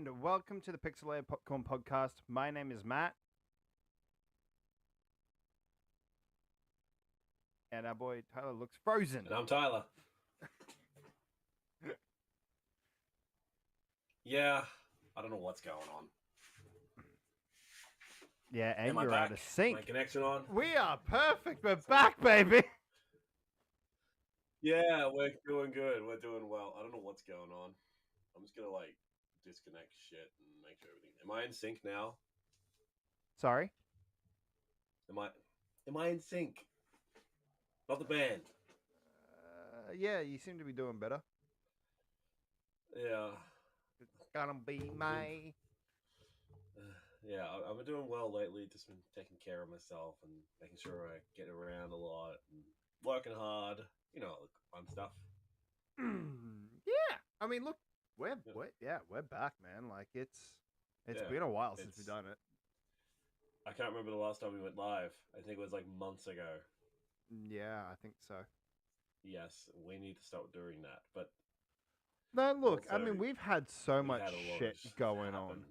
and welcome to the Pixelated Popcorn Podcast. My name is Matt, and our boy Tyler looks frozen. And I'm Tyler. Yeah, I don't know what's going on. Yeah, and Am I you're back? out of sync. My connection on? We are perfect. We're back, baby. Yeah, we're doing good. We're doing well. I don't know what's going on. I'm just gonna disconnect shit and make sure everything. Am I in sync now? Sorry. Am I in sync? Not the band. Yeah, you seem to be doing better. Yeah. It's gonna be my. Yeah, I've been doing well lately. Just been taking care of myself and making sure I get around a lot and working hard. You know, fun stuff. Yeah, I mean, look, we're back, man. Like it's Yeah, been a while since we've done it. I can't remember the last time we went live. I think it was like months ago. Yeah, I think so. Yes, we need to start doing that. But No, look, I also, mean, we've had so we've much had a lot shit of going happen. on.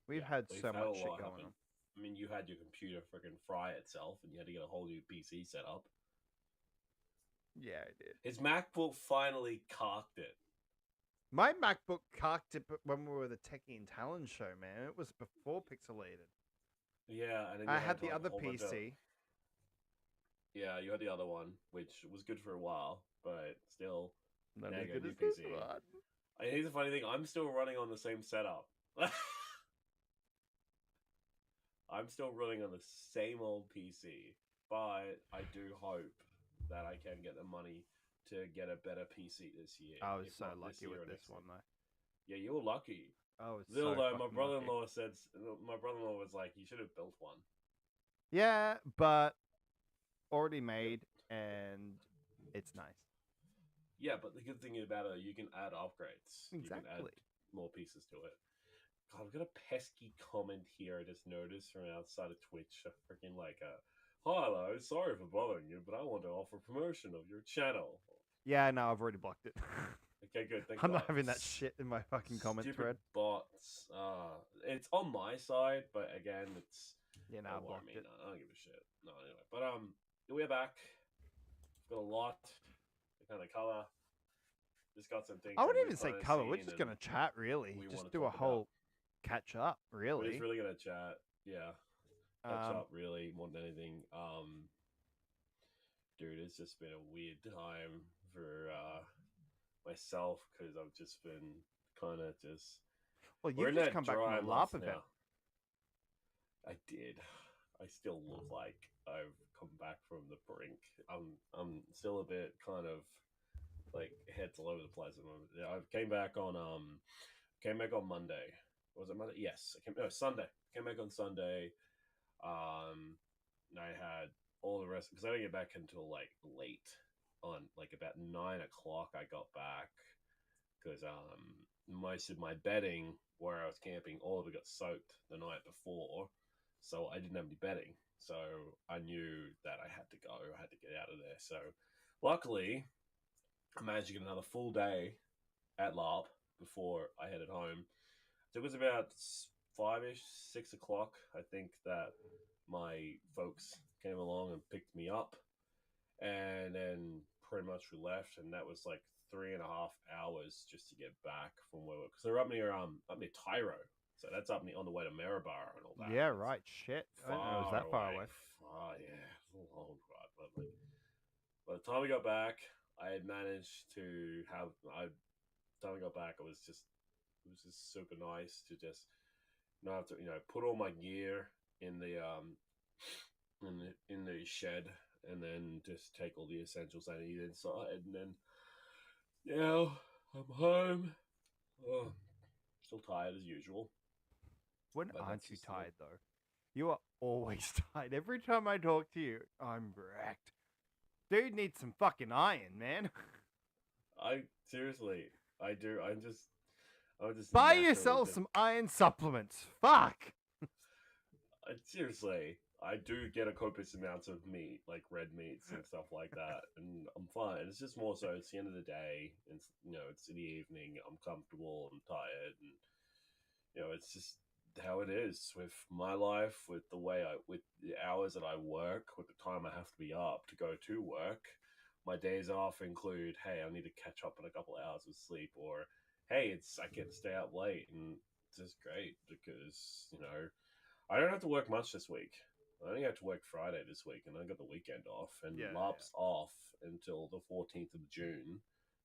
We've had so had much a shit lot going happen. on. I mean, you had your computer freaking fry itself, and you had to get a whole new PC set up. Yeah, I did. His MacBook finally cocked it. My MacBook cocked it when we were the Techie and Talon show, man. It was before Pixelated. Yeah, and then I had the other PC. Yeah, you had the other one, which was good for a while, but still, Not now as you got a good new as this PC. one. Here's the funny thing: I'm still running on the same setup. I'm still running on the same old PC, but I do hope that I can get the money to get a better PC this year. I was so lucky with this one, though. Yeah, you were lucky. I was Still, so though, my fucking brother-in-law lucky. my brother-in-law was like, you should have built one. Yeah, but already made, and it's nice. Yeah, but the good thing about it, you can add upgrades. Exactly. You can add more pieces to it. God, I've got a pesky comment here I just noticed from outside of Twitch. A freaking hi, hello, sorry for bothering you, but I want to offer promotion of your channel. Yeah, no, I've already blocked it. Okay, good. I'm not having that shit in my fucking comment thread. Bots. It's on my side, but again, it's I blocked it. I don't give a shit. No, anyway, but we're back. We've got a lot to kind of cover. Just got some things. I wouldn't even say cover. We're just gonna chat, really. Just do a whole catch up, really. We're just really gonna chat. Yeah, catch up, really, more than anything. Dude, it's just been a weird time for myself because I've just been kind of just. Well, you just come back from the LARP event. I did. I still look like I've come back from the brink. I'm still a bit kind of like heads all over the place. I came back on Monday. Was it Monday? Yes, Sunday. Came back on Sunday. And I had all the rest because I didn't get back until like late on like about 9 o'clock. I got back because most of my bedding where I was camping, all of it got soaked the night before, so I didn't have any bedding. So I knew that I had to go. I had to get out of there. So luckily, I managed to get another full day at LARP before I headed home. So it was about 5-ish, 6 o'clock, I think, that my folks came along and picked me up. And then pretty much we left, and that was like 3.5 hours just to get back from where because they're up near Tyro. So that's up on the way to Maryborough and all that. Yeah, right. Shit. I didn't know it was that far away. Yeah, it's a long drive. But like, by the time we got back, I had managed to have. By the time we got back, it was just super nice to just not have to put all my gear in the in the shed and then just take all the essentials I need inside, and then I'm home. Oh, still tired as usual. When aren't you tired though? You are always tired. Every time I talk to you, I'm wrecked. Dude needs some fucking iron, man. Seriously, I do. I'm just buy yourself some iron supplements. Fuck. Seriously, I do get a copious amounts of meat, like red meats and stuff like that, and I'm fine. It's just more so it's the end of the day, and it's in the evening. I'm comfortable, I'm tired, and it's just how it is with my life, with with the hours that I work, with the time I have to be up to go to work. My days off include, hey, I need to catch up on a couple of hours of sleep, or hey, I get to stay up late, and it's just great because I don't have to work much this week. I only have to work Friday this week, and I got the weekend off, and Yeah, LARP's off until the 14th of June.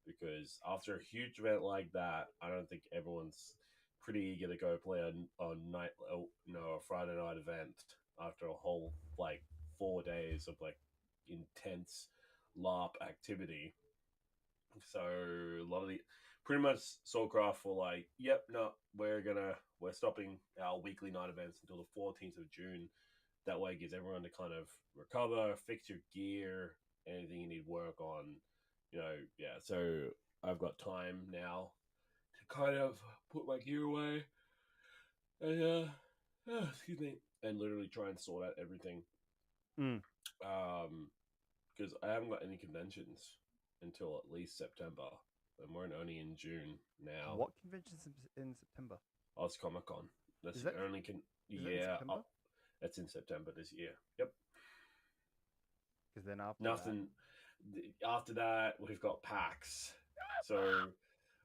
Because after a huge event like that, I don't think everyone's pretty eager to go play a Friday night event after a whole like 4 days of like intense LARP activity. So a lot of the pretty much Soulcraft were like, "Yep, no, we're stopping our weekly night events until the 14th of June. That way, it gives everyone to kind of recover, fix your gear, anything you need work on, yeah. So I've got time now to kind of put my gear away and excuse me, and literally try and sort out everything. Mm. Because I haven't got any conventions until at least September, and we're only in June now. What conventions in September? Oz Comic Con. That's Is the that- only Is that in yeah. September? That's in September this year. Yep. Because then after Nothing. After that, we've got PAX. So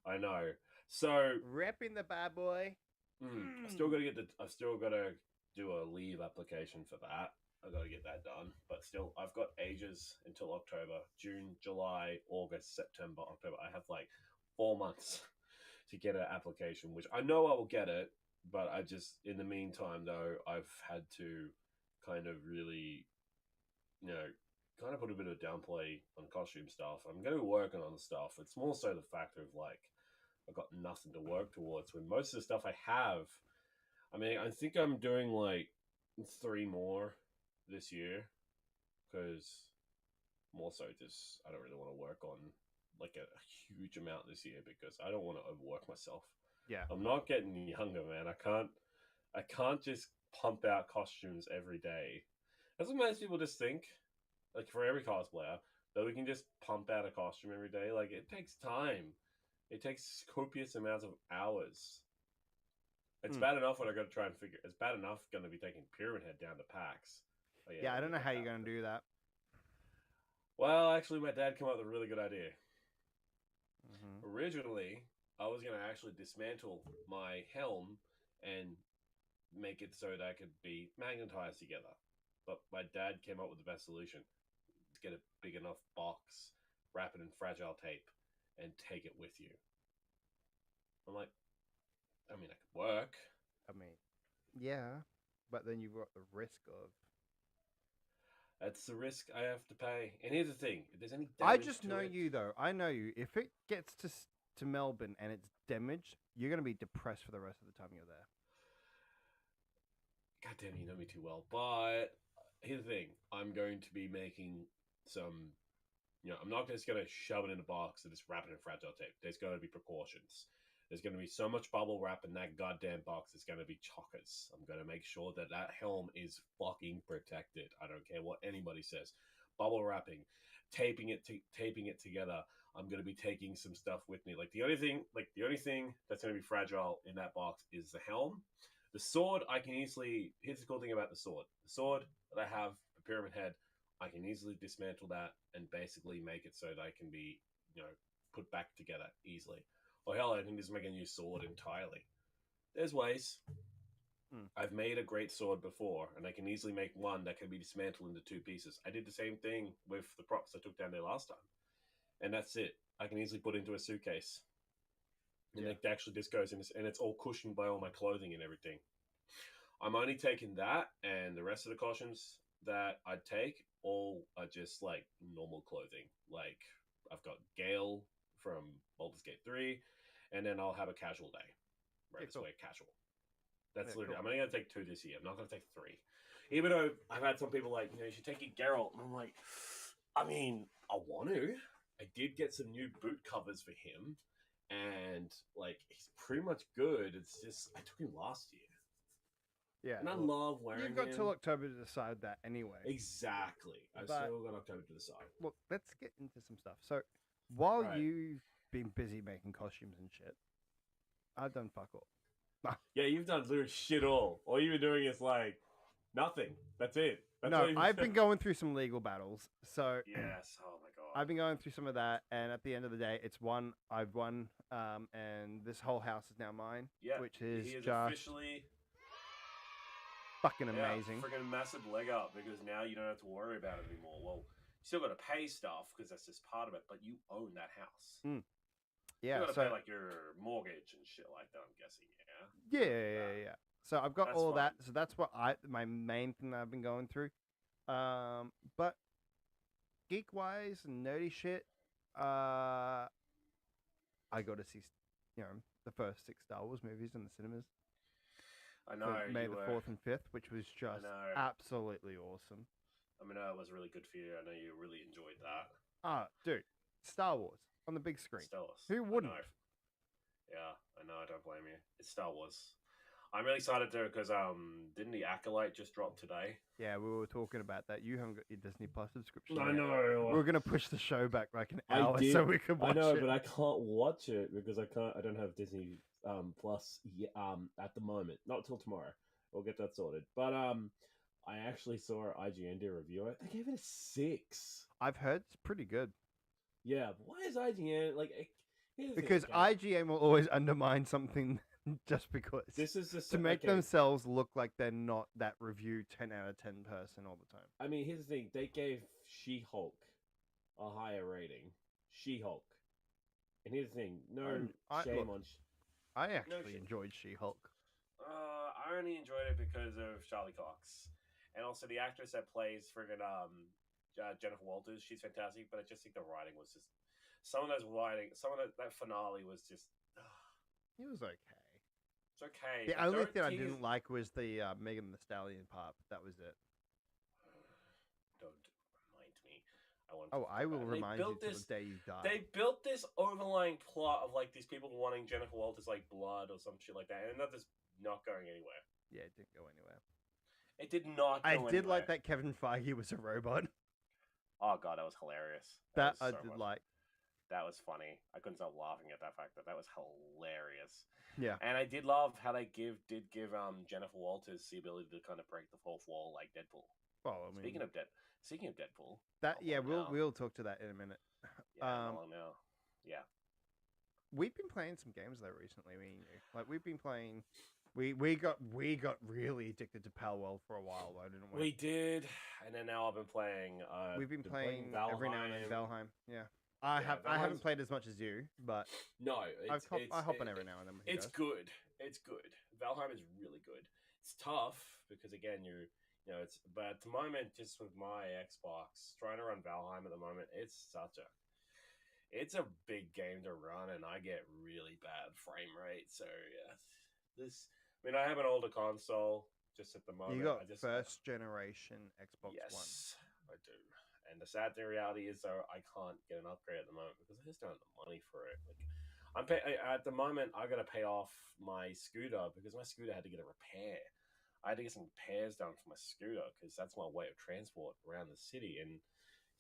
I know. So repping the bad boy. I still got to get I've still got to do a leave application for that. I got to get that done. But still, I've got ages until October, June, July, August, September, October. I have like 4 months to get an application, which I know I will get it. But I just, in the meantime, though, I've had to kind of really, kind of put a bit of downplay on costume stuff. I'm going to be working on the stuff. It's more so the factor of like, I've got nothing to work towards when most of the stuff I have, I mean, I think I'm doing like 3 more this year because more so just, I don't really want to work on like a huge amount this year because I don't want to overwork myself. Yeah. I'm not getting younger, man. I can't just pump out costumes every day. That's what most people just think. Like for every cosplayer, that we can just pump out a costume every day. Like it takes time. It takes copious amounts of hours. It's bad enough when I got to try and figure. It's bad enough going to be taking Pyramid Head down to PAX. Oh, yeah, I don't know how you're going to do that. Well, actually, my dad came up with a really good idea. Mm-hmm. Originally, I was going to actually dismantle my helm and make it so that I could be magnetized together. But my dad came up with the best solution. Get a big enough box, wrap it in fragile tape, and take it with you. I'm like, I mean, it could work. I mean, yeah, but then you've got the risk of. That's the risk I have to pay. And here's the thing: if there's any I damage just know you though. I know you. If it gets to Melbourne and it's damaged, you're going to be depressed for the rest of the time you're there. God damn, you know me too well. But here's the thing: I'm going to be making some. I'm not just going to shove it in a box and just wrap it in fragile tape. There's going to be precautions. There's going to be so much bubble wrap in that goddamn box. It's going to be chockers. I'm going to make sure that helm is fucking protected. I don't care what anybody says. Bubble wrapping, taping it together. I'm going to be taking some stuff with me. Like the only thing that's going to be fragile in that box is the helm. The sword, I can easily. Here's the cool thing about the sword. The sword that I have, the Pyramid Head, I can easily dismantle that and basically make it so that I can be, put back together easily. Or hell, I can just make a new sword entirely. There's ways. I've made a great sword before, and I can easily make one that can be dismantled into 2 pieces. I did the same thing with the props I took down there last time. And that's it. I can easily put into a suitcase. And it actually just goes in, and it's all cushioned by all my clothing and everything. I'm only taking that, and the rest of the costumes that I'd take all are just like normal clothing. Like I've got Gale from Baldur's Gate 3, and then I'll have a casual day. Right, this way, casual. That's literally. Cool. I'm only gonna take 2 this year. I'm not gonna take 3. Even though I've had some people like, you should take your Geralt, and I'm like, I mean, I want to. I did get some new boot covers for him, and like he's pretty much good. It's just I took him last year. Yeah, and I love wearing him. You've got till October to decide that anyway. Exactly. I've still got October to decide. Well, let's get into some stuff. So, while you've been busy making costumes and shit, I've done fuck all. Yeah, you've done literally shit all. All you've been doing is like nothing. That's it. That's No, all you've I've been going through some legal battles. So Yes. Oh my god. I've been going through some of that, and at the end of the day, I've won, and this whole house is now mine, Yeah. which is he is just officially fucking amazing. Freaking massive leg up because now you don't have to worry about it anymore. Well, you still got to pay stuff because that's just part of it, but you own that house. Yeah, You got to so pay like your mortgage and shit like that. I'm guessing. yeah. So I've got That's all of that. fine. So that's what my main thing that I've been going through. But geek wise and nerdy shit, I got to see, the first 6 Star Wars movies in the cinemas. I know. May the 4th and 5th, which was just absolutely awesome. I mean, it was really good for you. I know you really enjoyed that. Dude, Star Wars on the big screen. Star Wars. Who wouldn't? Yeah, I know. I don't blame you. It's Star Wars. I'm really excited to because didn't the Acolyte just drop today? Yeah, we were talking about that. You haven't got your Disney Plus subscription. I yet. know. We're gonna push the show back like an hour so we can watch it. I know, but I can't watch it because I don't have Disney Plus at the moment. Not until tomorrow. We'll get that sorted. But I actually saw IGN do a review. They gave it a 6. I've heard it's pretty good. Yeah, but why is IGN like? Because IGN will always undermine something just because. This is just to make themselves look like they're not that review 10 out of 10 person all the time. I mean, here's the thing: they gave She-Hulk a higher rating. She-Hulk, and here's the thing: shame on. I actually enjoyed She-Hulk. I only enjoyed it because of Charlie Cox, and also the actress that plays friggin' Jennifer Walters. She's fantastic, but I just think the writing was just that finale was just. It was okay. It's okay. The only thing I didn't like was the Megan Thee Stallion part. That was it. Don't remind me. I will remind you till the day you die. They built this overlying plot of like these people wanting Jennifer Walters like blood or some shit like that, and that is not going anywhere. Yeah, it didn't go anywhere. It did not. I did like that Kevin Feige was a robot. Oh god, that was hilarious. That I did like. That was funny. I couldn't stop laughing at that fact. That was hilarious. Yeah. And I did love how they did give Jennifer Walters the ability to kind of break the fourth wall like Deadpool. Well, I mean, speaking of Deadpool. We'll talk to that in a minute. Yeah, how long now? Yeah. We've been playing some games though recently. Like we've been playing. We got really addicted to Palworld for a while though, didn't we? We did, and then now I've been playing. We've been playing every now and then Valheim. Yeah. I haven't played as much as you, but no, I hop on every now and then. It's good. It's good. Valheim is really good. It's tough because again, but at the moment, just with my Xbox trying to run Valheim at the moment, it's a big game to run, and I get really bad frame rate. So yeah, I have an older console. Just at the moment, you got first generation Xbox One. Yes, I do. And the sad reality is, though, I can't get an upgrade at the moment because I just don't have the money for it. Like, at the moment, I got to pay off my scooter because my scooter had to get a repair. I had to get some repairs done for my scooter because that's my way of transport around the city. And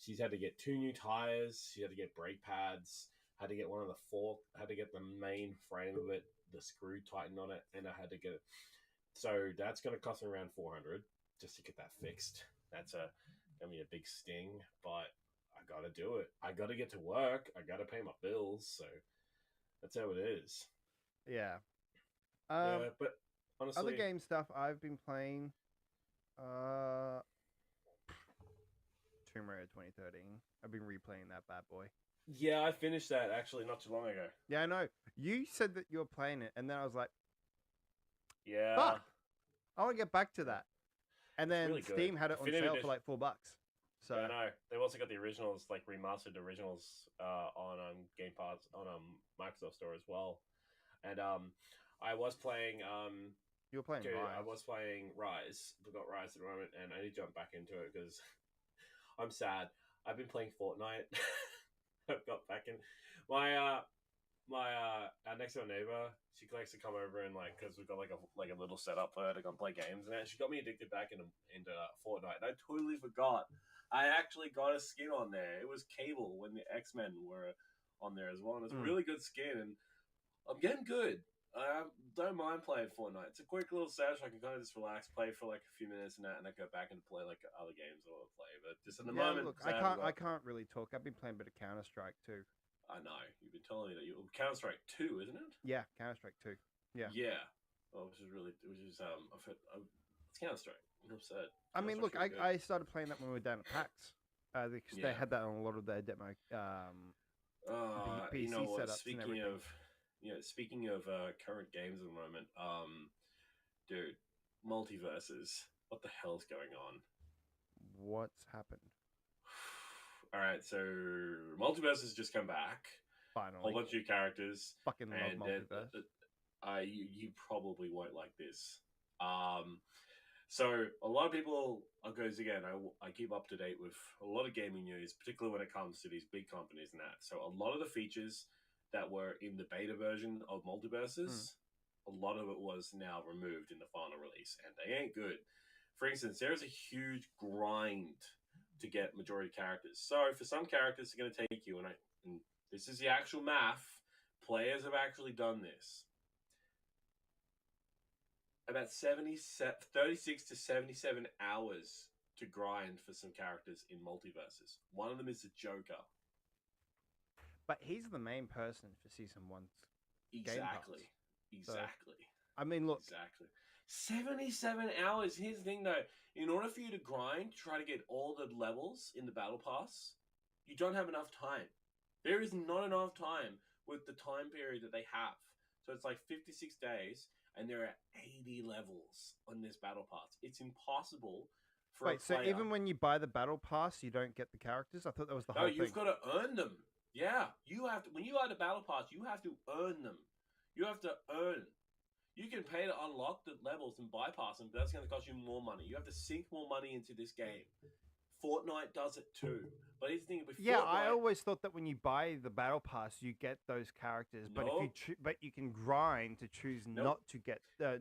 she's had to get 2 new tires. She had to get brake pads. Had to get had to get the main frame of it, the screw tightened on it, and I had to get it. So that's going to cost me around $400 just to get that fixed. That's gonna be a big sting, but I gotta do it. I gotta get to work. I gotta pay my bills. So that's how it is. Yeah. But honestly, other game stuff I've been playing. Tomb Raider 2013. I've been replaying that bad boy. Yeah, I finished that actually not too long ago. Yeah, I know. You said that you were playing it, and then I was like, "Yeah, fuck, I want to get back to that." And then really Steam had it on sale for like $4. So yeah, I know. They've also got the originals, like remastered originals, on Game Pass on Microsoft Store as well. And I was playing. You were playing Rise. I was playing Rise. We got Rise at the moment, and I need to jump back into it because I'm sad. I've been playing Fortnite. I've got back in my our next door neighbor. She likes to come over and because we've got like a little setup for her to come play games, and she got me addicted back into Fortnite. And I totally forgot. I actually got a skin on there. It was Cable when the X-Men were on there as well, and it's a really good skin. And I'm getting good. I don't mind playing Fortnite. It's a quick little session. I can kind of just relax, play for like a few minutes, and then go back and play like other games I want to play. But just at the moment, Look, 'cause haven't I got- can't really talk. I've been playing a bit of Counter Strike too. I know you've been telling me that you Counter Strike 2, isn't it? Yeah, Counter Strike 2. Yeah. Yeah. Oh, which is it's Counter Strike. I'm upset. I mean, look, I started playing that when we were down at PAX. Because they Yeah. had that on a lot of their demo PC you know what? setups and everything. Speaking of current games at the moment, dude, multiverses. What the hell's going on? What's happened? All right, so multiverses just come back. Finally. Whole bunch of new characters. Fucking love And multiverse. you probably won't like this. So a lot of people, because again, I keep up to date with a lot of gaming news, particularly when it comes to these big companies and that. So a lot of the features that were in the beta version of multiverses, a lot of it was now removed in the final release, and they ain't good. For instance, there's a huge grind to get majority characters. So for some characters, it's going to take you, and this is the actual math. Players have actually done this. About 36 to 77 hours to grind for some characters in multiverses. One of them is the Joker. But he's the main person for season 1's Game Pass. Exactly. I mean, look. Exactly. 77 hours. Here's the thing, though. In order for you to grind, try to get all the levels in the Battle Pass, you don't have enough time. There is not enough time with the time period that they have. So it's like 56 days, and there are 80 levels on this Battle Pass. It's impossible for a player. So even when you buy the Battle Pass, you don't get the characters? I thought that was the whole thing. No, you've got to earn them. Yeah, you have to. When you buy the Battle Pass, you have to earn them. You have to earn. You can pay to unlock the levels and bypass them, but that's going to cost you more money. You have to sink more money into this game. Fortnite does it too. But here's the thing with Fortnite, I always thought that when you buy the Battle Pass, you get those characters. But if you can grind to choose not to get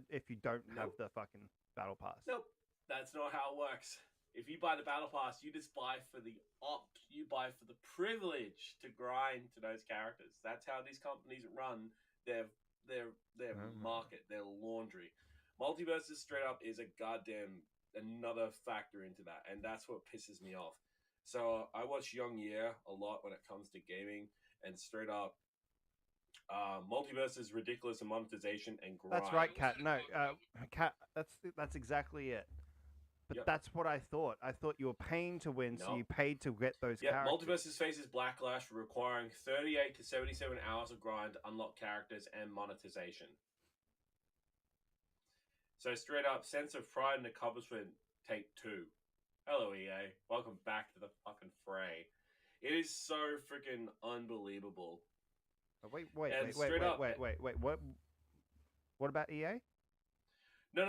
if you don't have the fucking Battle Pass. Nope, that's not how it works. If you buy the Battle Pass, you just buy for the you buy for the privilege to grind to those characters. That's how these companies run their market, their laundry. Multiverses straight up is a goddamn another factor into that, and that's what pisses me off. So I watch Young Year a lot when it comes to gaming, and straight up, multiverse is ridiculous in monetization and grind. That's right, Kat. No, Kat. That's exactly it. But that's what I thought. I thought you were paying to win, so you paid to get those characters. Multiverses faces backlash, requiring 38 to 77 hours of grind to unlock characters and monetization. So straight up, sense of pride and accomplishment, take 2. Hello, EA. Welcome back to the fucking fray. It is so freaking unbelievable. Wait. What about EA? No.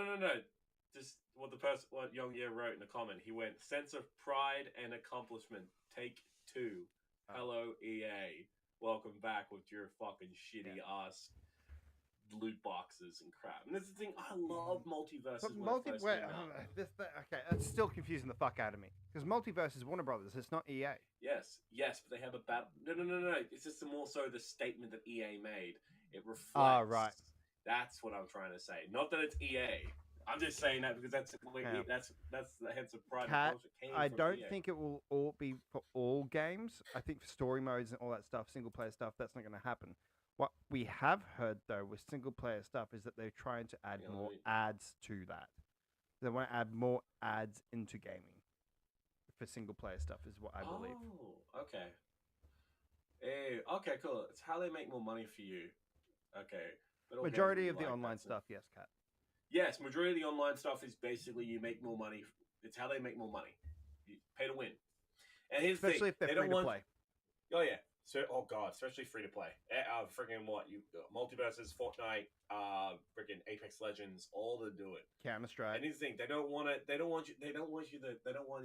Just what Young Year wrote in the comment. He went, sense of pride and accomplishment, take 2. Hello, EA. Welcome back with your fucking shitty ass loot boxes and crap. And this is the thing, I love multiverses. Okay, that's still confusing the fuck out of me. Because Multiverse is Warner Brothers, it's not EA. Yes, but they have a battle. No. It's just more so the statement that EA made. It reflects. Right. That's what I'm trying to say. Not that it's EA. I'm just saying that because that's the hence of pride. Kat, I don't EA. think it will all be for all games. I think for story modes and all that stuff, single player stuff, that's not going to happen. What we have heard though with single player stuff is that they're trying to add more ads to that. They want to add more ads into gaming for single player stuff, is what I believe. Oh, okay. Okay, cool. It's how they make more money for you. Okay. But majority of the online stuff, yes, Kat. Yes, majority of the online stuff is basically you make more money. It's how they make more money. You pay to win. And here's especially the thing, if they're free to play. Oh yeah. So, oh god, especially free to play. Freaking what? Multiverses, Fortnite, freaking Apex Legends, all to do it. Counter Strike. And here's the thing, they don't want you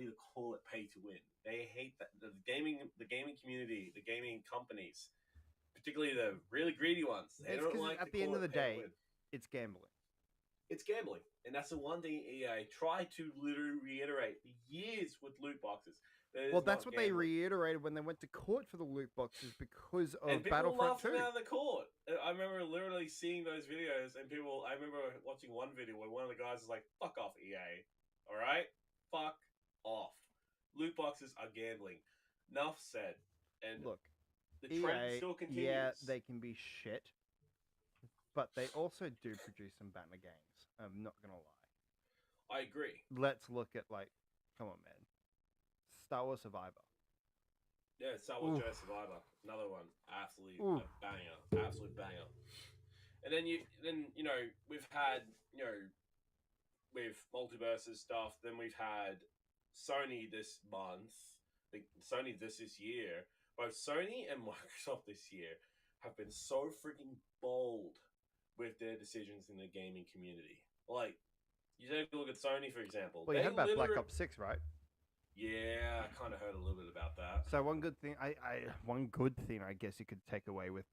to call it pay to win. They hate that the gaming community, the gaming companies, particularly the really greedy ones. They don't like at the end of the day, it's gambling. It's gambling, and that's the one thing EA tried to literally reiterate for years with loot boxes. Well, that's what they reiterated when they went to court for the loot boxes because of And people Battlefront laughed 2. them out of the court. I remember literally seeing those videos, and people. I remember watching one video where one of the guys was like, "Fuck off, EA! All right, fuck off. Loot boxes are gambling." Enough said. And Look, the trend EA, still continues. yeah, they can be shit, but they also do produce some banger games. I'm not gonna lie. I agree. Let's look at come on, man, Star Wars Survivor. Yeah, Star Wars Oof. Jedi Survivor, another one, absolutely Oof. a banger, absolute banger. And then we've had with multiverses stuff. Then we've had Sony this month. Sony this year. Both Sony and Microsoft this year have been so freaking bold with their decisions in the gaming community. Like, you take a look at Sony, for example. Well, you had that Black Ops 6, right? Yeah, I kind of heard a little bit about that. So one good thing, I guess you could take away with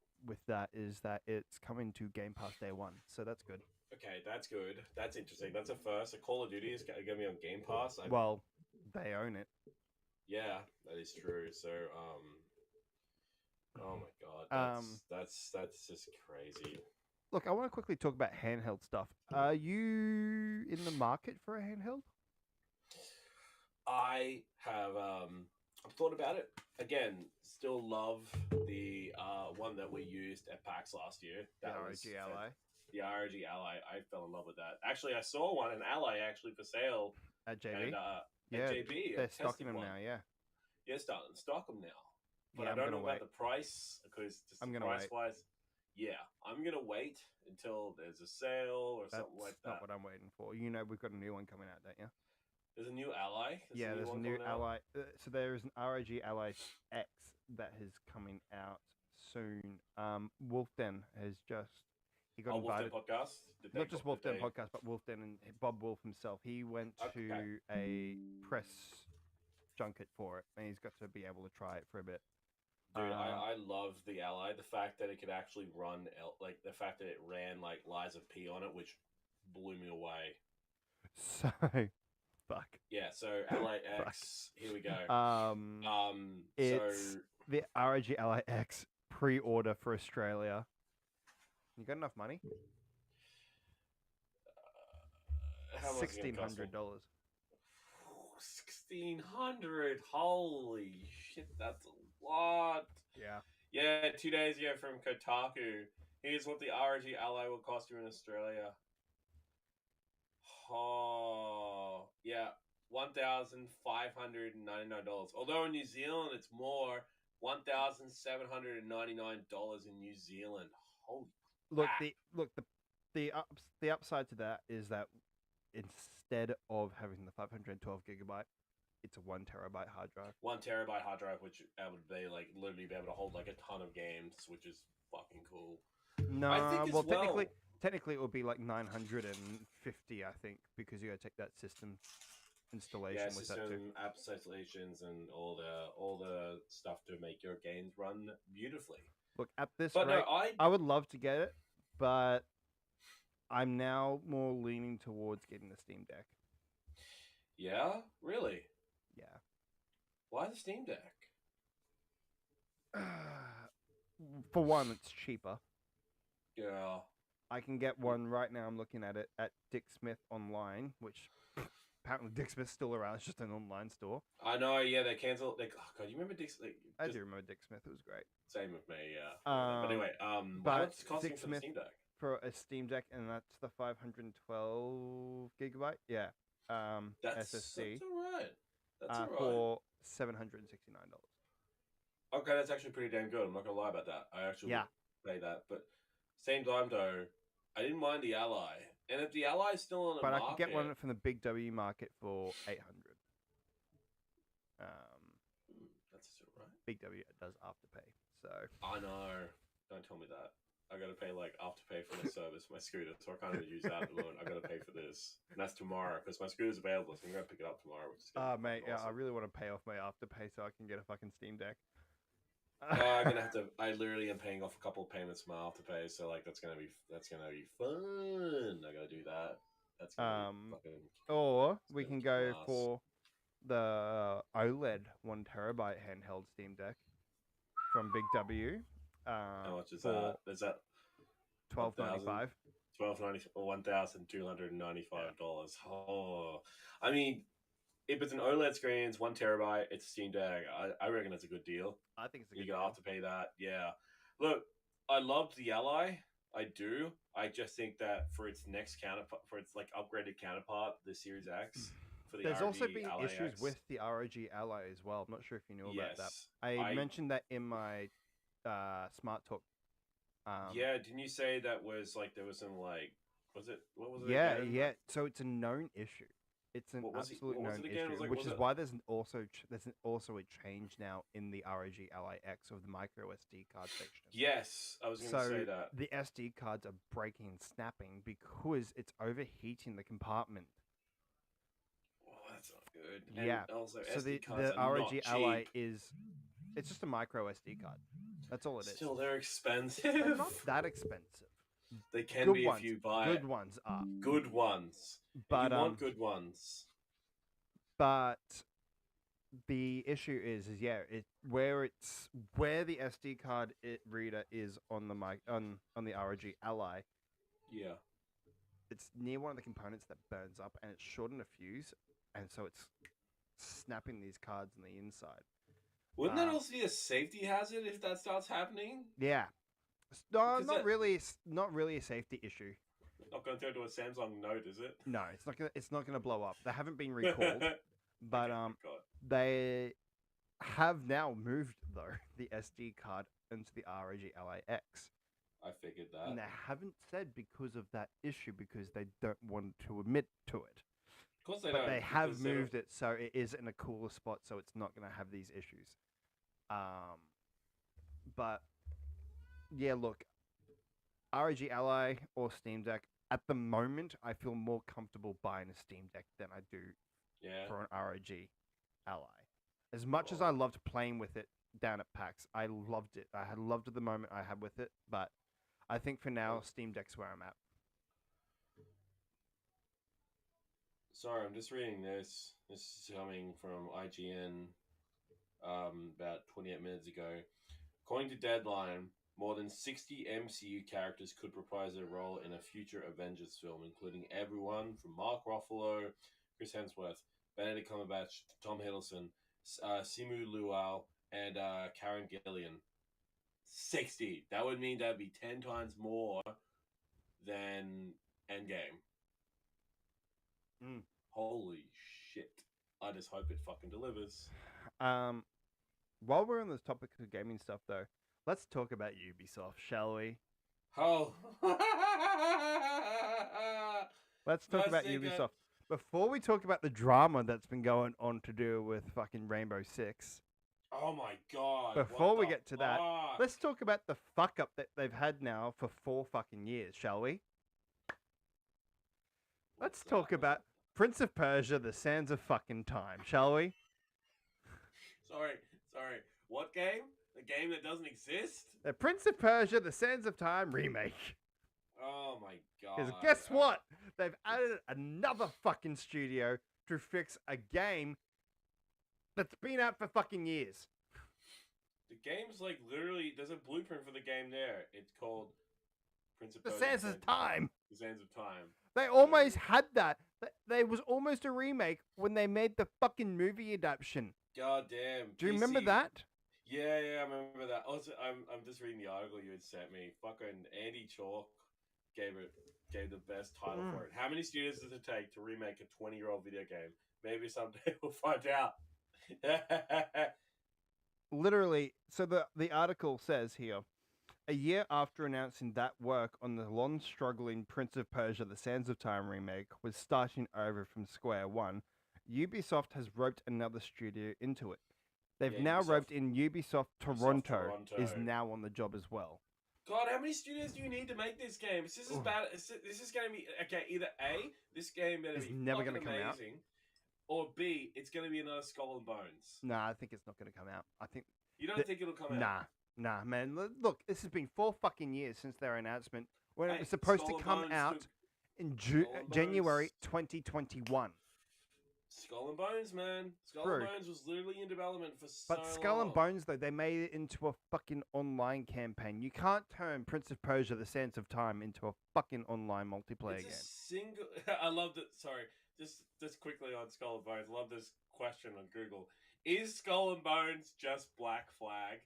that is that it's coming to Game Pass day one. So that's good. Okay, that's good. That's interesting. That's a first. A Call of Duty is going to be on Game Pass. Well, they own it. Yeah, that is true. So, oh my god, that's just crazy. Look, I want to quickly talk about handheld stuff. Are you in the market for a handheld? I have I've thought about it. Again, still love the one that we used at PAX last year. The ROG Ally. The ROG Ally. I fell in love with that. Actually, I saw one, an Ally, actually for sale. At JB? And, yeah, at JB. they're stocking them now, yeah. Yeah, starting to stock them now. But Yeah, I don't know about the price, because just price-wise, yeah, I'm going to wait until there's a sale or something like that. That's not what I'm waiting for. You know we've got a new one coming out, don't you? There's a new Ally? There's a new Ally. So there's an ROG Ally X that is coming out soon. Wolfden has just... He got invited. Wolfden podcast? Not just Wolfden podcast, but Wolfden and Bob Wolf himself. He went to a press junket for it, and he's got to be able to try it for a bit. Dude, I love the Ally. The fact that it could actually run, the fact that it ran like Lies of P on it, which blew me away. So, fuck. Yeah. So Ally X, here we go. It's the ROG Ally X pre-order for Australia. You got enough money? $1,600. $1,600. Holy shit, that's a lot. Yeah. Yeah, 2 days ago from Kotaku. Here's what the ROG Ally will cost you in Australia. Oh, yeah, $1,599. Although in New Zealand it's more, $1,799 in New Zealand. Holy Look, the upside to that is that instead of having the 512 gigabyte, it's a 1 terabyte hard drive. 1 terabyte hard drive, which would be like literally be able to hold like a ton of games, which is fucking cool. No, well, technically it would be like 950, I think, because you got to take that system installation with that too. App installations and all the stuff to make your games run beautifully. Look, at this rate, I would love to get it, but I'm now more leaning towards getting the Steam Deck. Yeah? Really? Yeah. Why the Steam Deck? For one, it's cheaper. Yeah. I can get one right now. I'm looking at it at Dick Smith Online, which apparently Dick Smith's still around. It's just an online store. I know, yeah, they cancelled. Oh god, you remember Dick Smith? I do remember Dick Smith. It was great. Same with me, yeah. But anyway, how much is it costing for the Steam Deck? For a Steam Deck, and that's the 512 gigabyte. Yeah. That's SSD. That's alright. That's alright. For $769. Okay, that's actually pretty damn good. I'm not gonna lie about that. I actually would pay that, but same time though, I didn't mind the Ally, and if the Ally is still on the market, but I could get one from the Big W market for $800. That's alright. Big W does Afterpay, so I know. Don't tell me that. I gotta pay like Afterpay for my service, my scooter, so I can't even use that at the moment. I gotta pay for this, and that's tomorrow because my scooter's available, so I'm gonna pick it up tomorrow. Which is mate, awesome. Yeah, I really want to pay off my Afterpay so I can get a fucking Steam Deck. I'm gonna have to. I literally am paying off a couple of payments from my Afterpay, so like that's gonna be fun. I gotta do that. That's gonna be fucking. Or we can go for the OLED 1 terabyte handheld Steam Deck from Big W. How much is for that? Is that $12.95. $1,290 or $1,295? Oh, I mean, if it's an OLED screen, it's 1 terabyte. It's a Steam Deck. I reckon it's a good deal. I think it's a good You're gonna deal. have to pay that. Yeah. Look, I loved the Ally. I do. I just think that for its next counterpart, for its like upgraded counterpart, the Series X, for the There's ROG also been Ally issues X, with the ROG Ally as well. I'm not sure if you knew about that. yes, I mentioned that in my Smart Talk. yeah. Didn't you say that was like there was some like was it what was it? Yeah, again? yeah. So it's a known issue. It's an What was it- absolute what was known it again? It was issue, like- which was is it- why there's also a change now in the ROG Ally X of the micro SD card section. Yes, I was going to So say that. the SD cards are breaking and snapping because it's overheating the compartment. Oh, that's not good. And Yeah. Also, So SD the cards are ROG not Ally cheap. it's just a micro SD card. That's all it is. Still, they're expensive. They're not that expensive. They can Good be ones. if you buy Good ones are. good ones. But you want good ones. But the issue is yeah, where the SD card reader is on the mic on the ROG Ally. Yeah. It's near one of the components that burns up, and it's shortened a fuse, and so it's snapping these cards on the inside. Wouldn't that also be a safety hazard if that starts happening? Yeah, no, Because not really. It's not really a safety issue. Not going to turn to a Samsung Note, is it? No, it's not gonna blow up. They haven't been recalled, but God. they have now moved though the SD card into the ROG Ally X. I figured that. And they haven't said because of that issue because they don't want to admit to it. Of course they But don't. they have because they don't- moved it so it is in a cooler spot, so it's not going to have these issues. But yeah, look, ROG Ally or Steam Deck. At the moment, I feel more comfortable buying a Steam Deck than I do Yeah. for an ROG Ally. As much as I loved playing with it down at PAX, I loved it. I had loved the moment I had with it, but I think for now, Steam Deck's where I'm at. Sorry, I'm just reading this. This is coming from IGN about 28 minutes ago. According to Deadline, more than 60 MCU characters could reprise their role in a future Avengers film, including everyone from Mark Ruffalo, Chris Hemsworth, Benedict Cumberbatch, Tom Hiddleston, Simu Liu, and Karen Gillian. 60. That would mean that'd be 10 times more than Endgame. Mm. Holy shit. I just hope it fucking delivers. While we're on this topic of gaming stuff, though, let's talk about Ubisoft, shall we? Oh. Let's talk about Nothing, Ubisoft. Before we talk about the drama that's been going on to do with fucking Rainbow Six, Oh my god. Before what we the get to that, fuck? let's talk about the fuck up that they've had now for 4 fucking years, shall we? Let's What's talk that? about Prince of Persia: The Sands of Fucking Time, shall we? Sorry. What game? A game that doesn't exist? The Prince of Persia: The Sands of Time remake. Oh my god. Because guess what? They've added another fucking studio to fix a game that's been out for fucking years. The game's like literally, there's a blueprint for the game there. It's called Prince of The Persia, Sands of Time. The Sands of Time. They almost had that. There was almost a remake when they made the fucking movie adaptation. God damn. Do you remember that? Yeah, I remember that. Also, I'm just reading the article you had sent me. Fucking Andy Chalk gave the best title for it. How many studios does it take to remake a 20-year-old video game? Maybe someday we'll find out. Literally, so the article says here, a year after announcing that work on the long-struggling Prince of Persia: The Sands of Time remake was starting over from square one, Ubisoft has roped another studio into it. They've Yeah, now Ubisoft- roped in Ubisoft Toronto, is Toronto. now on the job as well. God, how many studios do you need to make this game? It's just as Oof. bad. This is going to be okay. Either A, this game better It's be never fucking gonna come out. amazing, or B, it's going to be another Skull and Bones. Nah, I think it's not going to come out. I think You don't The- think it'll come out? Nah, man. Look, this has been 4 fucking years since their announcement when it Hey, was supposed Skull to and come Bones out took- in Skull and January Bones- 2021. Skull and Bones, man. Skull True. and Bones was literally in development for so But Skull long. and Bones, though, they made it into a fucking online campaign. You can't turn Prince of Persia: The Sands of Time into a fucking online multiplayer game. It's a single. I love that. Sorry, just quickly on Skull and Bones. I love this question on Google. Is Skull and Bones just Black Flag?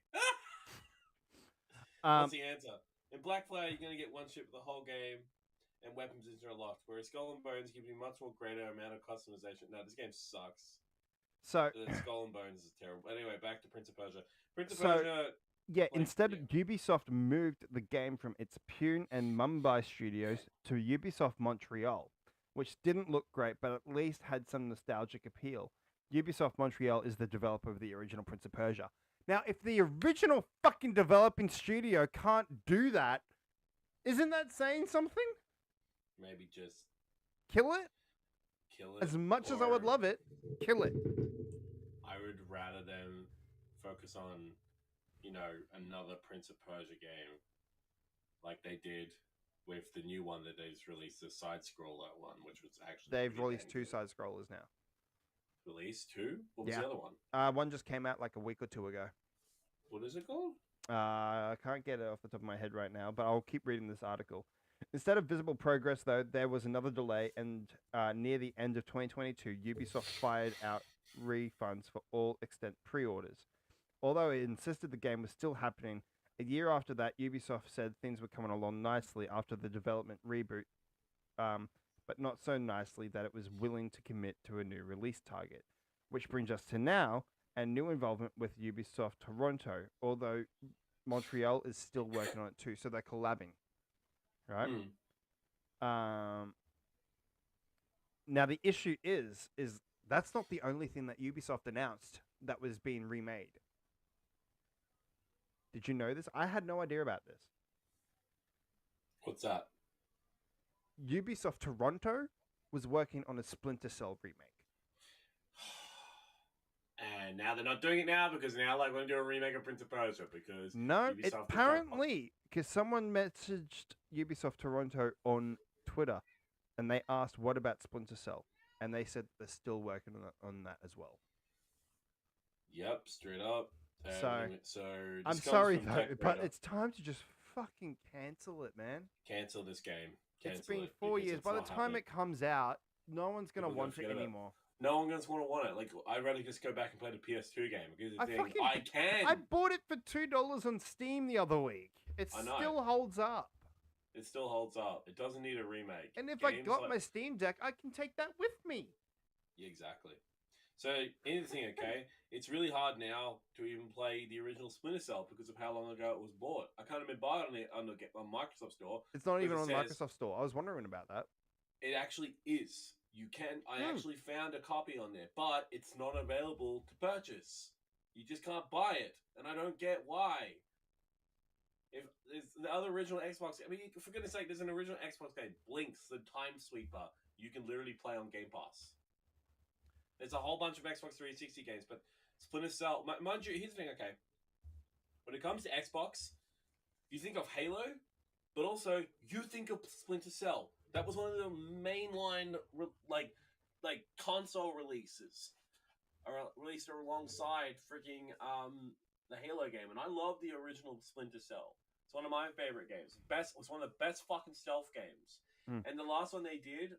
What's the answer? In Black Flag, you're gonna get one ship for the whole game, and weapons interlocked. Whereas Skull and Bones give you much more greater amount of customization. No, this game sucks. So Skull and Bones is terrible. Anyway, back to Prince of Persia. Prince of So- Persia. yeah, Like, instead, yeah. Ubisoft moved the game from its Pune and Mumbai studios to Ubisoft Montreal, which didn't look great, but at least had some nostalgic appeal. Ubisoft Montreal is the developer of the original Prince of Persia. Now, if the original fucking developing studio can't do that, isn't that saying something? Maybe just Kill it? kill it. As much as I would or love it, kill it. I would rather them focus on, another Prince of Persia game, like they did with the new one that they just released, the side scroller one, which was actually They've pretty released damn 2 good. side scrollers now. Released 2? What was Yeah. the other one? One just came out like a week or 2 ago. What is it called? I can't get it off the top of my head right now, but I'll keep reading this article. Instead of visible progress, though, there was another delay, and near the end of 2022, Ubisoft fired out refunds for all extent pre-orders. Although it insisted the game was still happening, a year after that, Ubisoft said things were coming along nicely after the development reboot, but not so nicely that it was willing to commit to a new release target. Which brings us to now, and new involvement with Ubisoft Toronto, although Montreal is still working on it too, so they're collabing, right? Now the issue is that's not the only thing that Ubisoft announced that was being remade. Did you know this? I had no idea about this. What's that? Ubisoft Toronto was working on a Splinter Cell remake. And now they're not doing it now because now they want to do a remake of Prince of Persia because No, Ubisoft has done- apparently, because someone messaged Ubisoft Toronto on Twitter, and they asked, "What about Splinter Cell?" And they said they're still working on that as well. Yep, straight up. So this I'm comes sorry from though, Tech but Radar. it's time to just fucking cancel it, man. Cancel this game. It's Cancel been it 4 because years. it's By the not time happening. it comes out, no one's gonna People are gonna want it forget about it. anymore. No one gonna want it. Like I'd rather just go back and play the PS2 game because I the thing, fucking- I can. I bought it for $2 on Steam the other week. It I know. still holds up. It still holds up. It doesn't need a remake. And if I Games got like- my Steam Deck, I can take that with me. Yeah, exactly. So here's the thing, okay? It's really hard now to even play the original Splinter Cell because of how long ago it was bought. I can't even buy it on Microsoft Store. It's not even on Because the it says- Microsoft Store. I was wondering about that. It actually is. You can. I Hmm. actually found a copy on there, but it's not available to purchase. You just can't buy it, and I don't get why. If there's the other original Xbox, I mean, for goodness sake, there's an original Xbox game, Blinks, the Time Sweeper. You can literally play on Game Pass. There's a whole bunch of Xbox 360 games, but Splinter Cell, mind you, here's the thing, okay? When it comes to Xbox, you think of Halo, but also you think of Splinter Cell. That was one of the mainline like console releases, released alongside freaking the Halo game, and I love the original Splinter Cell. It's one of my favorite games. It's one of the best fucking stealth games. Mm. And the last one they did,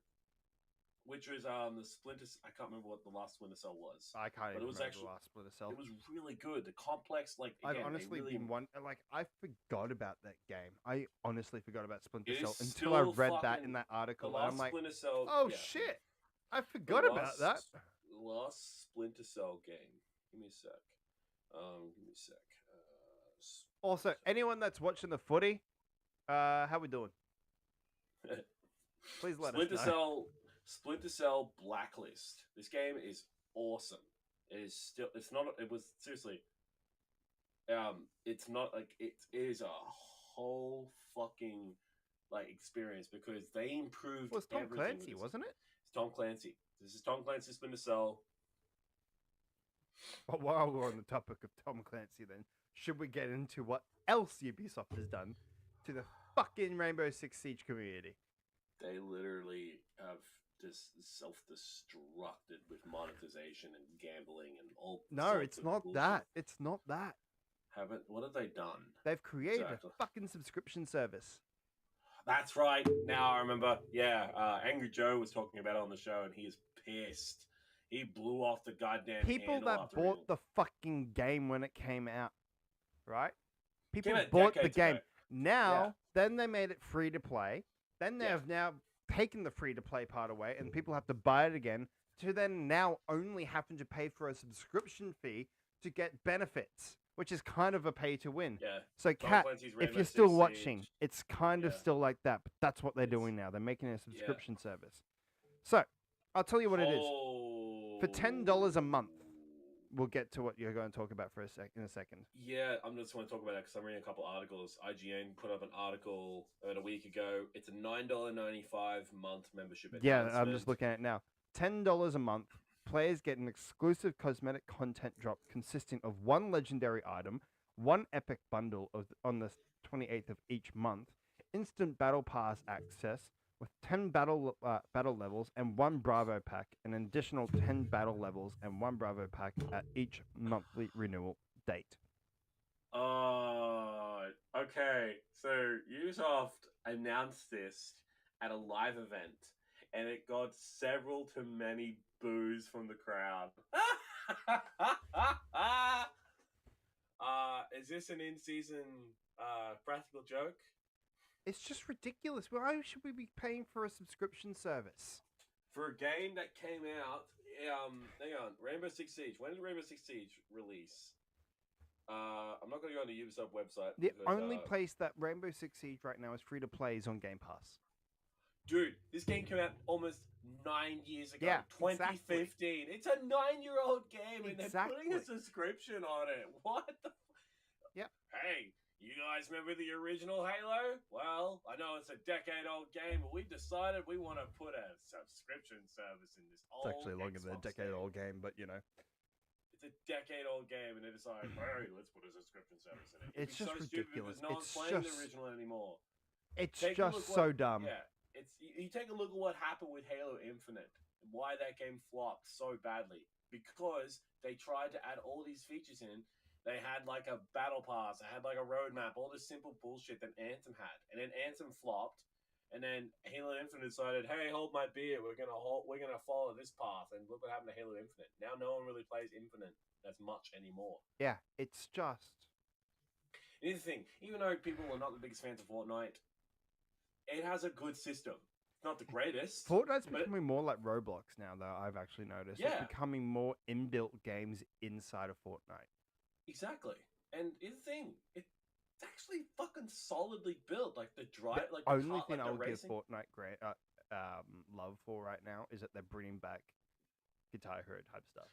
which was the Splinter. I can't remember what the last Splinter Cell was. I can't But even it was remember actually- the last Splinter Cell. It was really good. The complex, like again, I've they honestly really, been I forgot about that game. I honestly forgot about Splinter It Cell is until I still read that fucking- in that the article. And last I'm like, Splinter Cell. oh yeah, shit, I forgot about that. The last Splinter Cell game. Give me a sec. Give me a sec. Also, anyone that's watching the footy, how we doing? Please let Splinter us know. Cell. Splinter Cell Blacklist. This game is awesome. It is still. It's not. It was seriously. It's not like it is a whole fucking like experience because they improved. It was Tom everything with Clancy, this. wasn't it? It's Tom Clancy. This is Tom Clancy Splinter Cell. But while we're on the topic of Tom Clancy, then should we get into what else Ubisoft has done to the fucking Rainbow Six Siege community? They literally have just self-destructed with monetization and gambling and all. No, sorts it's of not bullshit. that. It's not that. Haven't what have they done? They've created Exactly. a fucking subscription service. That's right. Now I remember. Yeah, Angry Joe was talking about it on the show, and he is pissed. He blew off the goddamn People handle that after bought he the fucking game when it came out, right? People out bought the decades game. ago. Now, Yeah. then they made it free to play. Then they Yeah. have now taken the free to play part away, and people have to buy it again to then now only having to pay for a subscription fee to get benefits, which is kind of a pay to win. Yeah. So, Tom Kat, Clancy's if Rainbow you're still Six watching, Siege. it's kind of Yeah. still like that, but that's what they're It's- doing now. They're making it a subscription service. So, I'll tell you what it is. For $10 a month. We'll get to what you're going to talk about for in a second. Yeah, I'm just want to talk about that because I'm reading a couple articles. IGN put up an article about a week ago. It's a $9.95 month membership. Yeah, I'm announcement. just looking at it now. $10 a month. Players get an exclusive cosmetic content drop consisting of one legendary item, one epic bundle on the 28th of each month, instant battle pass access with 10 battle levels and one Bravo pack, an additional 10 battle levels and one Bravo pack at each monthly renewal date. Okay. So Ubisoft announced this at a live event, and it got several to many boos from the crowd. Is this an in-season practical joke? It's just ridiculous. Why should we be paying for a subscription service? For a game that came out, hang on, Rainbow Six Siege. When did Rainbow Six Siege release? I'm not going to go on the Ubisoft website. The because, only place that Rainbow Six Siege right now is free to play is on Game Pass. Dude, this game came out almost 9 years ago. Yeah, 2015. exactly. It's a 9-year-old game, and they're putting a Exactly. subscription on it. What the? Yep. Hey, you guys remember the original Halo? Well, I know it's a decade-old game, but we decided we want to put a subscription service in this old. It's actually longer than a Xbox decade-old game, but you know. It's a decade-old game, and they decided, hey, let's put a subscription service in it. It's It'd be just so stupid ridiculous. because no one's It's playing the just- original anymore. It's Take a just look so what- dumb. Yeah, it's you take a look at what happened with Halo Infinite and why that game flopped so badly. Because they tried to add all these features in. They had like a battle pass, they had like a roadmap, all this simple bullshit that Anthem had, and then Anthem flopped. And then Halo Infinite decided, hey, hold my beer, we're gonna follow this path. And look what happened to Halo Infinite. Now no one really plays Infinite as much anymore. Yeah, it's just. And here's the thing, even though people are not the biggest fans of Fortnite, it has a good system. It's not the greatest. Fortnite's but- becoming more like Roblox now, though, I've actually noticed. Yeah. It's becoming more inbuilt games inside of Fortnite. Exactly. And here's the thing, it's actually fucking solidly built. Like the drive, The like only the car, thing like I the would give racing. Fortnite love for right now is that they're bringing back Guitar Hero type stuff.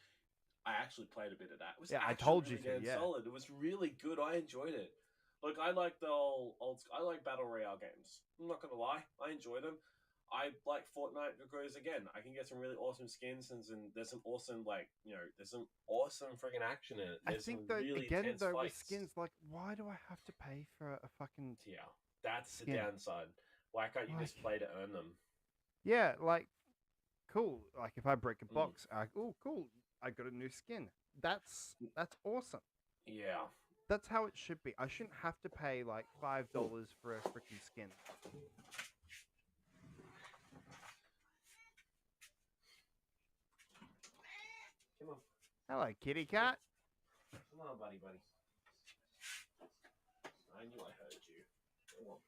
I actually played a bit of that. It was Yeah, I actually told you really to, damn yeah. solid. It was really good. I enjoyed it. Look, I like the old. I like battle royale games. I'm not gonna lie, I enjoy them. I like Fortnite because again, I can get some really awesome skins and there's some awesome there's some awesome freaking action in it. I There's think some though, really again, intense though, with fights. skins, like, why do I have to pay for a fucking... Yeah, that's the skin? downside. Why can't you just Like- play to earn them? Yeah, like, cool. Like, if I break a Mm. box, oh, cool, I got a new skin. That's awesome. Yeah. That's how it should be. I shouldn't have to pay like $5 for a freaking skin. Come on, Hello, kitty cat. come on, buddy. I knew I heard you. Come on.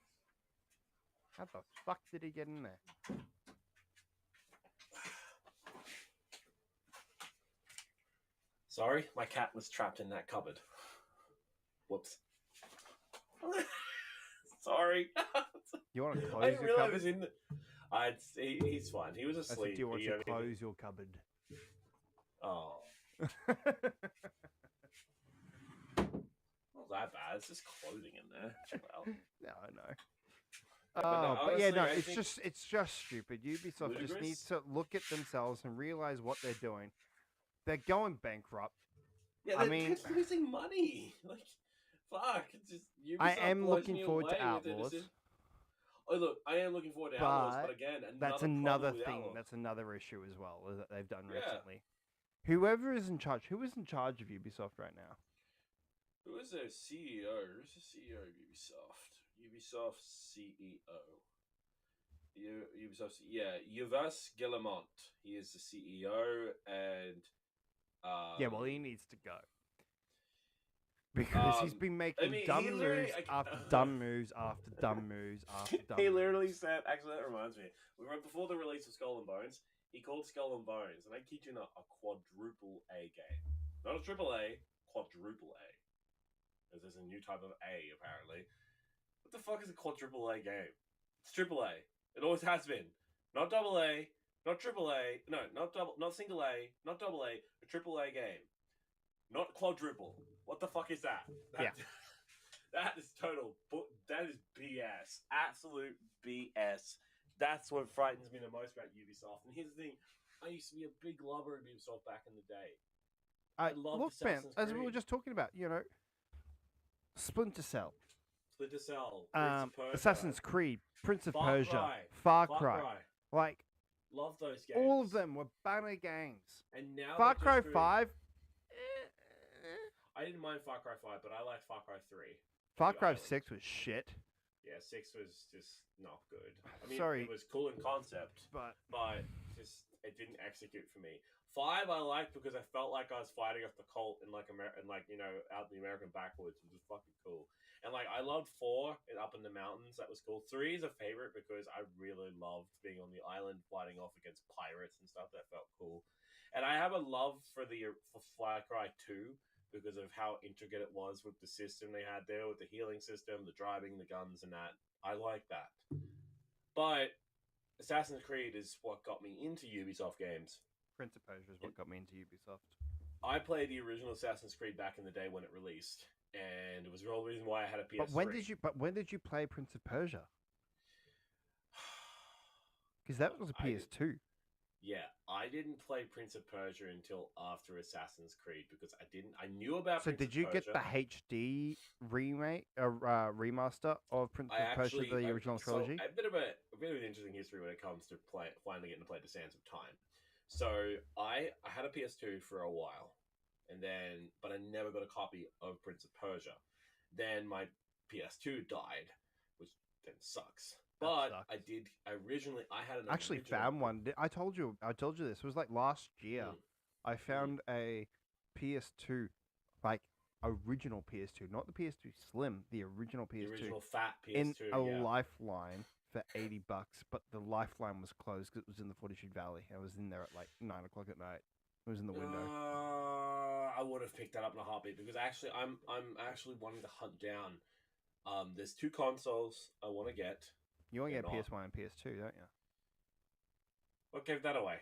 How the fuck did he get in there? Sorry, my cat was trapped in that cupboard. Whoops. Sorry. You want to I close didn't your realize he cupboard? was in the... he's fine. He was I said, asleep. do you want He to only- close your cupboard? Oh, not that bad. It's just clothing in there. Chill out. No, I know. but no, Oh, but yeah, honestly, no, I it's think- it's just stupid. Ubisoft just Ludicrous? needs to look at themselves and realize what they're doing. They're going bankrupt. Yeah, I they're mean- just losing money. Like, fuck. It's just Ubisoft I am blows looking me forward to away with their Outlaws. decision. Oh, look, I am looking forward to Outlaws, but again, That's problem another with thing. Outlaws. That's another issue as well that they've done Yeah. recently. Whoever is in charge, who is in charge of Ubisoft right now? Who is their CEO? Who's the CEO of Ubisoft? Ubisoft CEO. Ubisoft, yeah, Yves Guillemot. He is the CEO, and Yeah, well, he needs to go because he's been making mean, dumb he literally- moves I- after dumb moves after dumb moves after dumb. he literally moves. said, actually, that reminds me. Right before the release of Skull and Bones, he called Skull and Bones, and I kid you not, a quadruple A game. Not a triple A, quadruple A. Because there's a new type of A, apparently. What the fuck is a quadruple A game? It's triple A. It always has been. Not double A, not triple A, no, not single A, not double A, a triple A game. Not quadruple. What the fuck is that? Yeah. That is total. That is BS. Absolute BS. That's what frightens me the most about Ubisoft. And here's the thing: I used to be a big lover of Ubisoft back in the day. I loved Look, man, Assassin's as we were Creed. just talking about, Splinter Cell, Splinter Cell, Prince of Persia, Assassin's Creed, Prince of Far Persia, Cry, Far Far Cry. Cry. Like Love those games. all of them were banner games. And now Far they're Cry just doing- 5. I didn't mind Far Cry 5, but I liked Far Cry 3. Far The Cry Island. 6 was shit, Yeah, 6 was just not good. I mean, Sorry. it was cool in concept, but but just it didn't execute for me. 5 I liked because I felt like I was fighting off the cult in like out in the American backwoods, which was fucking cool. And like I loved 4 and up in the mountains, that was cool. 3 is a favorite because I really loved being on the island fighting off against pirates and stuff. That felt cool. And I have a love for Far Cry 2 because of how intricate it was with the system they had there, with the healing system, the driving, the guns, and that. I like that. But Assassin's Creed is what got me into Ubisoft games. Prince of Persia is what got me into Ubisoft. I played the original Assassin's Creed back in the day when it released, and it was the whole reason why I had a PS3. But when did you play Prince of Persia? Because that was a I did- PS2. Yeah, I didn't play Prince of Persia until after Assassin's Creed because I knew about. So Prince did of you get Persia. the HD remake, remaster of Prince of Persia, the original trilogy? A bit of an interesting history when it comes to finally getting to play The Sands of Time. So I had a PS2 for a while, but I never got a copy of Prince of Persia. Then my PS2 died, which then sucks. But sucks. I had an Actually original- found one. I told you this. It was like last year. Mm. I found a PS2, like original PS2, not the PS2 Slim, the original the PS2, original fat in PS2. a yeah. Lifeline for $80. But the Lifeline was closed because it was in the Fortitude Valley. I was in there at like 9 o'clock at night. It was in the window. I would have picked that up in a heartbeat because actually, I'm actually wanting to hunt down. There's 2 consoles I want to get. You only they're get not. PS1 and PS2, don't you? What gave that away?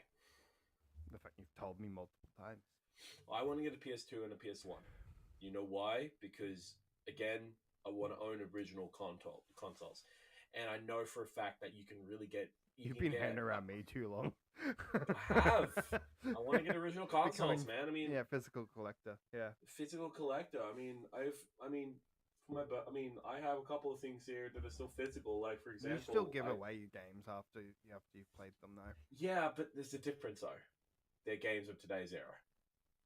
The fact you've told me multiple times. I want to get a PS2 and a PS1. You know why? Because again, I want to own original consoles, and I know for a fact that you can really get. You've can been get, hanging around me too long. I have. I want to get original consoles, Becoming- man. I mean, Yeah, physical collector. Yeah. physical collector. I mean, I have a couple of things here that are still physical. Like for example, You still give away your games after you've played them, though. Yeah, but there's a difference though. They're games of today's era,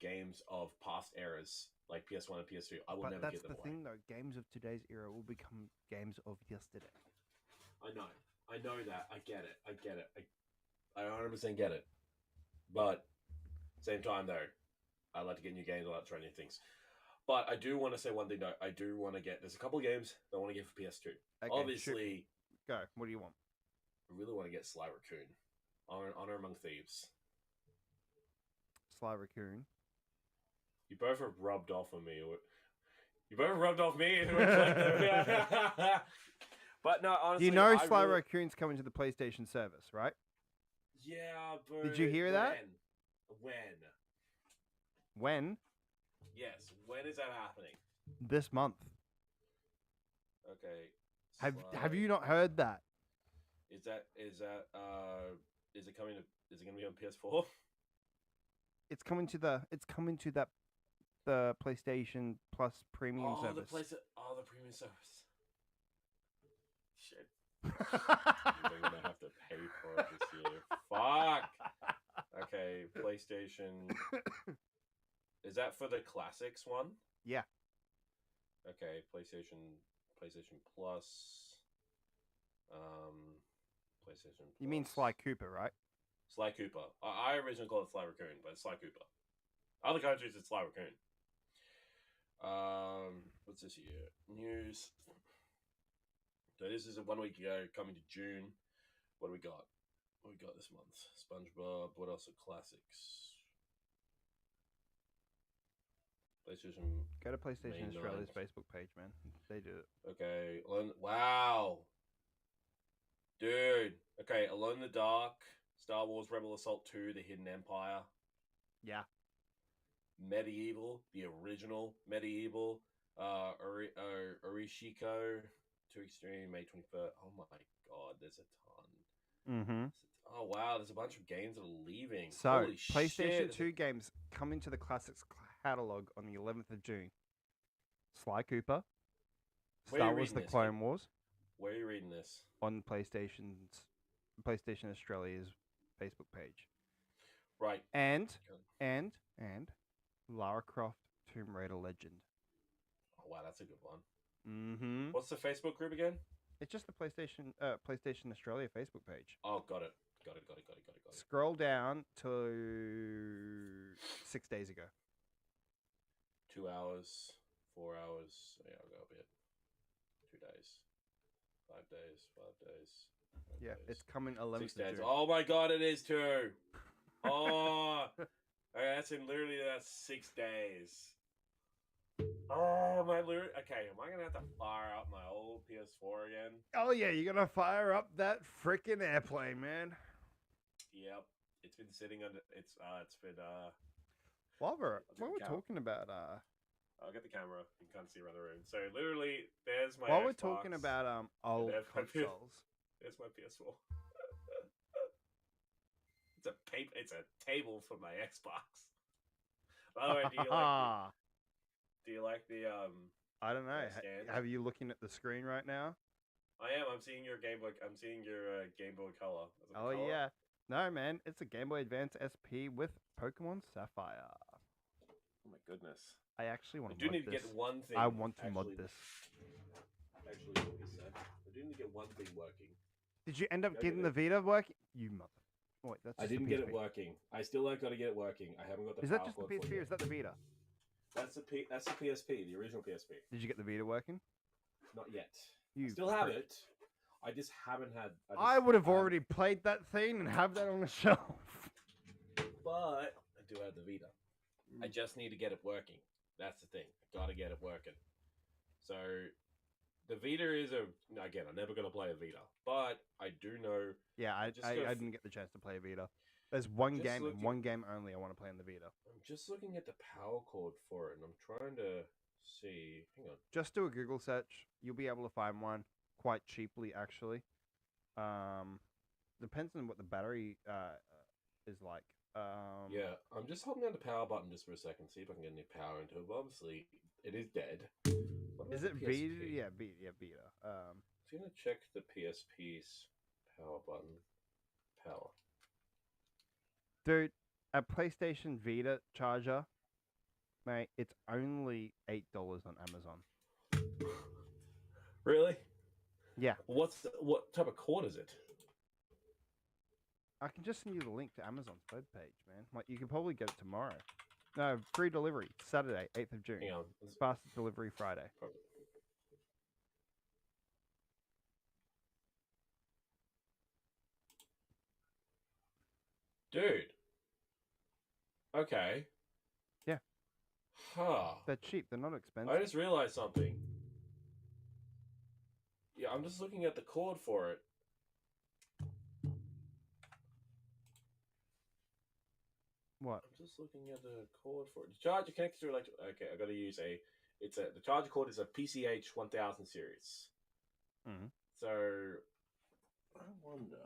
games of past eras like PS1 and PS2. I will But never that's give them the away. thing, though. Games of today's era will become games of yesterday. I know that. I get it. I 100% get it. But same time though, I like to get new games. I like to try new things. But I do want to say one thing though. I do want to get. There's a couple of games that I want to get for PS2. Okay, Obviously, Go. What do you want? I really want to get Sly Raccoon. Honor Among Thieves. Sly Raccoon. You both have rubbed off on me. You both rubbed off me. It was like- but no, honestly, You know I Sly really- Raccoon's coming to the PlayStation service, right? Yeah, but Did you hear that? When? When? Yes. When is that happening? This month. Okay. Have Sly- you not heard that? Is it coming to? Is it going to be on PS4? It's coming to the PlayStation Plus premium service. The premium service. Shit. You're gonna have to pay for it this year. Fuck. Okay, PlayStation. Is that for the classics one? Yeah. Okay, PlayStation Plus. PlayStation. You mean Plus. Sly Cooper, right? Sly Cooper. I originally called it Sly Raccoon, but it's Sly Cooper. Other countries, it's Sly Raccoon. What's this here? News. So this is a 1 week ago, coming to June. What do we got? What we got this month? SpongeBob. What else are classics? PlayStation. Go to PlayStation May Australia's 9th. Facebook page, man. They do it. Okay. Wow. Dude. Okay. Alone in the Dark. Star Wars Rebel Assault 2, The Hidden Empire. Yeah. Medieval, the original Medieval. Orishiko, Too Extreme, May 21st. Oh my god, there's a ton. Mm-hmm. Oh wow, there's a bunch of games that are leaving. So, Holy PlayStation shit. 2 games come into the Classics catalog on the 11th of June. Sly Cooper, Where are Star you Wars: reading The this? Clone Wars Where are you reading this? on PlayStation Australia's Facebook page, Right. and Lara Croft Tomb Raider Legend. Oh wow, that's a good one. Mm-hmm. What's the Facebook group again? It's just the PlayStation Australia Facebook page. Oh, got it. Got it. Scroll down to 6 days ago. 2 hours, 4 hours. Yeah, I'll go a bit. 2 days. 5 days. 5 days. 5 Yeah, days. it's coming 11th 6 of days. June. Oh my god, it is too. Oh, okay, that's 6 days. Oh my lord. Okay, am I gonna have to fire up my old PS4 again? Oh yeah, you're gonna fire up that freaking airplane, man. Yep. It's been sitting under. It's been. While we're the camera. talking about I'll get the camera. You can kind of see around the room. So literally, there's my. while we're Xbox. talking about old there's my PS consoles. There's my PS4. It's a table for my Xbox. By the way, do you like the I don't know. stand? Have you looking at the screen right now? I am. I'm seeing your Game Boy. I'm seeing your Game Boy Color. Is it the Oh Color? yeah. No man, it's a Game Boy Advance SP with Pokemon Sapphire. Oh my goodness. I actually I want do to mod need to this. get one thing. I want to mod this. Actually, what we said. I do need to get one thing working. Did you end up Go getting get the Vita working? You mother. Wait, that's I just the didn't get it PSP. working. I still got to get it working. I haven't got the Is power that just the cord for PSP it or yet. is that the Vita? That's the PSP, the original PSP. Did you get the Vita working? Not yet. You I still have prick. it. I just haven't had. I would have already played that thing and have that on the shelf. But I do have the Vita. I just need to get it working. That's the thing. I gotta get it working. So the Vita is again. I'm never gonna play a Vita, but I do know. Yeah, I Just gotta didn't get the chance to play Vita. There's one Just game and looking- one game only I want to play on the Vita. I'm just looking at the power cord for it, and I'm trying to see. Hang on. Just do a Google search. You'll be able to find one quite cheaply, actually. Depends on what the battery is like. Yeah, I'm just holding down the power button just for a second, see if I can get any power into it. But obviously, it is dead. What about Is the it PSP? Vita? Yeah, Vita. I'm gonna check the PSP's power button. Power. Dude, a PlayStation Vita charger, mate, it's only $8 on Amazon. Really? Yeah. What type of cord is it? I can just send you the link to Amazon's webpage, man. Like, you can probably get it tomorrow. No, free delivery, Saturday, 8th of June. Hang on. Fastest delivery Friday. Dude. Okay. Yeah. Huh. They're cheap. They're not I expensive. just realized something. Yeah, I'm just looking at the cord for it. What? I'm just looking at the cord for it. The charger connected to electric. Okay, I got to use the charger cord is a PCH 1000 series. Mhm. So I wonder.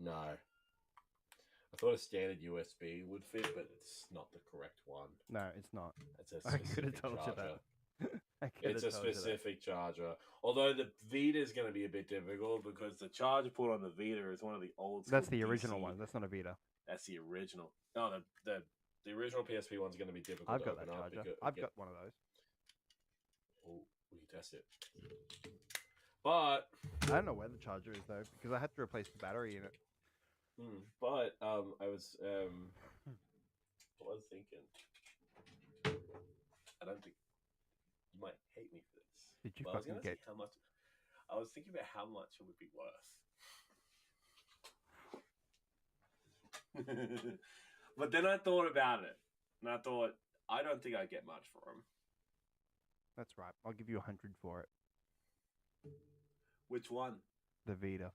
No. I thought a standard USB would fit, but it's not the correct one. No, it's not. It's a I could have specific told you charger. that. I coulda It's a told you that. specific charger. Although the Vita is going to be a bit difficult because the charger port on the Vita is one of the old school. That's the original DC. one. That's not a Vita. That's the original. No, the original PSP one's going to be difficult I've to got that open up. charger. Because, I've got one of those. Oh, we can test it. But I don't know where the charger is though, because I had to replace the battery in it. I was thinking. I don't think you might hate me for this. Did you but I was fucking gonna get? see how much. I was thinking about how much it would be worth. But then I thought about it, and I thought I don't think I'd get much for him. That's right. I'll give you 100 for it. Which one? The Vita.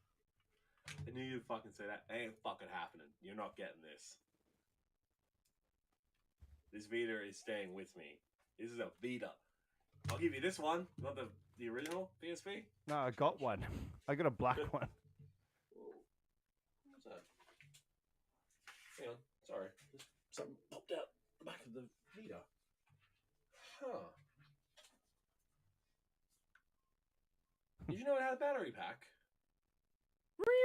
I knew you'd fucking say that. Ain't fucking happening. You're not getting this. This Vita is staying with me. This is a Vita. I'll give you this one, not the original PSP. No, I got one. I got a black one. What's that? Hang on. Sorry. Just something popped out the back of the Vita. Huh. Did you know it had a battery pack?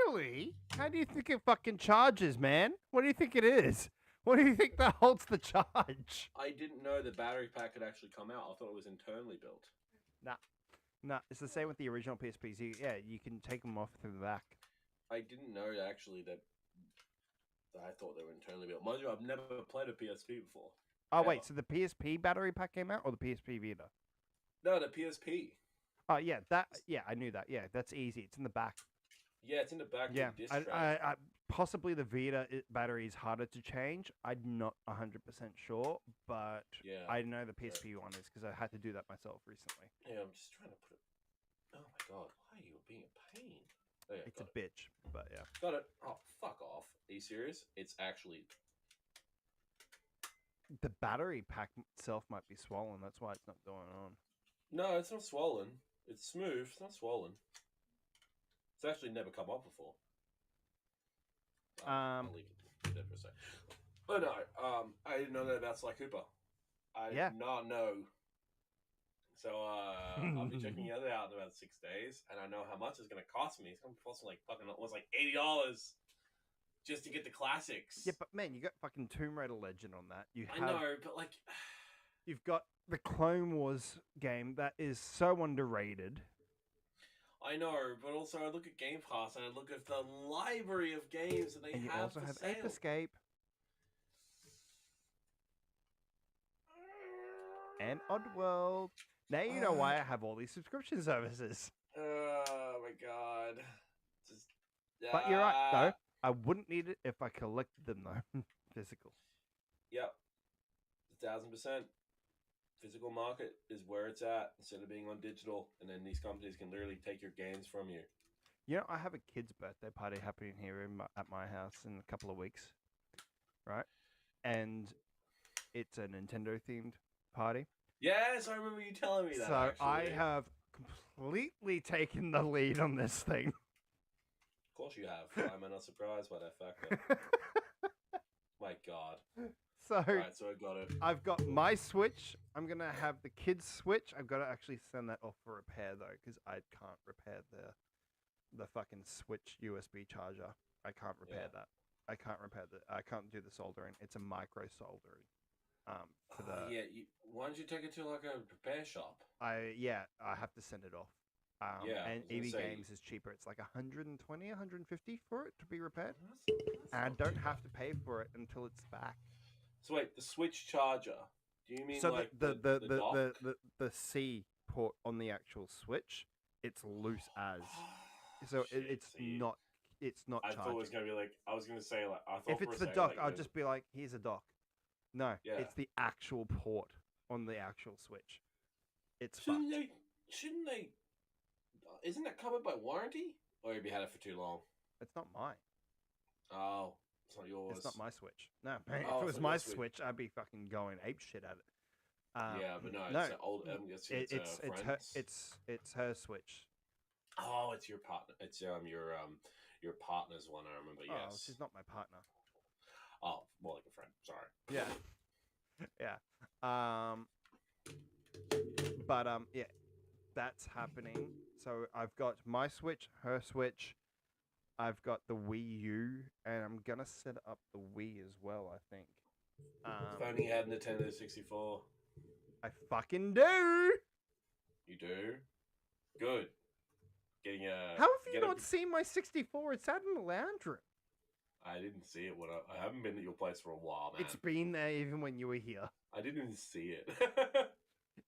Really? How do you think it fucking charges, man? What do you think it is? What do you think that holds the charge? I didn't know the battery pack had actually come out. I thought it was internally built. Nah, it's the same with the original PSPs. You can take them off through the back. I didn't know actually that I thought they were internally built. Mind you, I've never played a PSP before. Oh, Ever. wait, so the PSP battery pack came out or the PSP Vita? No, the PSP. Oh, yeah, I knew that. Yeah, that's easy. It's in the back. Yeah, it's in the back. Yeah, of the disc I, tray. I, possibly the Vita battery is harder to change. I'm not 100% sure, but Yeah. I know the PSP one is because I had to do that myself recently. Yeah, I'm just trying to put it. Oh my god, why are you being a pain? Oh, yeah, It's a got it. bitch, but yeah. Got it. Oh, fuck off. Are you serious? It's actually. The battery pack itself might be swollen. That's why it's not going on. No, it's not swollen. It's smooth. It's not swollen. It's actually never come up before. I'll leave it there for a sec. But no, I didn't know that about Sly Cooper. I Yeah. did not know. So I'll be checking it out in about 6 days, and I know how much it's going to cost me. It's going to cost me like fucking, it was like $80 just to get the classics. Yeah, but man, you got fucking Tomb Raider Legend on that. I know, but like, You've got the Clone Wars game that is so underrated. I know, but also I look at Game Pass and I look at the library of games that they And you have also for have sale. Ape Escape and Oddworld. Now you know why I have all these subscription services. Oh my god. Just, But you're right, though. I wouldn't need it if I collected them, though. Physical. Yep. 1000%. Physical market is where it's at instead of being on digital, and then these companies can literally take your games from you. You know, I have a kid's birthday party happening here at my house in a couple of weeks, right? And it's a Nintendo-themed party. Yes, I remember you telling me that. So I actually. have completely taken the lead on this thing. Of course you have. I'm not surprised by that fact. My god. So Alright, so I got it. I've got my Switch. I'm going to have the kids' Switch. I've got to actually send that off for repair, though, because I can't repair the fucking Switch USB charger. I can't repair that. I can't repair I can't do the soldering. It's a micro soldering. For the Why don't you take it to like a repair shop? I have to send it off. And EV Games is cheaper. It's like 120, 150 for it to be repaired. And I don't have to pay for it until it's back. So wait, the Switch charger. Do you mean So like the dock? the C port on the actual Switch, it's loose as. So it's not I charging. thought it was gonna be like I was gonna say like I thought If for it's a the second, dock, like, I'll just be like, here's a dock. No, Yeah. it's the actual port on the actual Switch. It's shouldn't fucked. they? Isn't that covered by warranty? Or have you had it for too long? It's not mine. Oh, it's not yours. It's not my Switch. No, if Oh, it it's was not my your Switch. Switch, I'd be fucking going ape shit at it. Yeah, but no, no, it's an old. It's friends. it's her Switch. Oh, it's your partner. It's your partner's one. I remember. Oh, Yes. she's not my partner. Oh, more like a friend. Sorry. Yeah, yeah. But yeah, that's happening. So I've got my Switch, her Switch. I've got the Wii U, and I'm gonna set up the Wii as well. I think. If only you had a Nintendo 64. I fucking do. You do? Good. Getting a. How have you get a- not seen my 64? It's out in the lounge room. I didn't see it when I haven't been at your place for a while, man. It's been there even when you were here. I didn't even see it.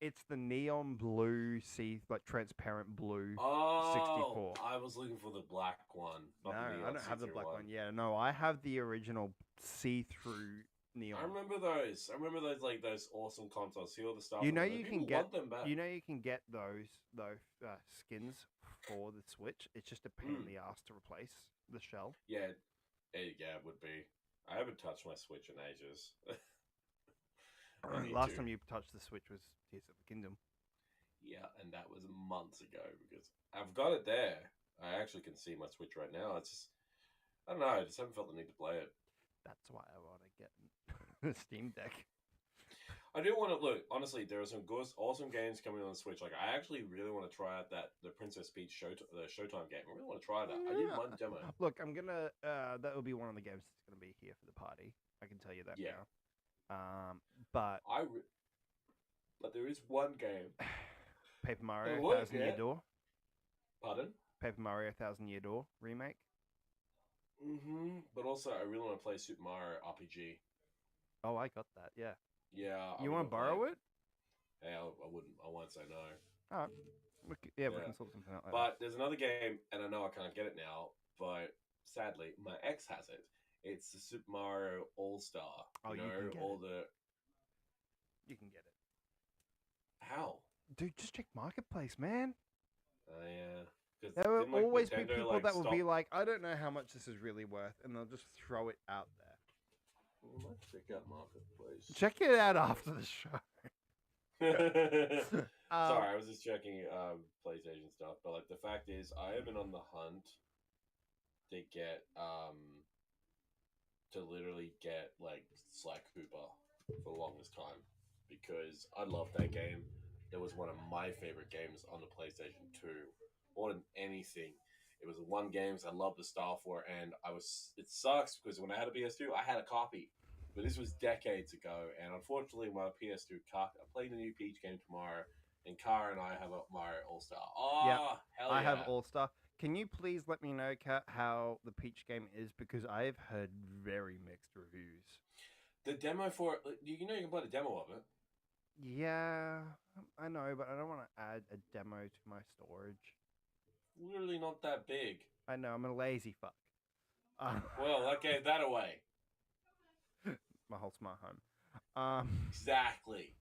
It's the neon blue, like transparent blue. Oh, 64. I was looking for the black one. No, Not the I neon don't have the see-through black one. Yeah, no, I have the original see-through neon. I remember those. Like those awesome consoles. See all the stuff. You know on them. you People can get want them back. you know you can get those skins for the Switch. It's just a pain in the ass to replace the shell. Yeah, yeah, it would be. I haven't touched my Switch in ages. I need Last to. time you touched the Switch was Tears of the Kingdom. Yeah, and that was months ago because I've got it there. I actually can see my Switch right now. It's just, I don't know. I just haven't felt the need to play it. That's why I want to get a Steam Deck. I do want to look. Honestly, there are some good, awesome games coming on the Switch. Like, I actually really want to try out the Princess Peach the Showtime game. I really want to try that. I did one demo. Look, I'm gonna. That will be one of the games that's gonna be here for the party. I can tell you that Yeah. now. But but there is one game. Paper Mario look, Thousand Year yeah. Door. Pardon? Paper Mario Thousand Year Door remake. But also, I really want to play Super Mario RPG. Oh, I got that. Yeah. Yeah. You want to borrow it? Yeah, I wouldn't. I won't say no. All right. We can sort something out later. But there's another game, and I know I can't get it now, but sadly, my ex has it. It's the Super Mario All Star. Oh, you can get it. You can get it. How? Dude, just check Marketplace, man. Yeah. There will always be Nintendo, people that will be like, I don't know how much this is really worth, and they'll just throw it out there. Well, let's check out Marketplace. Check it out after the show. Sorry, I was just checking PlayStation stuff, but like the fact is, I have been on the hunt to get to literally get like Sly Cooper for the longest time because I love that game. It was one of my favorite games on the PlayStation 2. More than anything, it was one game I loved the style for, and it sucks because when I had a PS2, I had a copy. But this was decades ago, and unfortunately, my PS2 cut. I'm playing the new Peach game tomorrow, and Kara and I have a Mario All Star. Oh, Yep. hell yeah! I have All Star. Can you please let me know, Kat, how the Peach game is? Because I've heard very mixed reviews. The demo for it, you know, you can play the demo of it. Yeah, I know, but I don't want to add a demo to my storage. Literally not that big. I know, I'm a lazy fuck. Well, that gave that away. My whole smart home. Exactly.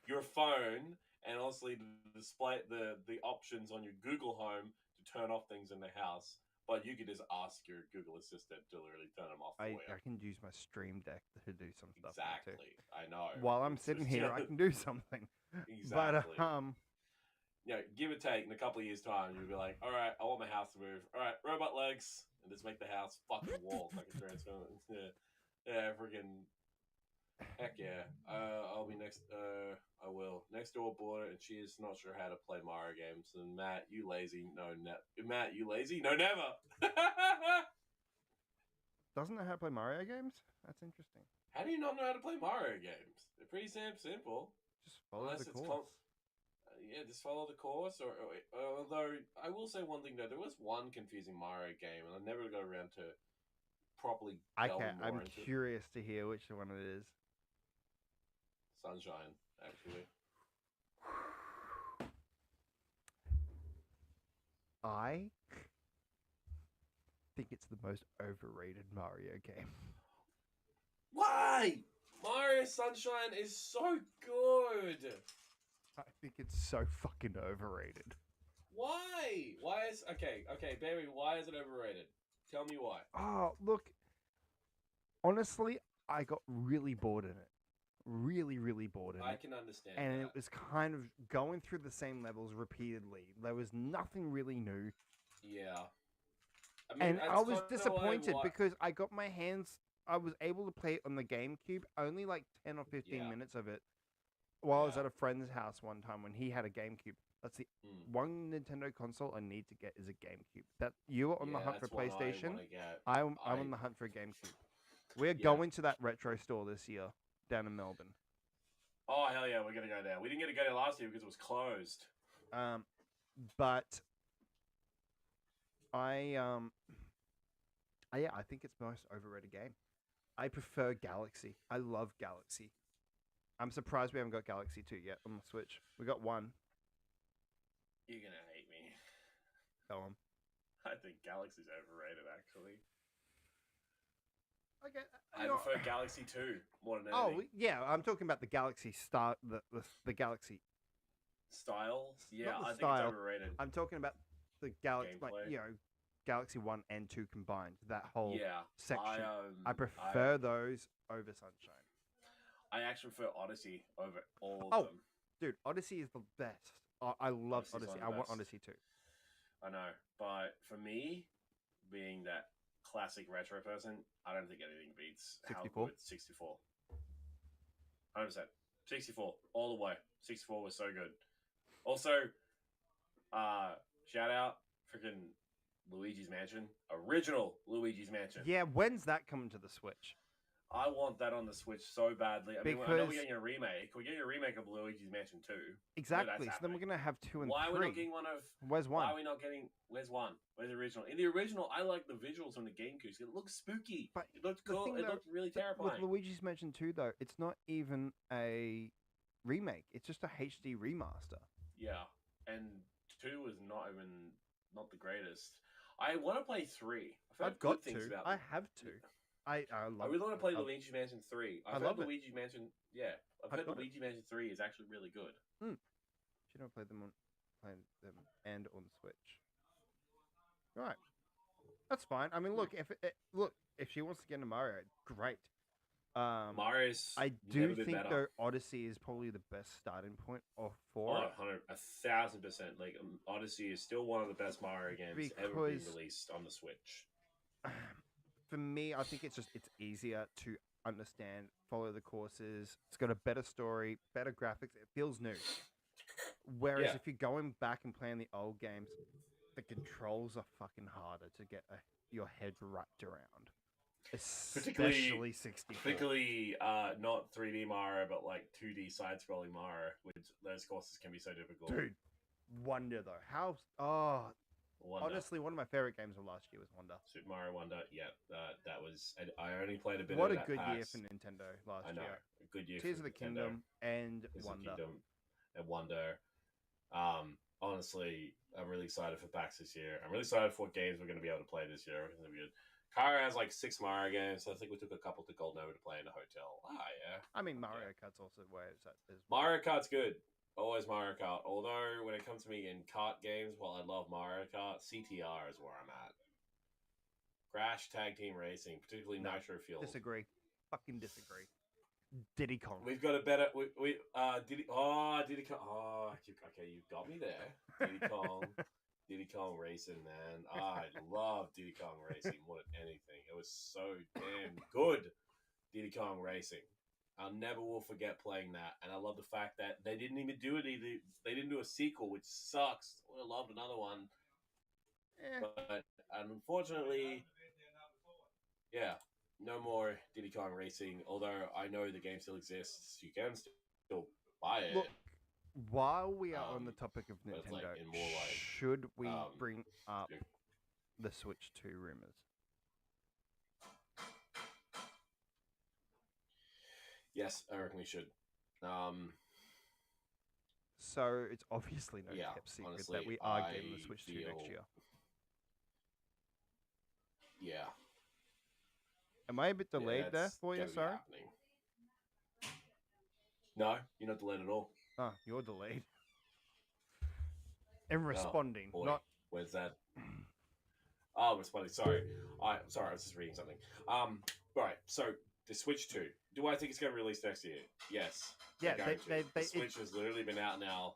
Your phone, and honestly, the display, the options on your Google Home to turn off things in the house. But you could just ask your Google Assistant to literally turn them off for you. I can use my Stream Deck to do some stuff. Exactly. I know. While I'm It's sitting just- here, I can do something. Exactly. But you know, give or take, in a couple of years' time, you'll be like, all right, I want my house to move. All right, robot legs. And just make the house fucking walk like a transformer. Yeah, freaking. Heck yeah. I'll be next. I will. Next door bought it, and she is not sure how to play Mario games. And Matt, you lazy? No, Matt, you lazy? No, never. doesn't know how to play Mario games? That's interesting. How do you not know how to play Mario games? They're pretty simple. Just follow Unless the it's course. Yeah, just follow the course. Or although I will say one thing though, there was one confusing Mario game, and I never got around to properly delving more I'm into it. curious to hear which one it is. Sunshine, actually. I think it's the most overrated Mario game. Why? Mario Sunshine is so good. I think it's so fucking overrated. Why? Why is okay, Barry? Why is it overrated? Tell me why. Oh, look. Honestly, I got really bored in it. Really, really bored in I it. can understand. And that. it was kind of going through the same levels repeatedly. There was nothing really new. Yeah. And that's I was kinda disappointed why- because I got my hands. I was able to play it on the GameCube, only like 10 or 15 Yeah. minutes of it. while I was Yeah. at a friend's house one time when he had a GameCube. That's the Mm. one Nintendo console I need to get is a GameCube. That you were on the Yeah, hunt for that's one I PlayStation. wanna get. I'm I- on the hunt for a GameCube. We're Yeah. going to that retro store this year down in Melbourne. Oh hell yeah, we're gonna go there. We didn't get to go there last year because it was closed. But I think it's the most overrated game. I prefer Galaxy. I love Galaxy. I'm surprised we haven't got Galaxy 2 yet on the Switch. We got one. You're gonna hate me. Go on. I think Galaxy's overrated, actually. Okay. I prefer Galaxy 2 more than Oh anything. yeah, I'm talking about the Galaxy Star, the Galaxy. Style? Yeah, Not the I think style. it's overrated. I'm talking about the Galaxy, like Gameplay? Galaxy 1 and 2 combined. That whole Yeah. section. I I prefer those over Sunshine. I actually prefer Odyssey over all Oh. of them. Dude, Odyssey is the best. I love Odyssey's one Odyssey. of the I want best. Odyssey too. I know, but for me, being that classic retro person, I don't think anything beats 64? how good 64. 100%. 64 all the way. 64 was so good. Also, shout out freaking Luigi's Mansion, original Luigi's Mansion. Yeah, when's that coming to the Switch? I want that on the Switch so badly. I mean, I know Because- we're getting a remake. We're getting a remake of Luigi's Mansion 2. Exactly. So then happening. we're gonna have 2 and Why are 3. we not getting one of? Where's Why are 1? we not getting? Where's one? Where's the original? In the original, I like the visuals from the GameCube. It looks spooky. But It looked the cool. thing It though- looked really With terrifying. Luigi's Mansion 2 though, it's not even a remake. It's just a HD remaster. Yeah, and 2 was not the greatest. I want to play 3. I've heard I've got good things 2. about I it. have 2. I love. I really want to play I- Luigi's Mansion 3. I I've love heard it. Luigi's Mansion. Yeah, I've I've heard got it. Luigi's Mansion 3 is actually really good. Should I play them and on Switch? Right. That's fine. I mean, look, if she wants to get into Mario, great. Mario's. I never do been think better. though Odyssey is probably the best starting point for Oh, it. 1,000%. Like Odyssey is still one of the best Mario games ever been Because- released on the Switch. For me, I think it's easier to understand, follow the courses. It's got a better story, better graphics. It feels new. Whereas Yeah. if you're going back and playing the old games, the controls are fucking harder to get your head wrapped around. Especially 64. Particularly not 3D Mario, but like 2D side-scrolling Mario, which those courses can be so difficult. Dude, Wonder though. Wonder. Honestly, one of my favorite games of last year was Wonder. Super Mario Wonder, yeah, that was. And I only played a bit What of a that good year PAX. for Nintendo last I know, year. a good year. Tears for of the Nintendo. Kingdom and Tears of the Wonder. Kingdom and Wonder. Honestly, I'm really excited for PAX this year. I'm really excited for what games we're going to be able to play this year. It's gonna be good. Kara has like 6 Mario games, so I think we took a couple to Golden Over to play in a hotel. Yeah. I mean, Mario Kart's also where it's at as well. Mario Kart's good. Always Mario Kart. Although, when it comes to me in kart games, while I love Mario Kart, CTR is where I'm at. Crash Tag Team Racing, particularly No, Nitro Fuel. Disagree. Fucking disagree. Diddy Kong. We've got a better. Diddy Kong. Oh, okay, you've got me there. Diddy Kong Racing, man. I love Diddy Kong Racing more than anything. It was so damn good. Diddy Kong Racing. I'll never will forget playing that, and I love the fact that they didn't even do it either. They didn't do a sequel, which sucks. I would have loved another one, but unfortunately, yeah, no more Diddy Kong Racing. Although I know the game still exists, you can still buy it. Look, while we are on the Um, topic of but it's, Nintendo, like, in more, like, should we bring up yeah. the Switch 2 rumors? Yes, I reckon we should. So it's obviously no Yeah, kept secret honestly, that we are getting the I Switch 2 next feel- year. Yeah. Am I a bit delayed yeah, there it's for you? gonna be Sorry. happening. No, you're not delayed at all. Oh, you're delayed. In responding, Boy, not where's that? Oh, responding. Sorry, I was just reading something. Right. So the Switch 2. Do I think it's going to release next year? Yes. Yeah, I'm going to. they- The Switch has literally been out now.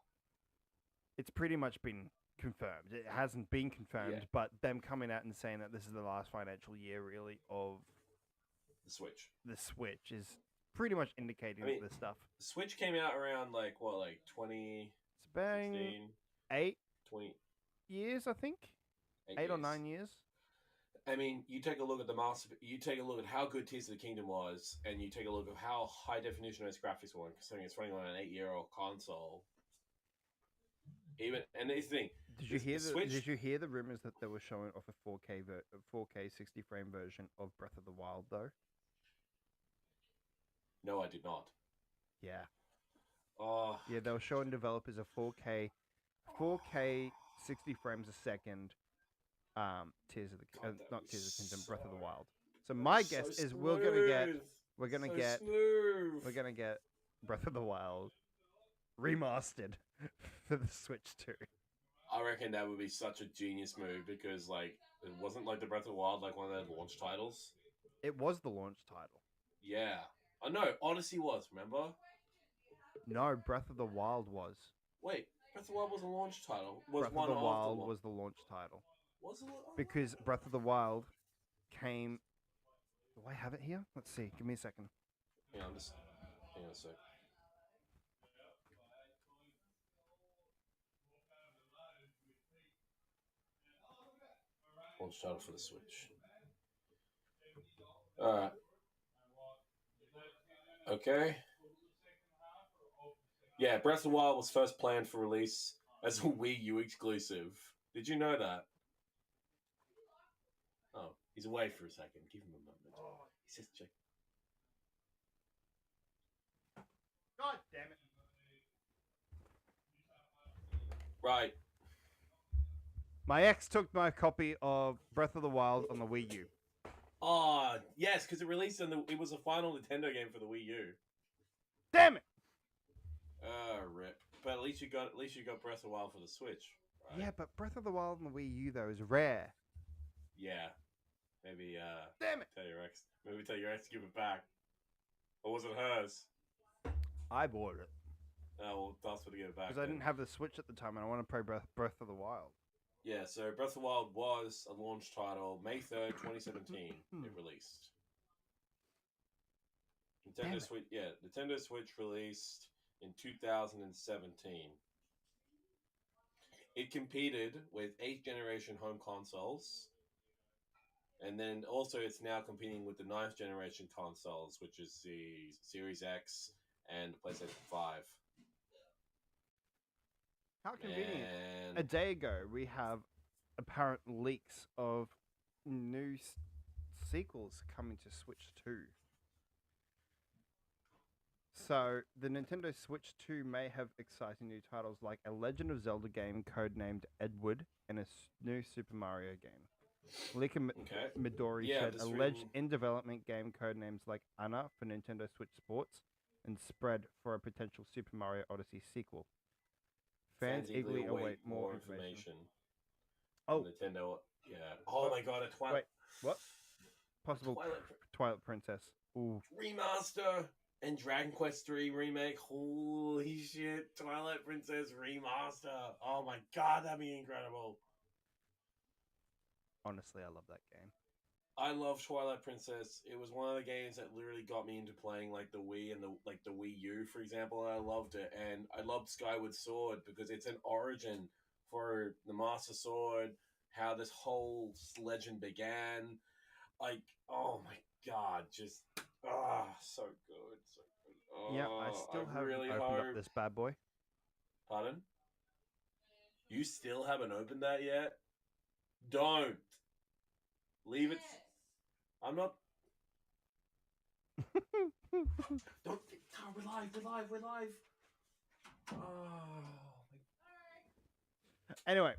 it's pretty much been confirmed. It hasn't been confirmed, Yeah. but them coming out and saying that this is the last financial year really of The Switch. the Switch is pretty much indicating I mean- this stuff. The Switch came out around like what, like 2016, It's been 8 20, years, I think. 8 or 9 years. I mean, you take a look at the master. You take a look at how good Tears of the Kingdom was, and you take a look at how high definition those graphics were, considering it's running on an 8-year-old console. Even and this thing, Did you hear the the Switch- Did you hear the rumors that they were showing off a 4K 60 frame version of Breath of the Wild though? no, I did not. Yeah. Oh, Yeah, they were showing developers a 4K 60 frames a second Tears of the God, that not was Tears of the Kingdom, Breath of the so- Wild. So my guess is we're gonna get smooth. Breath of the Wild remastered for the Switch too. I reckon that would be such a genius move because, like, it wasn't like the Breath of the Wild like one of their launch titles. It was the launch title. Yeah, I know. Odyssey was. Remember? No, Breath of the Wild was. Wait, Breath of the Wild was a launch title. Was Breath one of the of Wild the was the launch title. Was it? Because Breath of the Wild came. Do I have it here? Let's see. Give me a second. Yeah, I'm just. Hang on a sec. Launch title for the Switch. Alright. Okay. Yeah, Breath of the Wild was first planned for release as a Wii U exclusive. Did you know that? Oh, he's away for a second. Give him a moment. He's just checking. God damn it! Right. My ex took my copy of Breath of the Wild on the Wii U. Oh, yes, because it released on it was a final Nintendo game for the Wii U. Damn it! Rip. But at least you got Breath of the Wild for the Switch. Right? Yeah, but Breath of the Wild on the Wii U though is rare. Yeah. Maybe Damn it! tell your ex to give it back. Or was it hers? I bought it Oh, well, ask her to give it back. because I then. didn't have the Switch at the time, and I want to play Breath of the Wild. Yeah, so Breath of the Wild was a launch title. May 3rd, 2017, it released. Damn Nintendo it. Switch, yeah, Nintendo Switch released in 2017. It competed with 8th generation home consoles. And then also it's now competing with the 9th generation consoles, which is the Series X and the PlayStation 5. How convenient! And A day ago, we have apparent leaks of new sequels coming to Switch 2. So, the Nintendo Switch 2 may have exciting new titles like a Legend of Zelda game codenamed Edward and a new Super Mario game. Lika okay. Midori Yeah, said just alleged reading- in development game codenames like Anna for Nintendo Switch Sports and Spread for a potential Super Mario Odyssey sequel. Fans eagerly await more information. Oh, Nintendo, yeah. Oh my god, a Twilight. wait, what? Possible Twilight Princess. Ooh. Remaster and Dragon Quest 3 remake. Holy shit, Twilight Princess remaster. Oh my god, that'd be incredible. Honestly, I love that game. I love Twilight Princess. It was one of the games that literally got me into playing like the Wii and the Wii U, for example. And I loved it, and I loved Skyward Sword because it's an origin for the Master Sword, how this whole legend began. Like, oh my god, just so good, so good. Yeah, I still haven't really opened hope. up this bad boy. Pardon? You still haven't opened that yet? Don't leave it. I'm not. Don't. Oh, we're live. Oh. Anyway,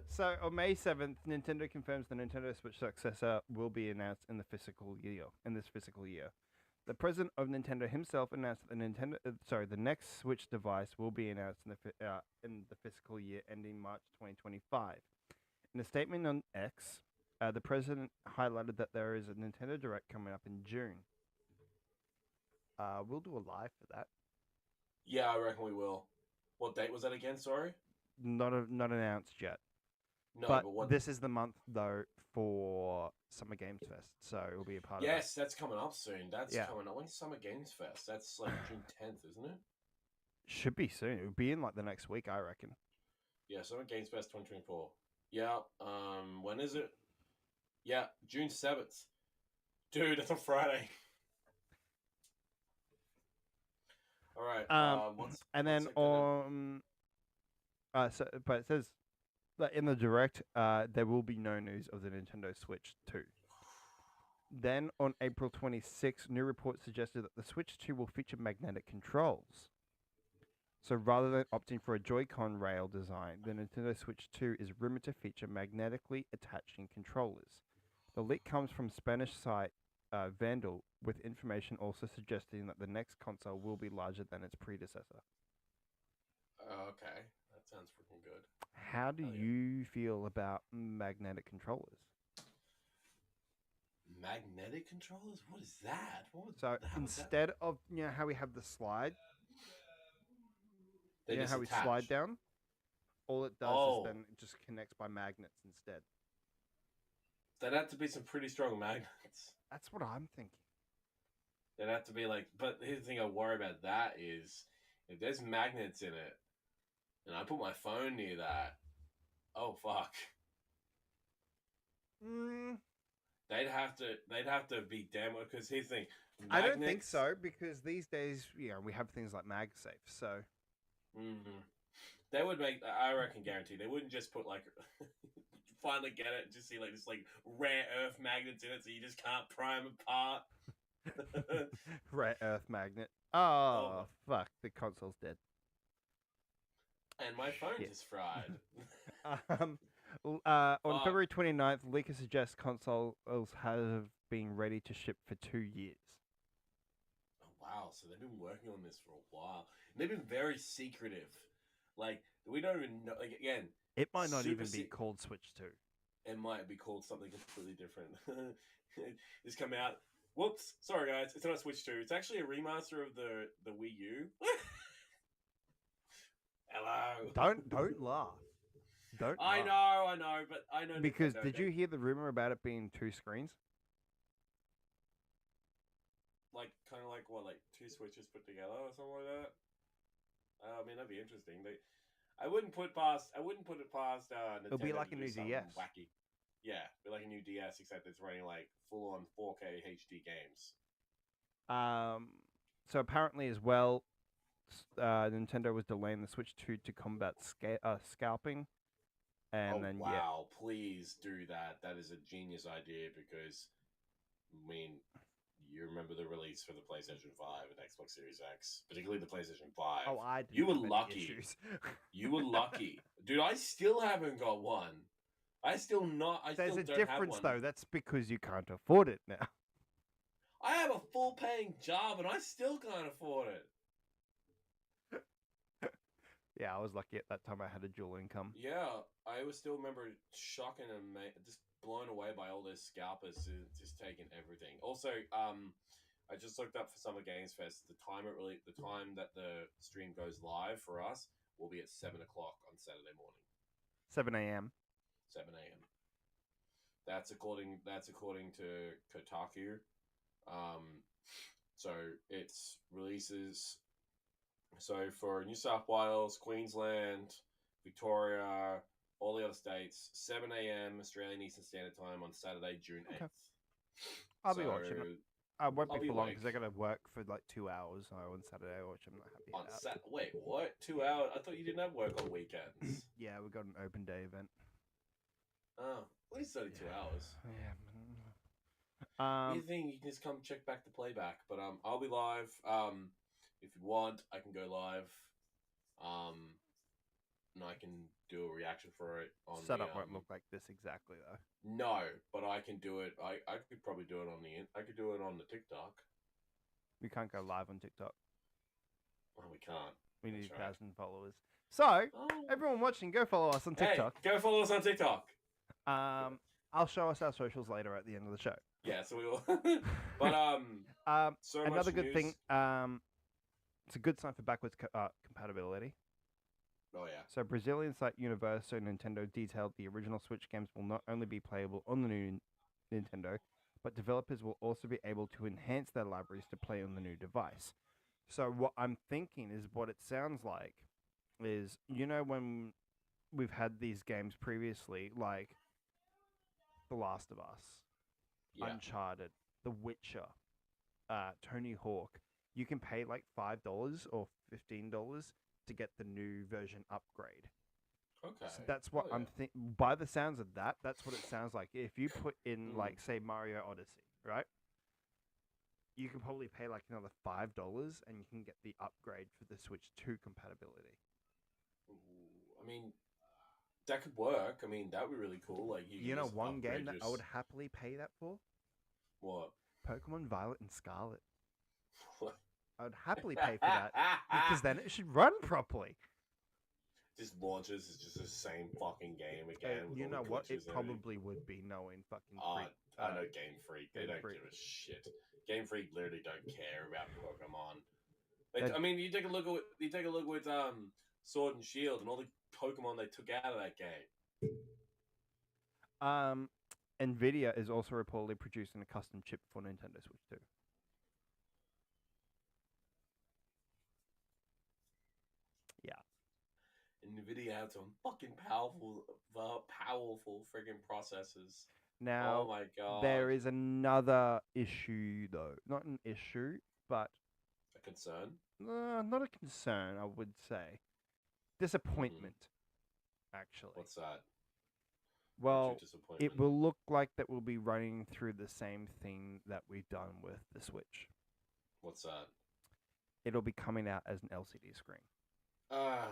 so on May 7th, Nintendo confirms the Nintendo Switch successor will be announced in this fiscal year. The president of Nintendo himself announced that the next Switch device will be announced in the fiscal year ending March 2025. In a statement on X, the president highlighted that there is a Nintendo Direct coming up in June. We'll do a live for that. Yeah, I reckon we will. What date was that again? Sorry. Not announced yet. No, but but what? this is the month though for Summer Games Fest, so it'll be a part of Yes, that's coming up soon. That's Yeah. coming up. When's Summer Games Fest? That's like June 10th, isn't it? that. Should be soon. It'll be in like the next week, I reckon. Yeah, Summer Games Fest 2024. Yeah. When is it? Yeah, June 7th. Dude, it's on Friday. All right. And then on, but it says that in the direct, there will be no news of the Nintendo Switch 2. Then on April 26th, new reports suggested that the Switch 2 will feature magnetic controls. So rather than opting for a Joy-Con rail design, the Nintendo Switch 2 is rumored to feature magnetically attaching controllers. The leak comes from Spanish site Vandal, with information also suggesting that the next console will be larger than its predecessor. Okay, that sounds freaking good. How do Hell yeah. you feel about magnetic controllers? Magnetic controllers? What is that? What was, So how is that? instead of how we have the slide, They you know just how we attach. slide down, all it does Oh. is then it just connects by magnets instead. There'd have to be some pretty strong magnets. That's what I'm thinking. There'd have to be like, but here's the thing I worry about that is if there's magnets in it, and I put my phone near that, oh fuck. They'd have to be damn, because here's the thing. I don't think magnets- so, because these days, we have things like MagSafe. So Mhm. They would make, I reckon, guaranteed. They wouldn't just put like, finally get it, just see like this like rare earth magnets in it, so you just can't pry them apart. rare earth magnet. Oh, fuck! The console's dead. And my phone Shit. is fried. On Fuck. February 29th, leakers suggest consoles have been ready to ship for 2 years. Oh, wow, so they've been working on this for a while. And they've been very secretive. Like, we don't even know. Like, again, It might not Super even be se- called Switch 2. it might be called something completely different. It's come out. Whoops, sorry guys, it's not a Switch 2. It's actually a remaster of the Wii U. Hello. Don't laugh. Don't. I laugh. know, but I know. Because Nintendo, did you hear the rumor about it being 2 screens? like kind of like what, like 2 Switches put together or something like that? I mean, that'd be interesting. I wouldn't put it past. Nintendo It'll be like to a do new something DS. Wacky. Yeah, be like a new DS, except it's running like full on 4K HD games. So apparently as well, Nintendo was delaying the Switch 2 to combat scalping. And oh then wow! Please do that. That is a genius idea because, I mean, you remember the release for the PlayStation 5 and Xbox Series X, particularly the PlayStation 5. Oh, I didn't You were have any lucky. issues. You were lucky, dude. I still haven't got one. I still not. I There's still a don't difference have one. though. That's because you can't afford it now. I have a full paying job and I still can't afford it. Yeah, I was lucky at that time. I had a dual income. Yeah, I was still remember shocking and just blown away by all those scalpers just taking everything. Also, I just looked up for Summer Games Fest. The time that the stream goes live for us will be at 7 o'clock on Saturday morning. 7 a.m. 7 a.m. That's according to Kotaku. So it's releases. So for New South Wales, Queensland, Victoria, all the other states, 7 a.m. Australian Eastern Standard Time on Saturday, June 8th. Okay. I'll be watching it. I won't I'll be be for long awake. because I got to work for like 2 hours on Saturday, which I'm not happy On about. Wait, what? 2 hours? I thought you didn't have work on weekends. Yeah, we got an open day event. Oh, at least 32 hours. Yeah. You think you can just come check back the playback, but I'll be live. If you want, I can go live. And I can do a reaction for it on Setup the, won't look like this exactly though. No, but I can do it. I could probably do it on I could do it on the TikTok. We can't go live on TikTok. Well, we can't. We need That's right. 1,000 followers. So Oh. everyone watching, go follow us on TikTok. Hey, go follow us on TikTok. I'll show us our socials later at the end of the show. Yeah, so we will. But so much Another good news. thing. It's a good sign for backwards compatibility. Oh yeah. So Brazilian site Universo Nintendo detailed the original Switch games will not only be playable on the new Nintendo, but developers will also be able to enhance their libraries to play on the new device. So what I'm thinking is what it sounds like is, when we've had these games previously, like The Last of Us, Yeah. Uncharted, The Witcher, Tony Hawk, you can pay like $5 or $15 to get the new version upgrade. Okay. So that's what Oh, I'm yeah. thinking. By the sounds of that, that's what it sounds like. If you put in, Mm. like, say, Mario Odyssey, right? You can probably pay like another $5 and you can get the upgrade for the Switch 2 compatibility. Ooh, I mean, that could work. I mean, that would be really cool. Like you can just One game upgrade that your I would happily pay that for? what? Pokemon Violet and Scarlet. I would happily pay for that because then it should run properly. Just launches is just the same fucking game again. With You all know the what? It glitches and everything. probably would be knowing fucking Ah, freak. I know Game Freak. They Game don't Freak. give a shit. Game Freak literally don't care about Pokemon. That- I mean, you take a look with Sword and Shield and all the Pokemon they took out of that game. Nvidia is also reportedly producing a custom chip for Nintendo Switch 2. Yeah. Nvidia had some fucking powerful friggin' processors. Now, Oh my god. there is another issue, though. Not an issue, but a concern. not a concern, I would say. Disappointment, actually. What's that? Well, What's your disappointment? it will look like that we'll be running through the same thing that we've done with the Switch. What's that? It'll be coming out as an LCD screen. Ah.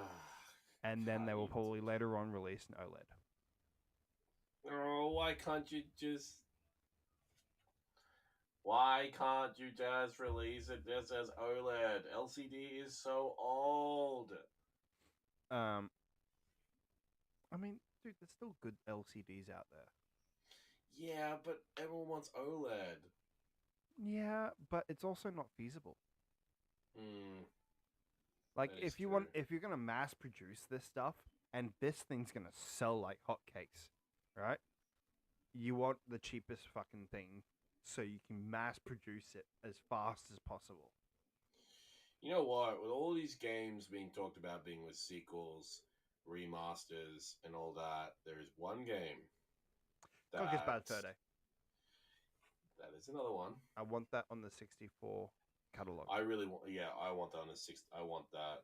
And then they will God. probably later on release an OLED. Oh, why can't you just release it just as OLED? LCD is so old. I mean, dude, there's still good LCDs out there. Yeah, but everyone wants OLED. Yeah, but it's also not feasible. Like, That is if you're gonna mass produce this stuff, and this thing's gonna sell like hotcakes, right? You want the cheapest fucking thing, so you can mass produce it as fast as possible. You know what? With all these games being talked about being with sequels, remasters, and all that, there is one game Conker's Bad Fur Day. That is another one. I want that on the 64 catalog. I really want. Yeah, I want that on the I want that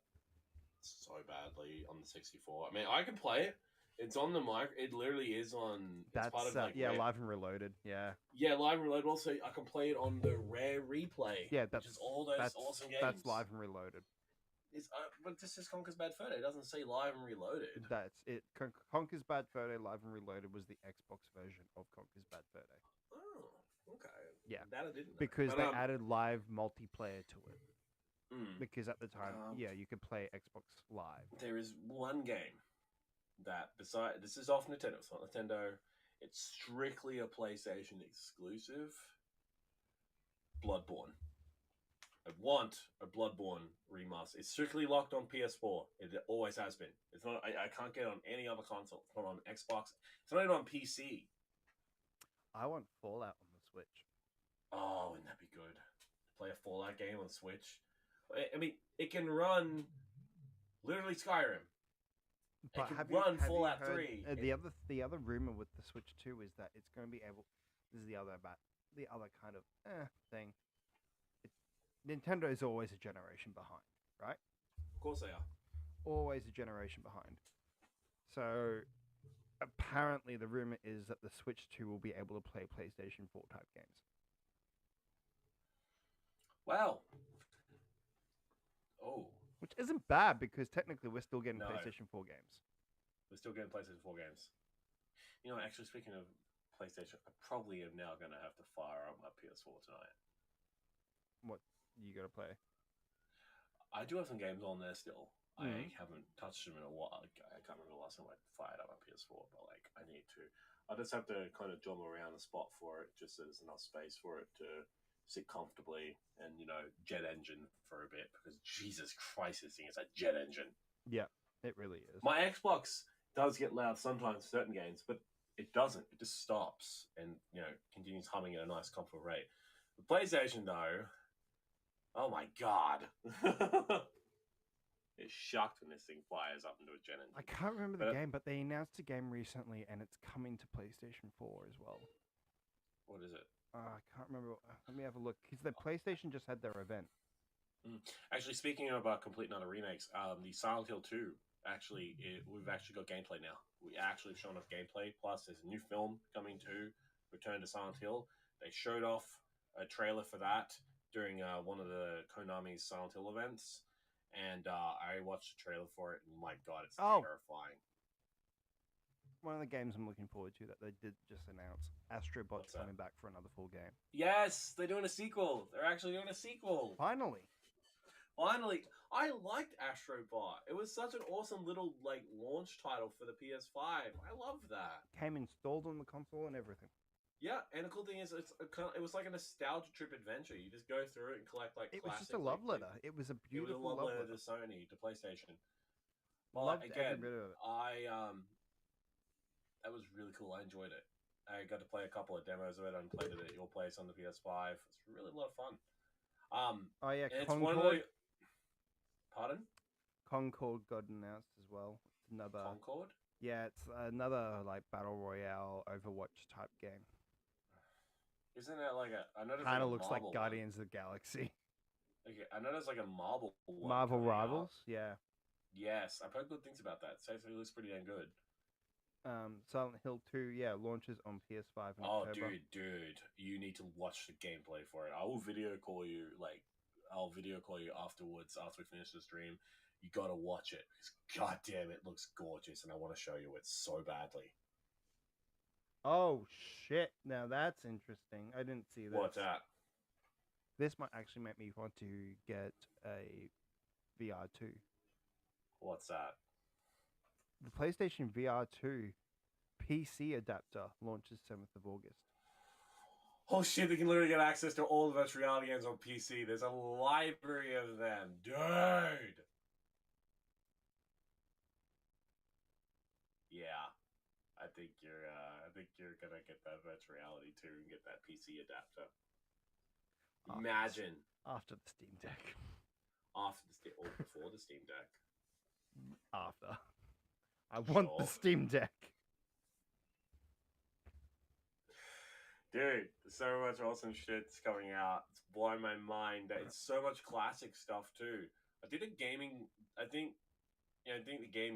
so badly on the 64. I mean, I can play it. It's on the mic. It literally is on. That's it's part of like Live and Reloaded. Yeah. Yeah, Live and Reloaded. Also, I can play it on the Rare Replay. Yeah, that's which is all those awesome games. That's Live and Reloaded. It's, but this is Conker's Bad Fur Day. It doesn't say Live and Reloaded. That's it. Conker's Bad Fur Day Live and Reloaded was the Xbox version of Conker's Bad Fur Day. Oh, okay. Yeah. That I didn't know. Because But, they added live multiplayer to it. mm, Because at the time, Um, you could play Xbox Live. there is one game that this is off Nintendo. It's not Nintendo. It's strictly a PlayStation exclusive. Bloodborne. I want a Bloodborne remaster. It's strictly locked on PS4. It always has been. It's not. I can't get it on any other console. It's not on Xbox. It's not even on PC. I want Fallout on the Switch. Oh, wouldn't that be good? Play a Fallout game on Switch. I mean, it can run literally Skyrim. But could have run you Fallout heard, 3. The other rumor with the Switch 2 is that it's going to be able. This is the other kind of thing. Nintendo is always a generation behind, right? Of course they are. Always a generation behind. So apparently, the rumor is that the Switch 2 will be able to play PlayStation 4 type games. Wow. Oh. Which isn't bad because technically we're still getting No. PlayStation 4 games. We're still getting PlayStation 4 games. You know, actually, speaking of PlayStation, I probably am now going to have to fire up my PS4 tonight. What you got to play? I do have some games on there still. I Mhm. haven't touched them in a while. I can't remember the last time I fired up my PS4, but like I need to. I just have to kind of jump around the spot for it, just so there's enough space for it to sit comfortably and jet engine for a bit because Jesus Christ, this thing is a jet engine. Yeah, it really is. My Xbox does get loud sometimes, certain games, but it doesn't. It just stops and continues humming at a nice comfortable rate. The PlayStation though, oh my god, it's shocked when this thing fires up into a Gen engine. I can't remember But the game, but they announced a game recently, and it's coming to PlayStation 4 as well. What is it? I can't remember. Let me have a look. Because the PlayStation just had their event. Actually, speaking of complete and utter remakes, the Silent Hill 2, we've actually got gameplay now. We actually have shown off gameplay, plus there's a new film coming to Return to Silent Hill. They showed off a trailer for that during one of the Konami's Silent Hill events, and I watched the trailer for it, and my god, it's terrifying. One of the games I'm looking forward to that they did just announce, Astro Bot's What's that? coming back for another full game. Yes, they're doing a sequel. They're actually doing a sequel. Finally. I liked Astrobot. It was such an awesome little launch title for the PS5. I love that. Came installed on the console and everything. Yeah, and the cool thing is, it was like a nostalgia trip adventure. You just go through it and collect It was just a love letter. It was a beautiful love letter to Sony, to PlayStation. Loved every bit of it. That was really cool. I enjoyed it. I got to play a couple of demos of it and played it at your place on the PS5. It's really a lot of fun. Oh yeah, it's Concord. one of the... Pardon? Concord got announced as well. It's another Concord? Yeah, it's another battle royale Overwatch type game. Isn't it like a? I know it's kind of like looks like Guardians of the Galaxy. Okay, I know there's like a Marvel one Marvel coming Rivals, out. yeah. Yes, I've heard good things about that. So it looks pretty damn good. Silent Hill 2, yeah, launches on PS5 in October. Dude, you need to watch the gameplay for it. I will video call you. I'll video call you afterwards after we finish the stream. You gotta watch it because god damn, it looks gorgeous, and I want to show you it so badly. Oh shit! Now that's interesting. I didn't see that. What's that? This might actually make me want to get a VR 2. What's that? The PlayStation VR 2 PC adapter launches 7th of August. Oh shit, they can literally get access to all the virtual reality games on PC. There's a library of them. Dude! Yeah. I think you're gonna get that virtual reality too and get that PC adapter. Imagine. After the Steam Deck. After the Steam, or before the Steam Deck. After. I want the Steam Deck. Dude, there's so much awesome shit's coming out. It's blowing my mind. It's so much classic stuff too. I think the gaming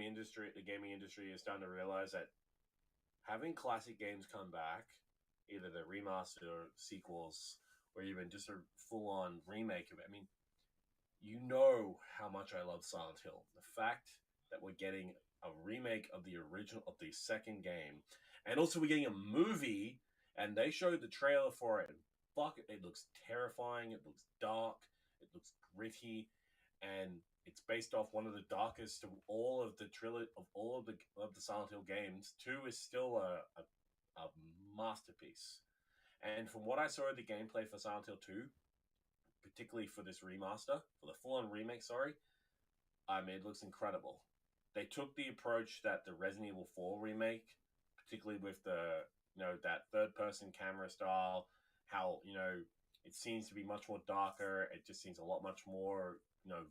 industry is starting to realize that having classic games come back, either the remaster or sequels, or even just a full-on remake of it. I mean, you know how much I love Silent Hill. The fact that we're getting a remake of the second game, and also we're getting a movie. And they showed the trailer for it, and fuck, it looks terrifying, it looks dark, it looks gritty, and it's based off one of the darkest of all of the Silent Hill games. 2 is still a masterpiece. And from what I saw of the gameplay for Silent Hill 2, particularly for this remaster, for the full-on remake, it looks incredible. They took the approach that the Resident Evil 4 remake, particularly with the that third-person camera style, how, it seems to be much more darker. It just seems a lot much more,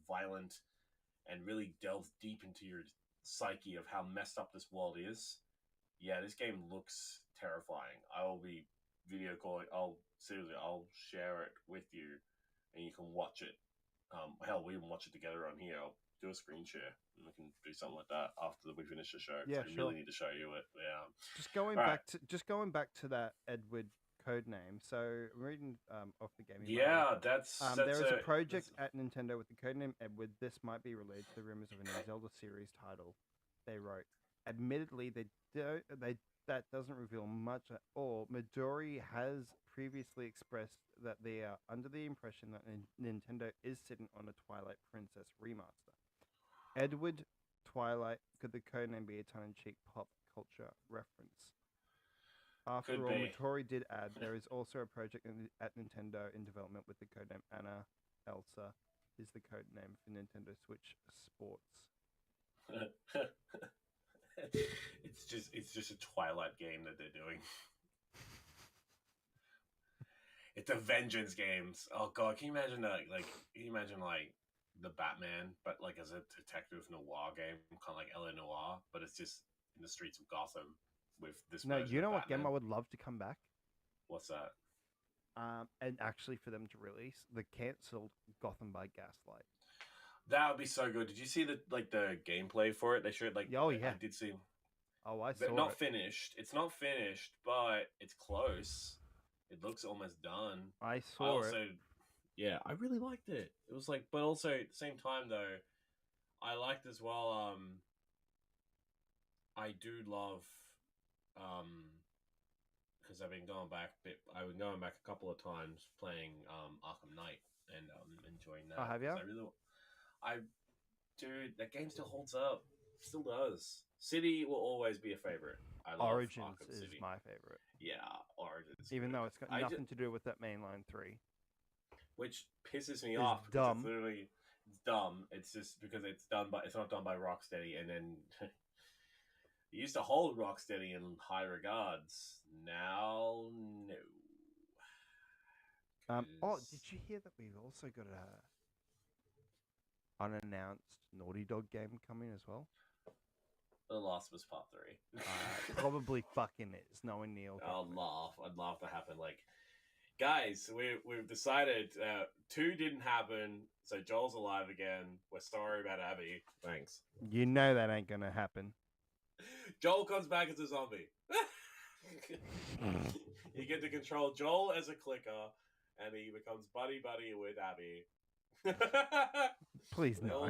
violent, and really delves deep into your psyche of how messed up this world is. Yeah, this game looks terrifying. I will be video calling. I'll share it with you, and you can watch it. Hell, we can watch it together on here. I'll do a screen share, and we can do something like that after we finish the show. Yeah, I sure. really need to show you it. Yeah. Just going back to that Edward code name. So I'm reading off the gaming. Yeah, there is a project at Nintendo with the codename Edward. This might be related to the rumors of a new Zelda series title. They wrote. Admittedly, that doesn't reveal much at all. Midori has previously expressed that they are under the impression that Nintendo is sitting on a Twilight Princess remaster. Edward Twilight, could the codename be a tongue-in-cheek pop culture reference? After all, Midori did add, there is also a project at Nintendo in development with the codename Anna Elsa is the codename for Nintendo Switch Sports. it's just a Twilight game that they're doing. It's a vengeance games. Oh god, can you imagine that? Like, can you imagine like the Batman, but like as a detective noir game, kind of like LA Noir, but it's just in the streets of Gotham with this. No, version you of know what game I Batman. would love to come back? What's that? And actually for them to release the cancelled Gotham by Gaslight. That would be so good. Did you see the gameplay for it? They showed like Oh, yeah. I did see. Oh, I But saw not it. finished. It's not finished, but it's close. It looks almost done. I I saw also, it. yeah, I really liked it. It was like, but also at the same time though, I liked as well. I do love, because I've been going back. I've been going back a couple of times playing Arkham Knight and enjoying that. Oh, have ya? 'cause I dude, that game still holds up. Still does. City will always be a favorite. I love Origins Arkham is City. my favorite. Yeah, Origins. Even good. though it's got I nothing to do with that mainline 3. which pisses me It's off. Because dumb. It's literally it's dumb. It's just because it's not done by Rocksteady, and then it used to hold Rocksteady in high regards. Now, no. Oh, 'Cause did you hear that we've also got a unannounced Naughty Dog game coming as well? The Last of Us Part 3. Probably fucking is, knowing Neil. I'd laugh to happen. Like, guys, we've decided 2 didn't happen, so Joel's alive again. We're sorry about Abby. Thanks. You know that ain't gonna happen. Joel comes back as a zombie. You get to control Joel as a clicker, and he becomes buddy with Abby. Please They no.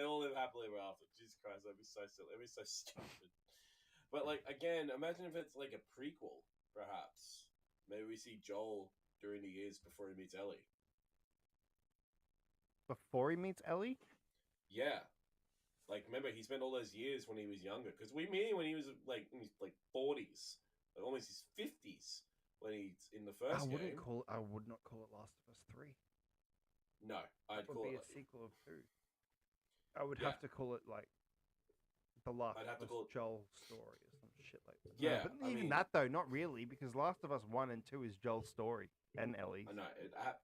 all live happily ever after. Jesus Christ, that'd be so silly. It'd be so stupid. But like again, imagine if it's like a prequel, perhaps. Maybe we see Joel during the years before he meets Ellie. Before he meets Ellie? Yeah. Like, remember, he spent all those years when he was younger. Because we meet him when he was like in his 40s, like almost his 50s when he's in the first I game. would not call it Last of Us 3. No, I'd It would call be it. a sequel of 2. I would Yeah. have to call it like the Last I'd have of to call Us it- Joel story or some shit like that. Yeah, but I even mean- that though, not really, because Last of Us 1 and 2 is Joel's story and Ellie's. I know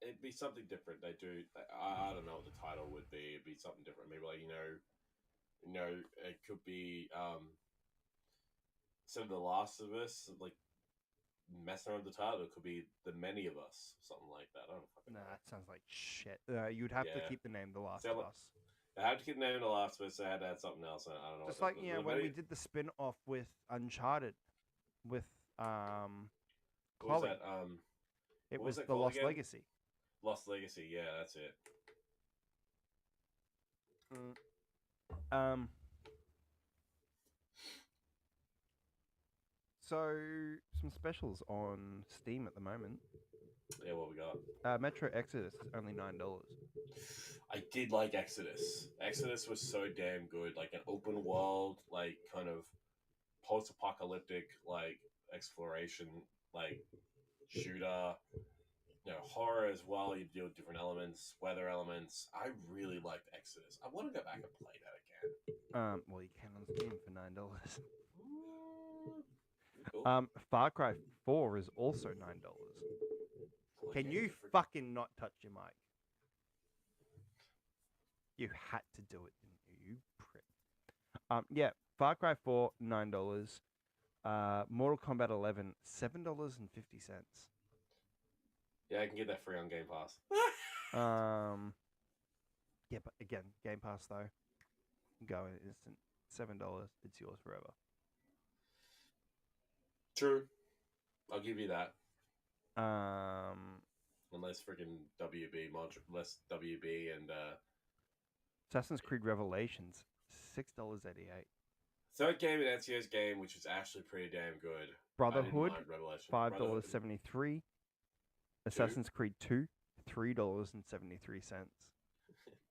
it'd be something different. They do. I don't know what the title would be. It'd be something different. Maybe like it could be instead of The Last of Us, like messing around with the title. It could be The Many of Us, something like that. I don't fucking Nah, know. that sounds like shit. You'd have to Yeah. keep the name The Last Sound of like- Us. I had to keep the name of The Last of Us. I had to add something else. I don't know. Just what like when we did the spin off with Uncharted, with what was Chloe. that? It what was was that The called Lost again? Legacy. Lost Legacy. Yeah, that's it. So some specials on Steam at the moment. Yeah, what we got? Metro Exodus is only $9. I did like Exodus. Exodus was so damn good. Like an open world, like kind of post-apocalyptic, like exploration, like shooter. Horror as well. You deal with different elements, weather elements. I really liked Exodus. I want to go back and play that again. Well, you can on Steam for $9. Cool. Far Cry 4 is also $9. Can you fucking not touch your mic? You had to do it, didn't you prick? Yeah, Far Cry 4, $9. Mortal Kombat 11, $7.50. Yeah, I can get that free on Game Pass. Yeah, but again, Game Pass though, go in instant. $7, it's yours forever. True. I'll give you that. Assassin's Unless freaking less WB and Creed Revelations, $6.88. third game in Ezio's game, which is actually pretty damn good. I didn't Brotherhood, mind Revelation. $5.73. Assassin's Creed 2, $3.73.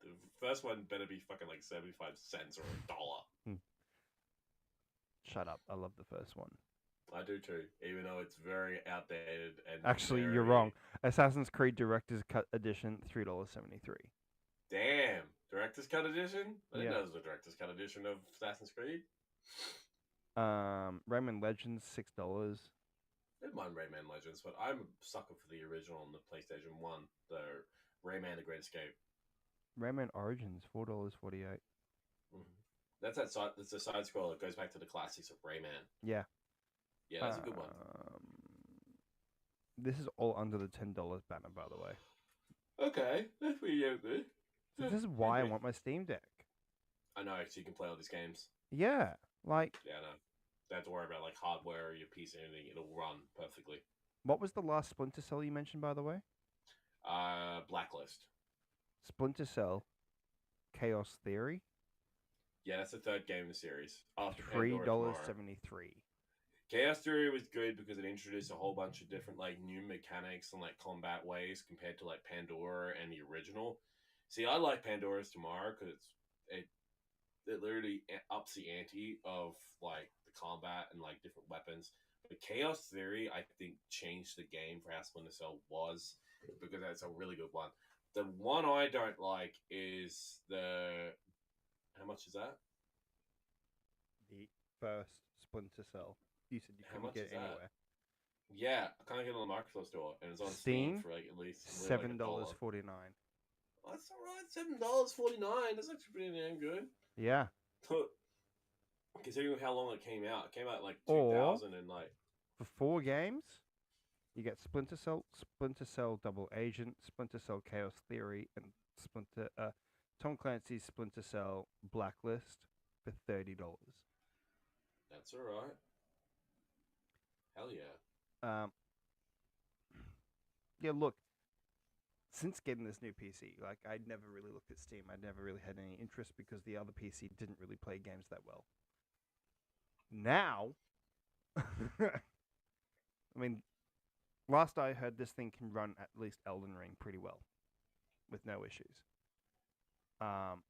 The first one better be fucking like 75 cents or $1. Shut up! I love the first one. I do too, even though it's very outdated and Actually, you're very- wrong. Assassin's Creed Director's Cut Edition, $3.73. Damn, Director's Cut Edition? I didn't Yeah. know there was a Director's Cut Edition of Assassin's Creed. Rayman Legends $6. I didn't mind Rayman Legends, but I'm a sucker for the original on the PlayStation 1, the Rayman The Great Escape. Rayman Origins $4.48. That's that side. That's a side scroller. It goes back to the classics of Rayman. Yeah. Yeah, that's a good one. This is all under the $10 banner, by the way. Okay, that's pretty good. So this is why I want my Steam Deck. I know, so you can play all these games. Yeah, like Yeah, no. Don't have to worry about like hardware or your PC or anything. It'll run perfectly. what was the last Splinter Cell you mentioned, by the way? Blacklist. Splinter Cell, Chaos Theory, Yeah, that's the third game in the series. After $3.73. Chaos Theory was good because it introduced a whole bunch of different like new mechanics and like combat ways compared to like Pandora and the original. See, I like Pandora's Tomorrow because it literally ups the ante of like the combat and like different weapons. But Chaos Theory, I think, changed the game for how Splinter Cell was because that's a really good one. The one I don't like is the. How much is that? The first Splinter Cell. You said you How couldn't much get is it that? anywhere. Yeah, I can't get it on the Microsoft Store, and it's on Steam, Steam for like at least $7.49. That's alright. $7.49. That's actually pretty damn good. Yeah. Considering how long it came out. It came out like Or- 2000 and like. For 4 games, you get Splinter Cell Double Agent, Splinter Cell Chaos Theory, and Tom Clancy's Splinter Cell Blacklist for $30. That's alright. Hell yeah. Yeah, look, since getting this new PC, like I'd never really looked at Steam. I never really had any interest because the other PC didn't really play games that well. Now, I mean, last I heard, this thing can run at least Elden Ring pretty well, with no issues. Ow.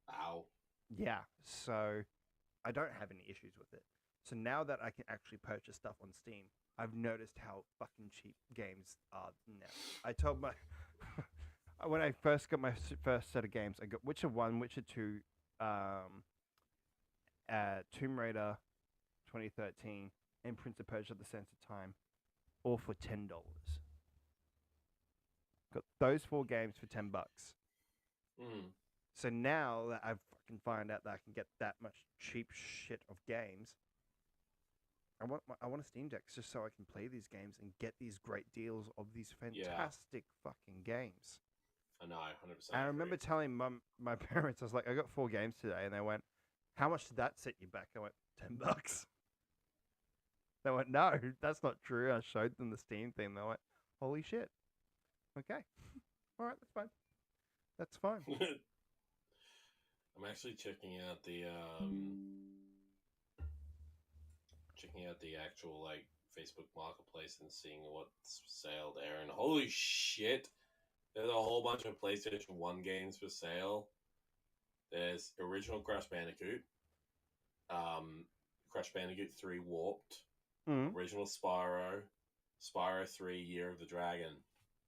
Yeah, so I don't have any issues with it. So now that I can actually purchase stuff on Steam, I've noticed how fucking cheap games are now. I told my when I first got my first set of games, I got Witcher 1, Witcher 2, Tomb Raider 2013, and Prince of Persia: The Sands of Time, all for $10. Got those 4 games for $10. So now that I've fucking find out that I can get that much cheap shit of games, I want a Steam Deck just so I can play these games and get these great deals of these fantastic fucking games. I know, 100%. And I remember telling my parents, I was like, I got 4 games today, and they went, "How much did that set you back?" I went, $10. They went, "No, that's not true." I showed them the Steam thing. They went, "Holy shit." Okay. All right, that's fine. That's fine. I'm actually checking out the actual like Facebook Marketplace and seeing what's sale there. And holy shit, there's a whole bunch of PlayStation 1 games for sale. There's original Crash Bandicoot, Crash Bandicoot 3 Warped, original Spyro, Spyro 3 Year of the Dragon,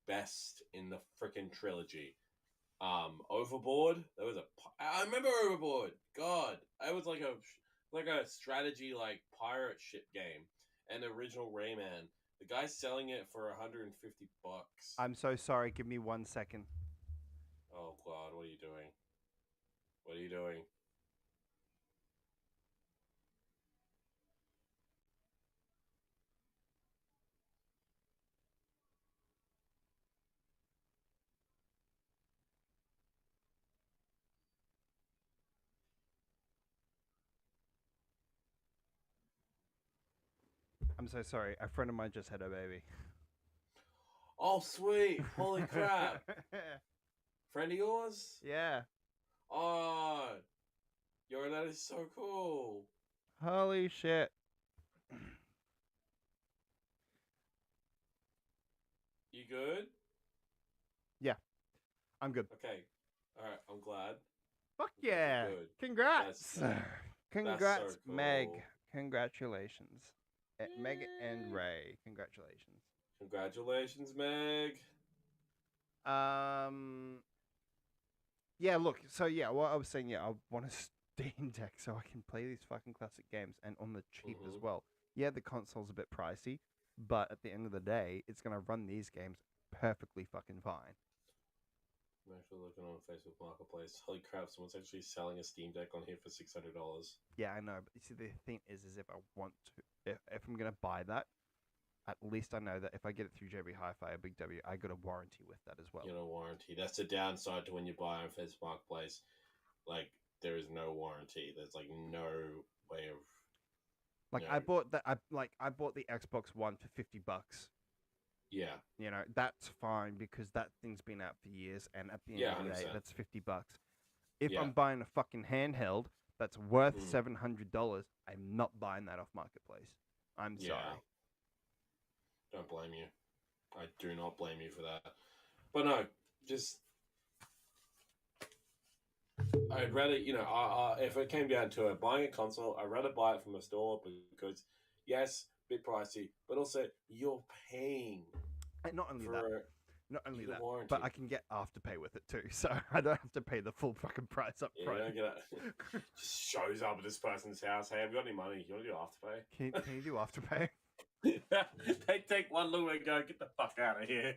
best in the freaking trilogy. Overboard. I remember Overboard. God, it was like a strategy like pirate ship game. And the original Rayman. The guy's selling it for $150. I'm so sorry. Give me 1 second. Oh God, what are you doing? What are you doing? I'm so sorry. A friend of mine just had a baby. Oh, sweet. Holy crap. Friend of yours? Yeah. Oh, yo, that is so cool. Holy shit. You good? Yeah. I'm good. Okay. Alright, I'm glad. Fuck yeah. Good. Congrats. Congrats, so Meg. cool. Congratulations. Meg and Ray. Congratulations. Congratulations, Meg. Yeah, look. So yeah, what I was saying, yeah, I want to Steam Deck so I can play these fucking classic games and on the cheap as Mhm. well. Yeah, the console's a bit pricey, but at the end of the day, it's gonna run these games perfectly fucking fine. I'm actually looking on Facebook Marketplace. Holy crap! Someone's actually selling a Steam Deck on here for $600. Yeah, I know, but you see, the thing is if I want to, if I'm gonna buy that, at least I know that if I get it through JB Hi-Fi or Big W, I got a warranty with that as well. You know, warranty. That's the downside to when you buy on Facebook Marketplace. Like, there is no warranty. There's like no way of. Like No. I bought the Xbox One for $50. Yeah. You know, that's fine because that thing's been out for years, and at the end Yeah, of the day, 100%. that's $50. If Yeah. I'm buying a fucking handheld that's worth Mm. $700, I'm not buying that off Marketplace. I'm Yeah. sorry. Don't blame you. I do not blame you for that. But no, just. I'd rather, if it came down to it, buying a console, I'd rather buy it from a store because, yes, bit pricey, but also you're paying And not only for that, the warranty. but I can get Afterpay with it too, so I don't have to pay the full fucking price up Yeah, you front. don't get it. Just shows up at this person's house. Hey, have you got any money? You want to do Afterpay? Can you do Afterpay? They take one look and go, get the fuck out of here.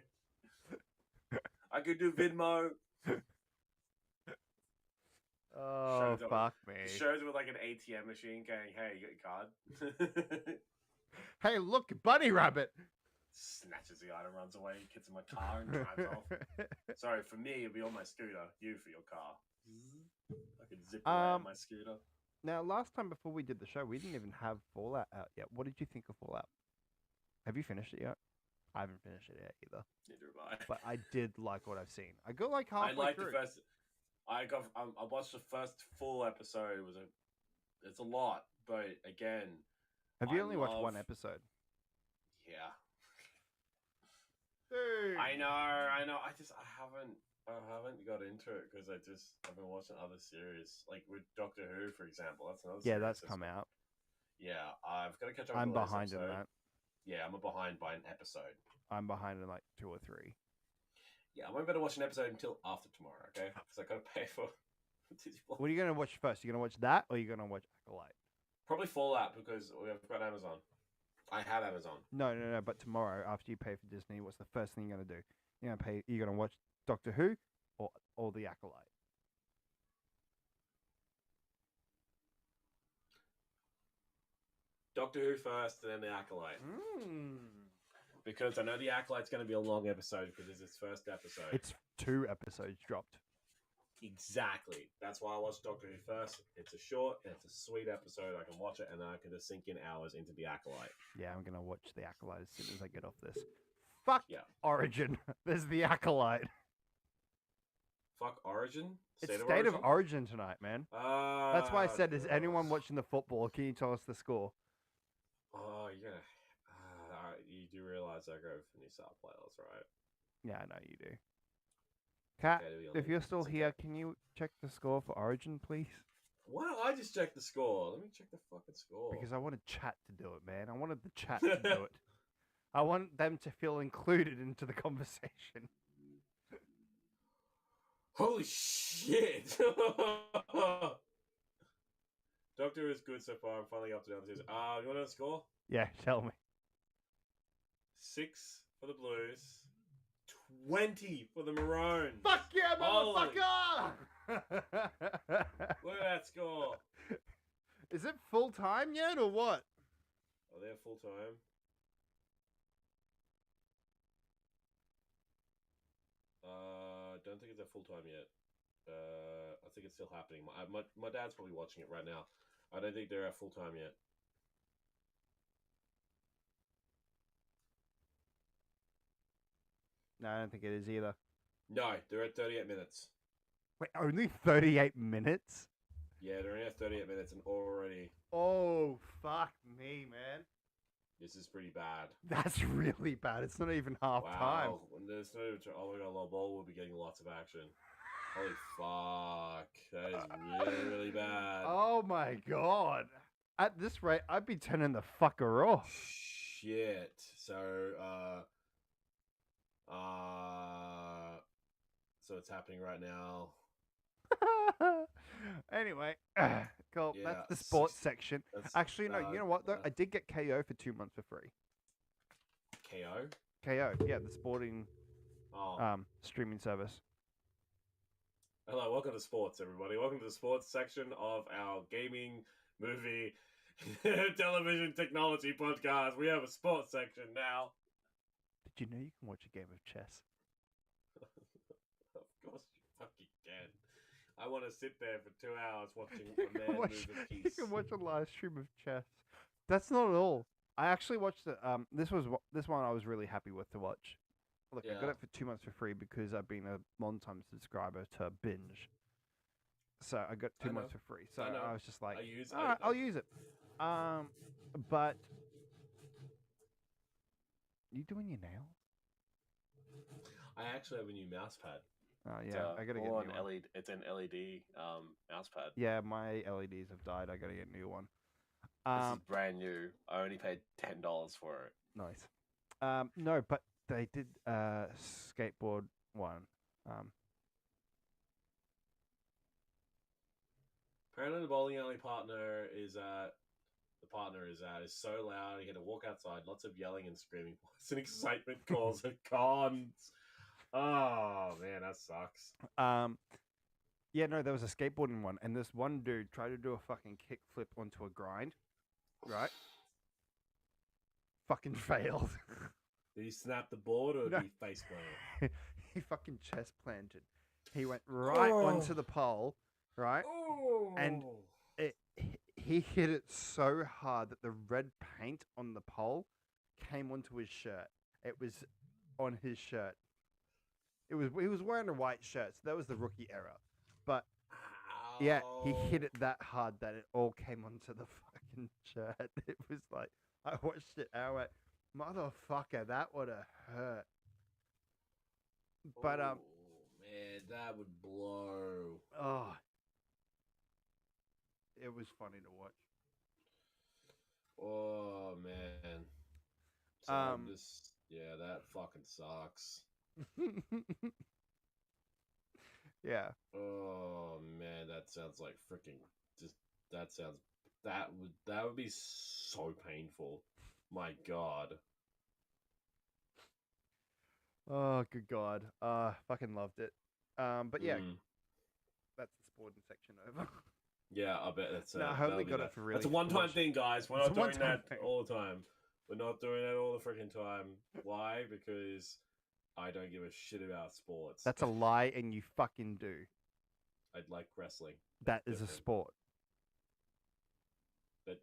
I could do Venmo. Oh, Shows up- fuck me. Shows with like an ATM machine going, hey, you got your card? Hey, look, Bunny Rabbit! Snatches the item, runs away, gets in my car and drives off. Sorry, for me, it'd be on my scooter. You for your car. I could zip away on my scooter. Now, last time before we did the show, we didn't even have Fallout out yet. What did you think of Fallout? Have you finished it yet? I haven't finished it yet either. Neither have I. But I did like what I've seen. I got like I halfway liked through. the first. I watched the first full episode. It's a lot, but again, Have you I only watched one love- episode? yeah. Dude. I know. I haven't got into it because I've been watching other series, like with Doctor Who, for example. That's another. Yeah, series that's come out. Yeah, I've got to catch up. I'm with the latest behind in episode. that. Yeah, I'm behind by an episode. I'm behind in like 2 or 3. Yeah, I won't be able to watch an episode until after tomorrow, okay? Because I got to pay for Disney Plus. What are you going to watch first? You going to watch that or are you going to watch Acolyte? Probably Fallout because we've got Amazon. I have Amazon. No. But tomorrow, after you pay for Disney, what's the first thing you're going to do? You're going to watch Doctor Who or the Acolyte? Doctor Who first, and then the Acolyte. Because I know the Acolyte's going to be a long episode because it's its first episode. It's 2 episodes dropped. Exactly. That's why I watched Doctor Who first. It's a short and it's a sweet episode. I can watch it and then I can just sink in hours into the Acolyte. Yeah, I'm going to watch the Acolyte as soon as I get off this. Fuck Yeah. Origin. There's the Acolyte. Fuck Origin? It's State of Origin tonight, man. That's why I said, is anyone watching the football? Can you tell us the score? Oh, yeah. You do realize I go for New South Wales, right? Yeah, I know you do. Kat, Okay, to be if honest, you're still it's here, okay. can you check the score for Origin, please? Why don't I just check the score? Let me check the fucking score. Because I wanted chat to do it, man. I wanted the chat to do it. I want them to feel included into the conversation. Holy shit! Doctor is good so far. I'm finally up to the other season. You want to know the score? Yeah, tell me. 6 for the Blues, 20 for the Maroons. Fuck yeah, Holy- motherfucker! Look at that score. Is it full time yet or what? Oh, they're full time. Don't think it's at full time yet. I think it's still happening. My dad's probably watching it right now. I don't think they're at full time yet. No, I don't think it is either. No, they're at 38 minutes. Wait, only 38 minutes? Yeah, they're only at 38 minutes and already Oh, fuck me, man. this is pretty bad. That's really bad. It's not even half time. Wow. There's no, oh my god, Lobol will be getting lots of action. Holy fuck. That is really, really bad. Oh my god. At this rate, I'd be turning the fucker off. Shit. So, so it's happening right now. Anyway, cool. Yeah, That's the sports section. That's, Actually, no. You know what though? uh, I did get KO for 2 months for free. KO. KO, yeah, the sporting Oh, streaming service. hello, welcome to sports, everybody. Welcome to the sports section of our gaming, movie, television technology podcast. We have a sports section now. Did you know you can watch a game of chess? Of course you fucking can. I want to sit there for 2 hours watching You a can man watch- move a You piece. can watch a live stream of chess. That's not at all. I actually watched it. This one I was really happy with to watch. Look, I got Yeah. it for 2 months for free because I've been a long-time subscriber to Binge. So I got two I know. months for free. So I know. I was just like, I use- all right, I- I'll use it. But you doing your nails? I actually have a new mouse pad. Oh It's, yeah, I gotta get a full new on one. LED. It's an LED mouse pad. Yeah, my LEDs have died. I gotta get a new one. This is brand new. I only paid $10 for it. Nice. No, but they did skateboard one. Apparently, the bowling alley partner is so loud. He had to walk outside. Lots of yelling and screaming. Voice and excitement calls are cons. Oh man, that sucks. Yeah, no, there was a skateboarding one, and this one dude tried to do a fucking kickflip onto a grind, right? Fucking failed. Did he snap the board or No. did he face plant? He fucking chest planted. He went right onto the pole, right? Oh, And he hit it so hard that the red paint on the pole came onto his shirt. It was on his shirt. He was wearing a white shirt, so that was the rookie error. But yeah, he hit it that hard that it all came onto the fucking shirt. It was like I watched it and I went, motherfucker, that would have hurt. But Oh, man, that would blow. oh, it was funny to watch. Oh man. So yeah, that fucking sucks. Yeah. Oh man, that sounds like freaking that would be so painful. My God. Oh, good God. Fucking loved it. But yeah, Mm. that's the sporting section over. Yeah, I bet that's No, I that'll only be got that. it for really That's a one-time watch- thing, guys. We're It's not a doing one-time that thing. all the time. We're not doing that all the freaking time. Why? Because I don't give a shit about sports. That's a lie, and you fucking do. I'd like wrestling. That is a different. sport. But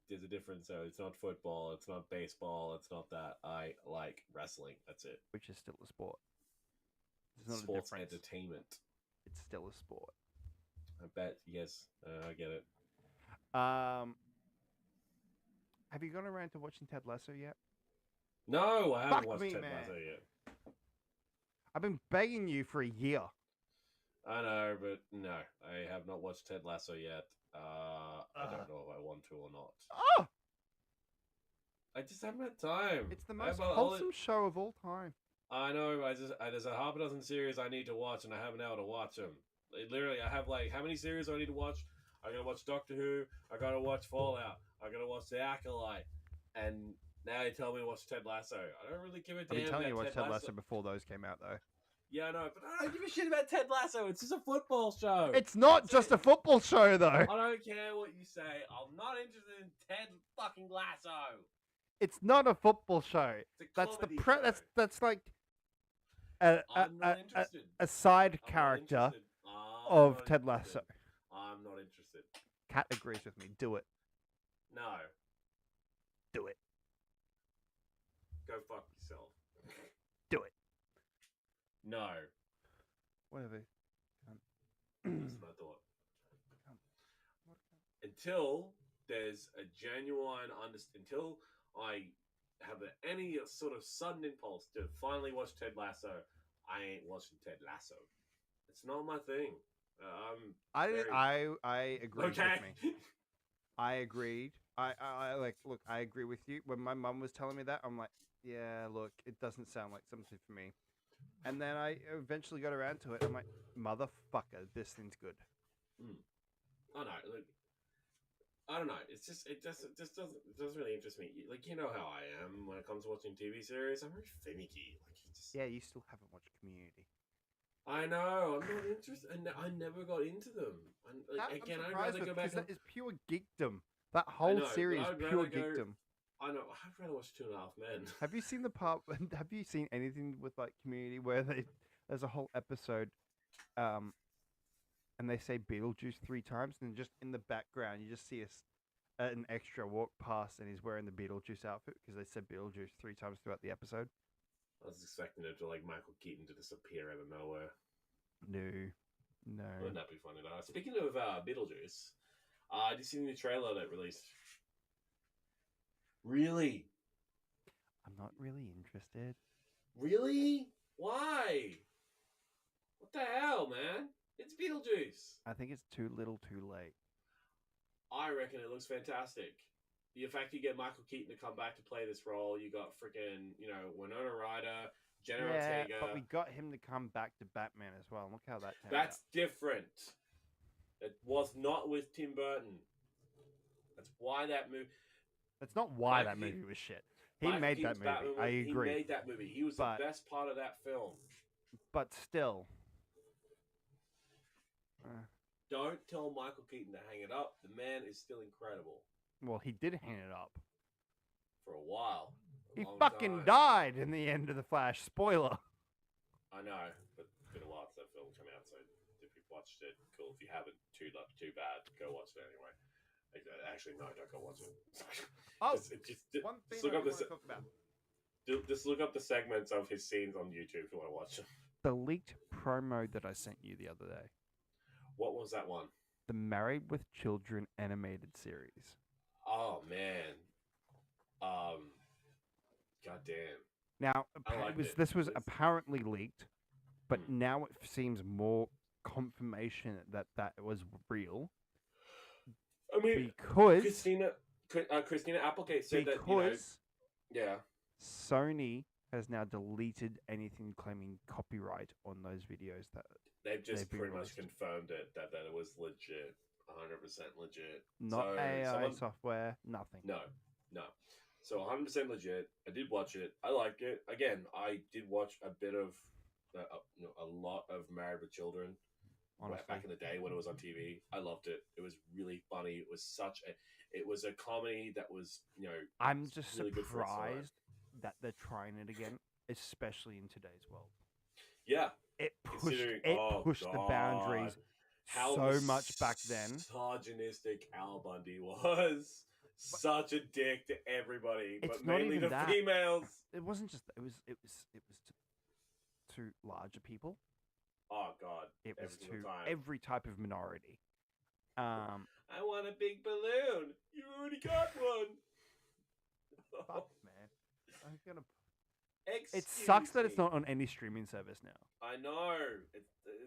there's a difference. So it's not football. It's not baseball. It's not that. I like wrestling. That's it. Which is still a sport. There's not Sports a difference. entertainment. It's still a sport. I bet. Yes, I get it. Have you gone around to watching Ted Lasso yet? No, I haven't Fuck watched me, Ted man. Lasso yet. I've been begging you for a year. I know, but no, I have not watched Ted Lasso yet. I don't know if I want to or not. Oh, I just haven't had time. it's the I most have a- wholesome show of all time. I know. There's a half a dozen series I need to watch, and I haven't been able to watch them. Literally, I have like how many series do I need to watch? I gotta watch Doctor Who. I gotta watch Fallout. I gotta watch The Acolyte, and now you tell me to watch Ted Lasso. I don't really give a I've damn been telling you about to watch Ted Lasso before those came out, though. Yeah, I know, but I don't give a shit about Ted Lasso. It's just a football show. It's not That's just it. a football show, though. I don't care what you say. I'm not interested in Ted fucking Lasso. It's not a football show. It's a That's the comedy show. That's like a I'm not interested. a side I'm not character interested. I'm of not Ted Lasso. interested. I'm not interested. Kat agrees with me. Do it. No. Do it. Go fuck yourself. Do it. No. Whatever. That's what I thought. Until there's a genuine until I have any sort of sudden impulse to finally watch Ted Lasso, I ain't watching Ted Lasso. It's not my thing. I agreed Okay. with me. I agreed. I like look. I agree with you. When my mum was telling me that, I'm like, yeah, look, it doesn't sound like something for me. And then I eventually got around to it. I'm like, motherfucker, this thing's good. I don't know. Like, I don't know. It's just it doesn't really interest me. Like you know how I am when it comes to watching TV series. I'm very finicky. Like you just. Yeah, you still haven't watched Community. I know. I'm not interested. I never got into them. Again, I'd rather go back. That is pure geekdom. That whole know, series I'd is pure rather go- geekdom. I know. I'd rather watch Two and a Half Men. Have you seen the part? Have you seen anything with like Community where there's a whole episode, and they say Beetlejuice 3 times, and just in the background you just see an extra walk past, and he's wearing the Beetlejuice outfit because they said Beetlejuice 3 times throughout the episode. I was expecting it to like Michael Keaton to disappear out of nowhere. No. Wouldn't that be funny? Though? Speaking of Beetlejuice, did you see the new trailer that released? Really? I'm not really interested. Really? Why? What the hell, man? It's Beetlejuice. I think it's too little, too late. I reckon it looks fantastic. The fact you get Michael Keaton to come back to play this role, you got freaking, Winona Ryder, Jenna Ortega. But we got him to come back to Batman as well. Look how that turned That's out. different. It was not with Tim Burton. That's why that movie. That's not why Michael that movie Keaton- was shit. He Michael made Keaton's that movie. Batman I agree. He made that movie. He was But- the best part of that film. But still. Don't tell Michael Keaton to hang it up. The man is still incredible. Well, he did hang it up. For a while. He long fucking time. died in the end of the Flash. Spoiler. I know, but it's been a while since that film came out, so if you've watched it, cool. If you haven't, too bad. Go watch it anyway. Actually, no, don't go watch it. Oh, just one thing look I up want the to talk about. just look up the segments of his scenes on YouTube if you want to watch them. The leaked promo that I sent you the other day. What was that one? The Married with Children animated series. Oh man, goddamn. Now, I liked it. this was It's- apparently leaked, but Hmm. now it seems more confirmation that it was real I mean, because Christina Applegate said that yeah. Sony has now deleted anything claiming copyright on those videos that They've just they've been pretty much released. confirmed that it was legit, 100% legit. not So AI someone- software, nothing. No. So 100% legit. I did watch it. I liked it. Again, I did watch a bit of, a lot of Married with Children Honestly, back in the day when it was on TV. I loved it. It was really funny. It was it was a comedy that was, I'm was just really good for its time. surprised that they're trying it again, especially in today's world. Yeah. It Considering, pushed the boundaries so much back then. Misogynistic Al Bundy was such a dick to everybody, It's but not mainly even to that. females. It wasn't just it was to larger people. Oh god, It was every single to time. every type of minority. I want a big balloon. You already got one. Fuck, man. I'm gonna. It Excuse sucks that it's me. not on any streaming service now. I know.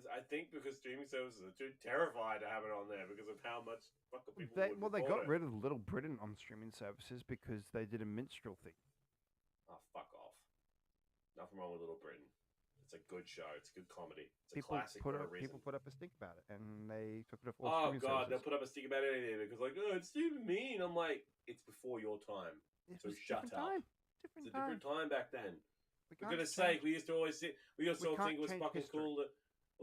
I think because streaming services are too terrified to have it on there because of how much fucking people They would got report it. rid of Little Britain on streaming services because they did a minstrel thing. Oh, fuck off. Nothing wrong with Little Britain. It's a good show. It's a good comedy. It's a People classic for a reason. people put up a stink about it, and they took it off all Oh streaming god, they'll services. put up a stick about anything because it's too mean. I'm like, it's before your time. It so was a shut different up. time. It's a different time back then. We For can't goodness change- sake, we used to always think it was can't fucking change cool to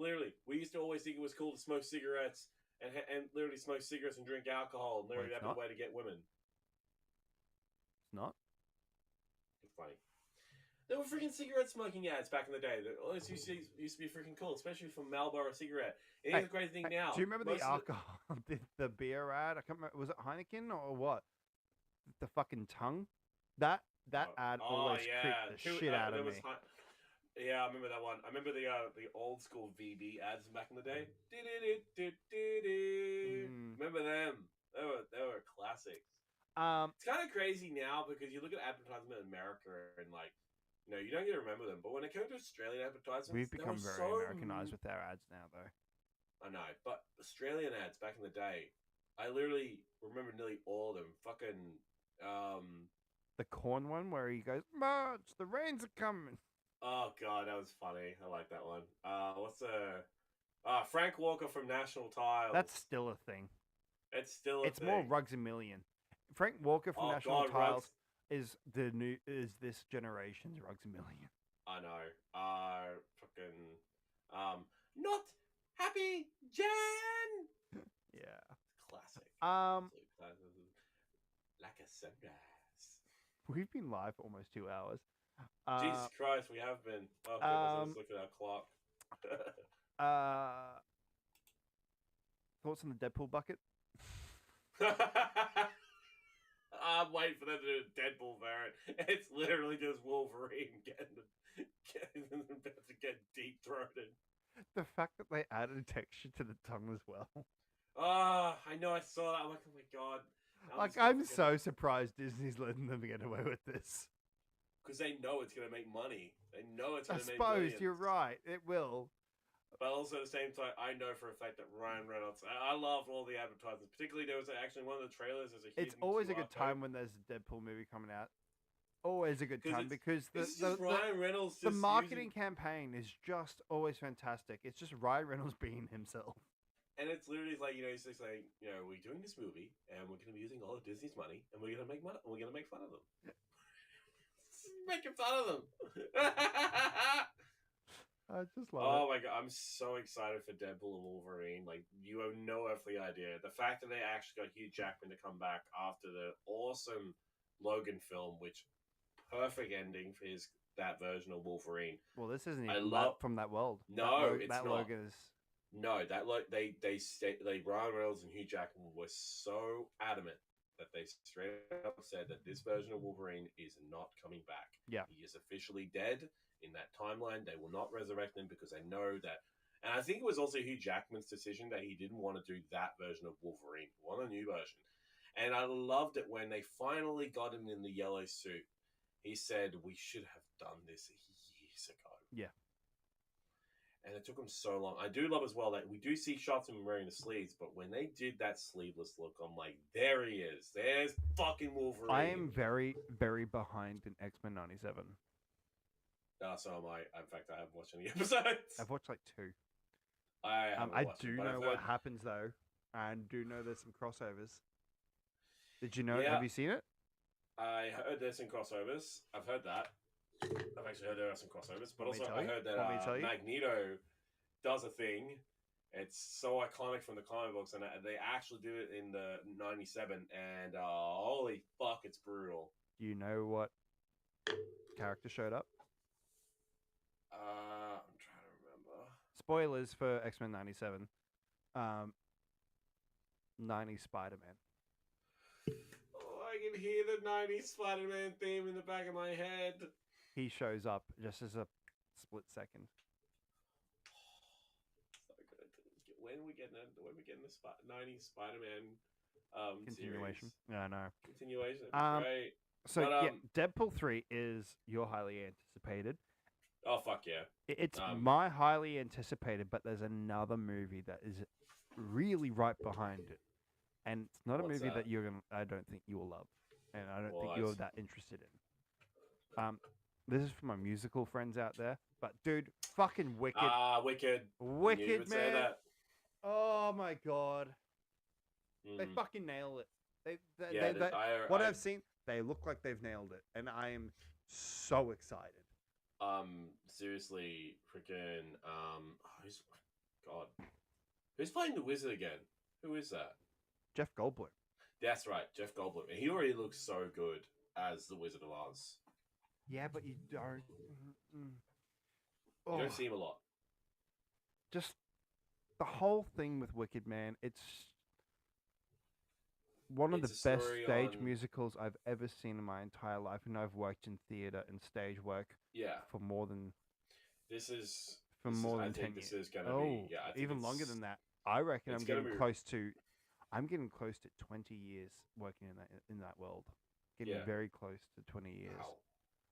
literally. We used to always think it was cool to smoke cigarettes and literally smoke cigarettes and drink alcohol and literally it's that'd be not. the way to get women. It's not. It's funny. There were freaking cigarette smoking ads back in the day. That always used to be freaking cool, especially from Marlboro cigarette. It is Hey, a great thing Hey, now. do you remember Most the of alcohol, the beer ad? I can't remember. Was it Heineken or what? The fucking tongue. That ad always creeped the shit out of me. Yeah, I remember that one. I remember the old school VB ads back in the day. Remember them? They were classics. It's kind of crazy now because you look at advertisement in America and you don't get to remember them. But when it comes to Australian advertisements, We've they become were very so Americanized with our ads now, though. I know, but Australian ads back in the day, I literally remember nearly all of them. Fucking, The corn one where he goes, "March, the rains are coming." oh god, that was funny. I like that one. What's Frank Walker from National Tiles. That's still a thing. It's still a It's thing. more Rugs a Million. Frank Walker from Oh, National God, Tiles Rugs. is this generation's Rugs a Million. I know. Fucking. Not Happy Jan! Yeah. Classic. Um, Absolute classic. Like a sunrise. we've been live for almost 2 hours. Jesus Christ, we have been. Oh, goodness, I was looking at our clock. Thoughts on the Deadpool bucket? I'm waiting for them to do a Deadpool variant. It's literally just Wolverine getting about to get deep throated. The fact that they added texture to the tongue as well. I know. I saw that. I'm like, oh my god. I'm so surprised Disney's letting them get away with this. Because they know it's gonna make money. They know it's I gonna make suppose millions. you're right. It will. But also at the same time, I know for a fact that Ryan Reynolds. I love all the advertisements. Particularly, there was actually one of the trailers. There's a It's hidden always a QR good code. time when there's a Deadpool movie coming out. Always a good time because It's just Ryan Reynolds. the Just marketing campaign is just always fantastic. It's just Ryan Reynolds being himself. and it's literally like he's just like we're doing this movie and we're gonna be using all of Disney's money and we're gonna make money. And we're gonna make fun of them. Making fun of them. I just love Oh my god, I'm so excited for Deadpool and Wolverine. Like, you have no earthly idea. The fact that they actually got Hugh Jackman to come back after the awesome Logan film, which perfect ending for that version of Wolverine. it. Well, this isn't I even love- from that world. No, it's that not. Logan is. No, that they Ryan Reynolds and Hugh Jackman were so adamant that they straight up said that this version of Wolverine is not coming back. Yeah. He is officially dead in that timeline. They will not resurrect him because they know that. And I think it was also Hugh Jackman's decision that he didn't want to do that version of Wolverine. He wanted a new version. And I loved it when they finally got him in the yellow suit. He said, we should have done this years ago. Yeah. And it took him so long. I do love as well that we do see shots of him wearing the sleeves, but when they did that sleeveless look, I'm like, there he is. There's fucking Wolverine. I am very, very behind in X-Men '97. So am I. In fact, I haven't watched any episodes. I've watched like 2. I I watched do them, but know I've what heard- happens though, and do know there's some crossovers. Did you know? Yeah. Have you seen it? I heard there's some crossovers. I've heard that. I've actually heard there are some crossovers, but Want me also to I tell you? heard that Want me to tell you? Magneto does a thing. It's so iconic from the comic books, and they actually do it in the '97, and holy fuck, it's brutal. Do you know what character showed up? I'm trying to remember. Spoilers for X-Men '97. 90s Spider-Man. Oh, I can hear the '90s Spider-Man theme in the back of my head. He shows up just as a split second. So good. When we getting the '90s Spider-Man Continuation. series? Yeah, I know. Continuation. Great. So But, yeah, Deadpool 3 is your highly anticipated. Oh fuck yeah. It's Um, my highly anticipated, but there's another movie that is really right behind it, and it's not a What's movie that? that you're gonna. I don't think you will love, and I don't think you're What? that interested in. This is for my musical friends out there, but dude, fucking Wicked, Wicked. You Wicked would say man. that. Oh my god, they Mhm. fucking nail it. Yeah, What I've seen, they look like they've nailed it, and I am so excited. Seriously, freaking who's playing the wizard again? Who is that? Jeff Goldblum. That's right, Jeff Goldblum. He already looks so good as the Wizard of Oz. Yeah, but you don't. You Oh, don't see him a lot. just the whole thing with Wicked Man. It's one of It's the a best story stage on- musicals I've ever seen in my entire life, and I've worked in theater and stage work Yeah, for more than this is. for this is- more I than think 10 this years. is gonna Oh, be. Yeah, I think even longer it's- than that. I reckon it's I'm gonna getting be- close to. I'm getting close to 20 years working in that world. Getting Yeah. very close to 20 years. Wow.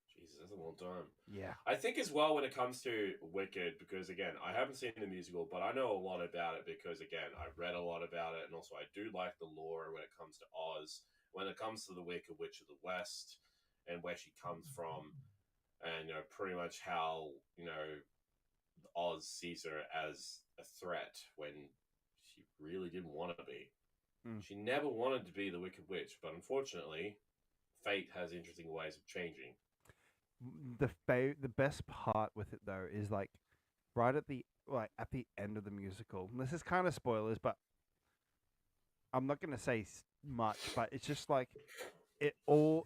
Jesus, that's a long time. Yeah. I think as well when it comes to Wicked, because again, I haven't seen the musical, but I know a lot about it because again, I've read a lot about it, and also I do like the lore when it comes to Oz, when it comes to the Wicked Witch of the West, and where she comes from, and pretty much how Oz Oz sees her as a threat when she really didn't want to be. Mm. She never wanted to be the Wicked Witch, but unfortunately, fate has interesting ways of changing. The best part with it though is like right at the end of the musical. And this is kind of spoilers, but I'm not gonna say much. But it's just like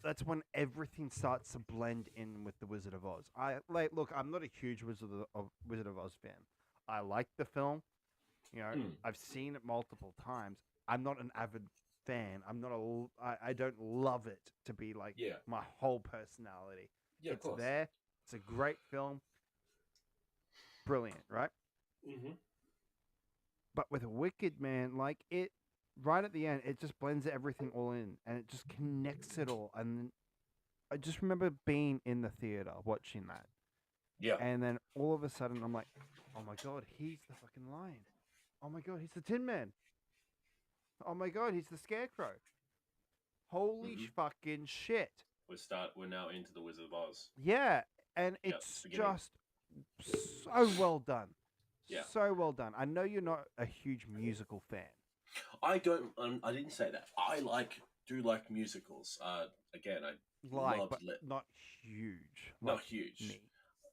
that's when everything starts to blend in with the Wizard of Oz. Look, I'm not a huge Wizard of Oz fan. I like the film. You know, I've seen it multiple times. I'm not an avid fan. I don't love it to be like my whole personality. Yeah, It's there. It's a great film. Brilliant, right? Mm-hmm. But with Wicked, man, like it, right at the end, it just blends everything all in, and it just connects it all. And I just remember being in the theater watching that. Yeah. And then all of a sudden, I'm like, oh my god, he's the fucking lion. Oh my god, he's the Tin Man. Oh my god, he's the Scarecrow. Holy fucking shit. We're now into the Wizard of Oz. Yeah, and it's just so well done. Yeah. So well done. I know you're not a huge musical fan. I don't. I didn't say that. I do like musicals. Again, I loved but not huge. Not huge. Me.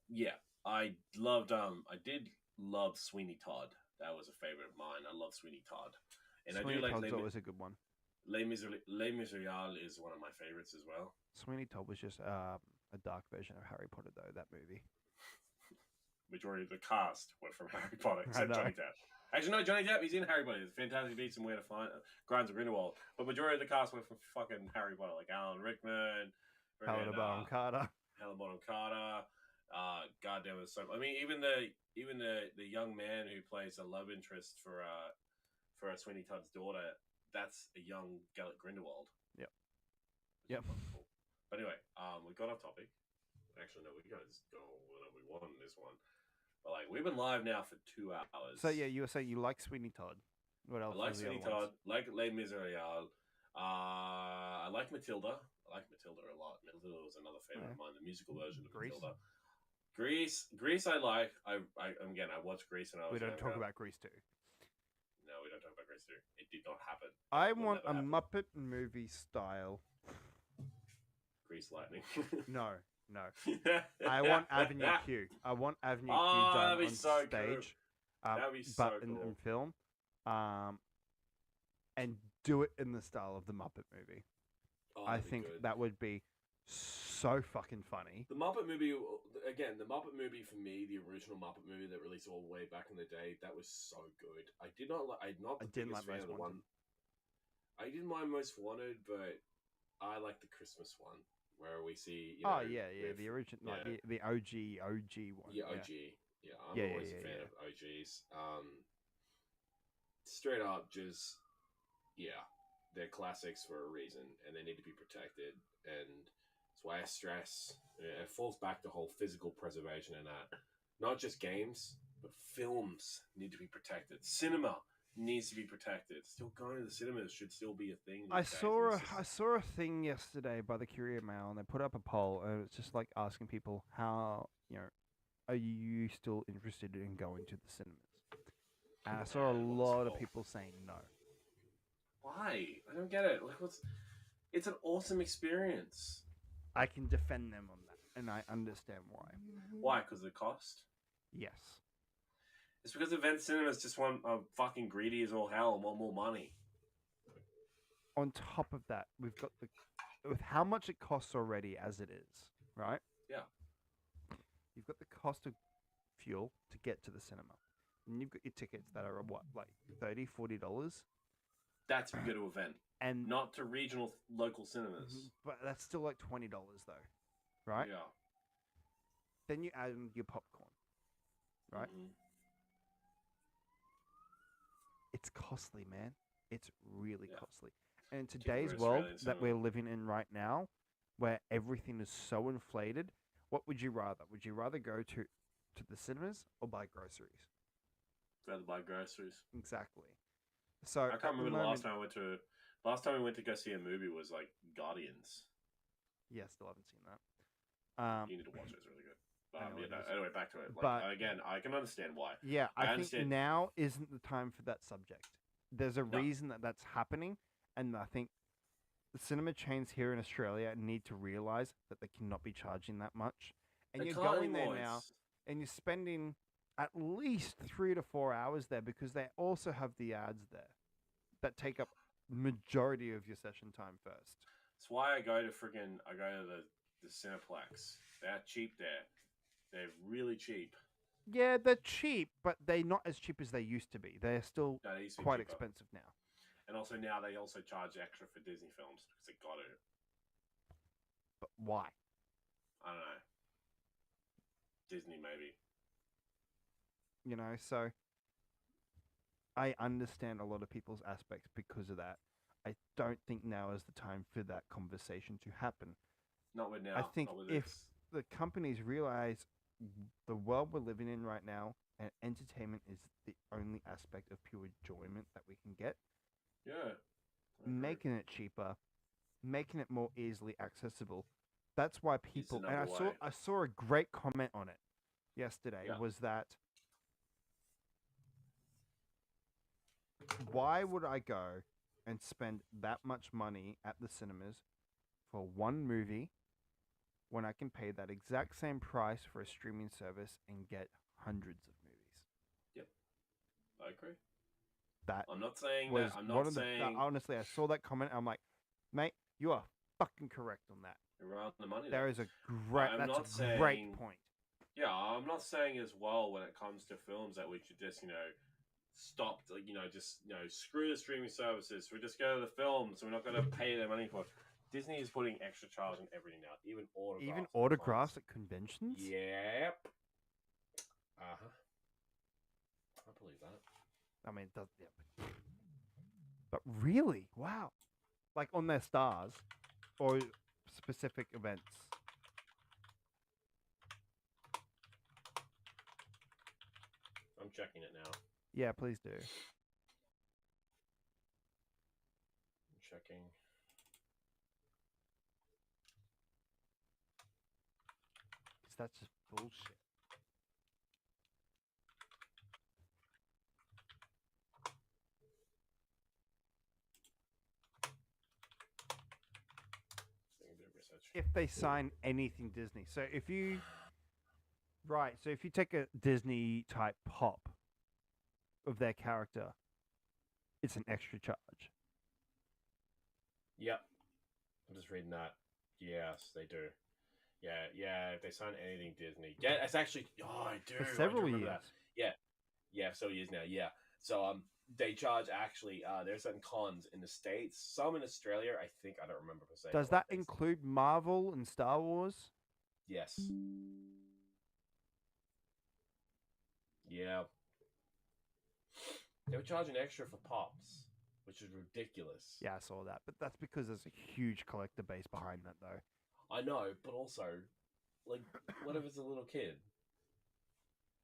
Yeah, I loved. I did love Sweeney Todd. That was a favorite of mine. I love Sweeney Todd, and Sweeney I do like Todd's always a good one. Les Miserables is one of my favorites as well. Sweeney Todd was just a dark version of Harry Potter, though. That movie. Majority of the cast went from Harry Potter, except Johnny Depp. Actually, no, Johnny Depp, he's in Harry Potter. It's Fantastic Beasts and Where to Find Grinds of Grindelwald. But majority of the cast went from fucking Harry Potter, like Alan Rickman, Helena Bonham Carter. Helena Bonham Carter. Goddamn, it was so. I mean, even the young man who plays a love interest for Sweeney Todd's daughter, that's a young Gellert Grindelwald. Yep. Yep. Wonderful. But anyway, we got off topic. Actually, no, we got to just go whatever we want in this one. But like, we've been live now for 2 hours. So yeah, you were saying you like Sweeney Todd. What else? I like Sweeney Todd. Like Les Miserables. I like Matilda. I like Matilda a lot. Matilda was another favorite of mine. The musical version of Grease. Matilda. Grease. I like. I watched Grease and I was. We don't talk about Grease too. No, we don't talk about Grease too. It did not happen. I want a Muppet movie style. Grease Lightning. No. I want Avenue Q. I want Avenue Q done on so stage. That'd be so but cool. in film. And do it in the style of the Muppet movie. Oh, I think that would be so fucking funny. The Muppet movie, again, the Muppet movie for me, the original Muppet movie that released all the way back in the day, that was so good. I didn't like Most Wanted. I didn't mind Most Wanted, but I like the Christmas one where we see. You know, the original, the OG one. Yeah, OG. Yeah, I'm always a fan of OGs. Straight up, just they're classics for a reason, and they need to be protected. And that's why I stress. It falls back to whole physical preservation and that. Not just games, but films need to be protected. Cinema needs to be protected. Still going to the cinemas should still be a thing. I saw a thing yesterday by the Courier Mail, and they put up a poll, and it's just like asking people how, are you still interested in going to the cinemas? And I saw a lot of people saying no. Why? I don't get it. It's an awesome experience. I can defend them on that, and I understand why. Why? Because of the cost? Yes. It's because event cinemas just want fucking greedy as all hell and want more money. On top of that, we've got with how much it costs already as it is, right? Yeah. You've got the cost of fuel to get to the cinema. And you've got your tickets that are what, like $30, $40? That's if you go to an event. And not to regional local cinemas. But that's still like $20 though. Right? Yeah. Then you add in your popcorn. Right? Mm-hmm. It's costly, man. It's really costly. And in today's world that we're living in right now, where everything is so inflated, what would you rather? Would you rather go to the cinemas or buy groceries? Rather buy groceries. Exactly. So I can't remember the last time we went to go see a movie was like Guardians. Yeah, still haven't seen that. You need to watch it. It's really good. I know it is. Anyway, back to it. Like, But- again, I can understand why. Yeah, I I think understand. now isn't the time for that subject. There's a No. reason that that's happening, and I think the cinema chains here in Australia need to realize that they cannot be charging that much. And They you're can't going there anymore, now, it's- and you're spending at least 3 to 4 hours there because they also have the ads there that take up majority of your session time first. That's why I go to the Cineplex. They're cheap there. They're really cheap. Yeah, they're cheap, but they're not as cheap as they used to be. They're still No, they used to be quite cheaper. expensive now. And also now they also charge extra for Disney films because they got to. But why? I don't know. Disney maybe. You know, so I understand a lot of people's aspects because of that. I don't think now is the time for that conversation to happen. Not with now. think not with if- this. The companies realize the world we're living in right now and entertainment is the only aspect of pure enjoyment that we can get. Yeah. I agree. Making it cheaper, making it more easily accessible. That's why people and another way. I saw a great comment on it yesterday Yeah. was that why would I go and spend that much money at the cinemas for one movie when I can pay that exact same price for a streaming service and get hundreds of movies? I agree. That I'm not saying was that. I'm one not of the saying honestly, I saw that comment. I'm like, mate, you are fucking correct on that. around the money. There though. is a great. I'm That's not a great saying- point. Yeah, I'm not saying as well when it comes to films that we should just, stop, screw the streaming services. We just go to the films. So we're not going to pay their money for it. Disney is putting extra charge on everything now, even autographs. Even at autographs cons. at conventions. Yep. Uh-huh. I believe that. I mean, it does. Yeah. But really, wow, like on their stars or specific events. I'm checking it now. Yeah, please do. I'm checking. Because that's just bullshit. Doing a bit of research. If they sign anything Disney, so if you take a Disney type pop of their character, it's an extra charge. Yep. I'm just reading that. Yes, they do. Yeah. If they sign anything Disney, yeah, it's actually. Oh, I do. For I do several remember years. that. Yeah, so years now. Yeah. So they charge actually. There's certain cons in the States, some in Australia. I think I don't remember per se. Does but that they- include Marvel and Star Wars? Yes. Yeah. They were charging extra for pops, which is ridiculous. Yeah, I saw that, but that's because there's a huge collector base behind that, though. I know, but also, like, what if it's a little kid?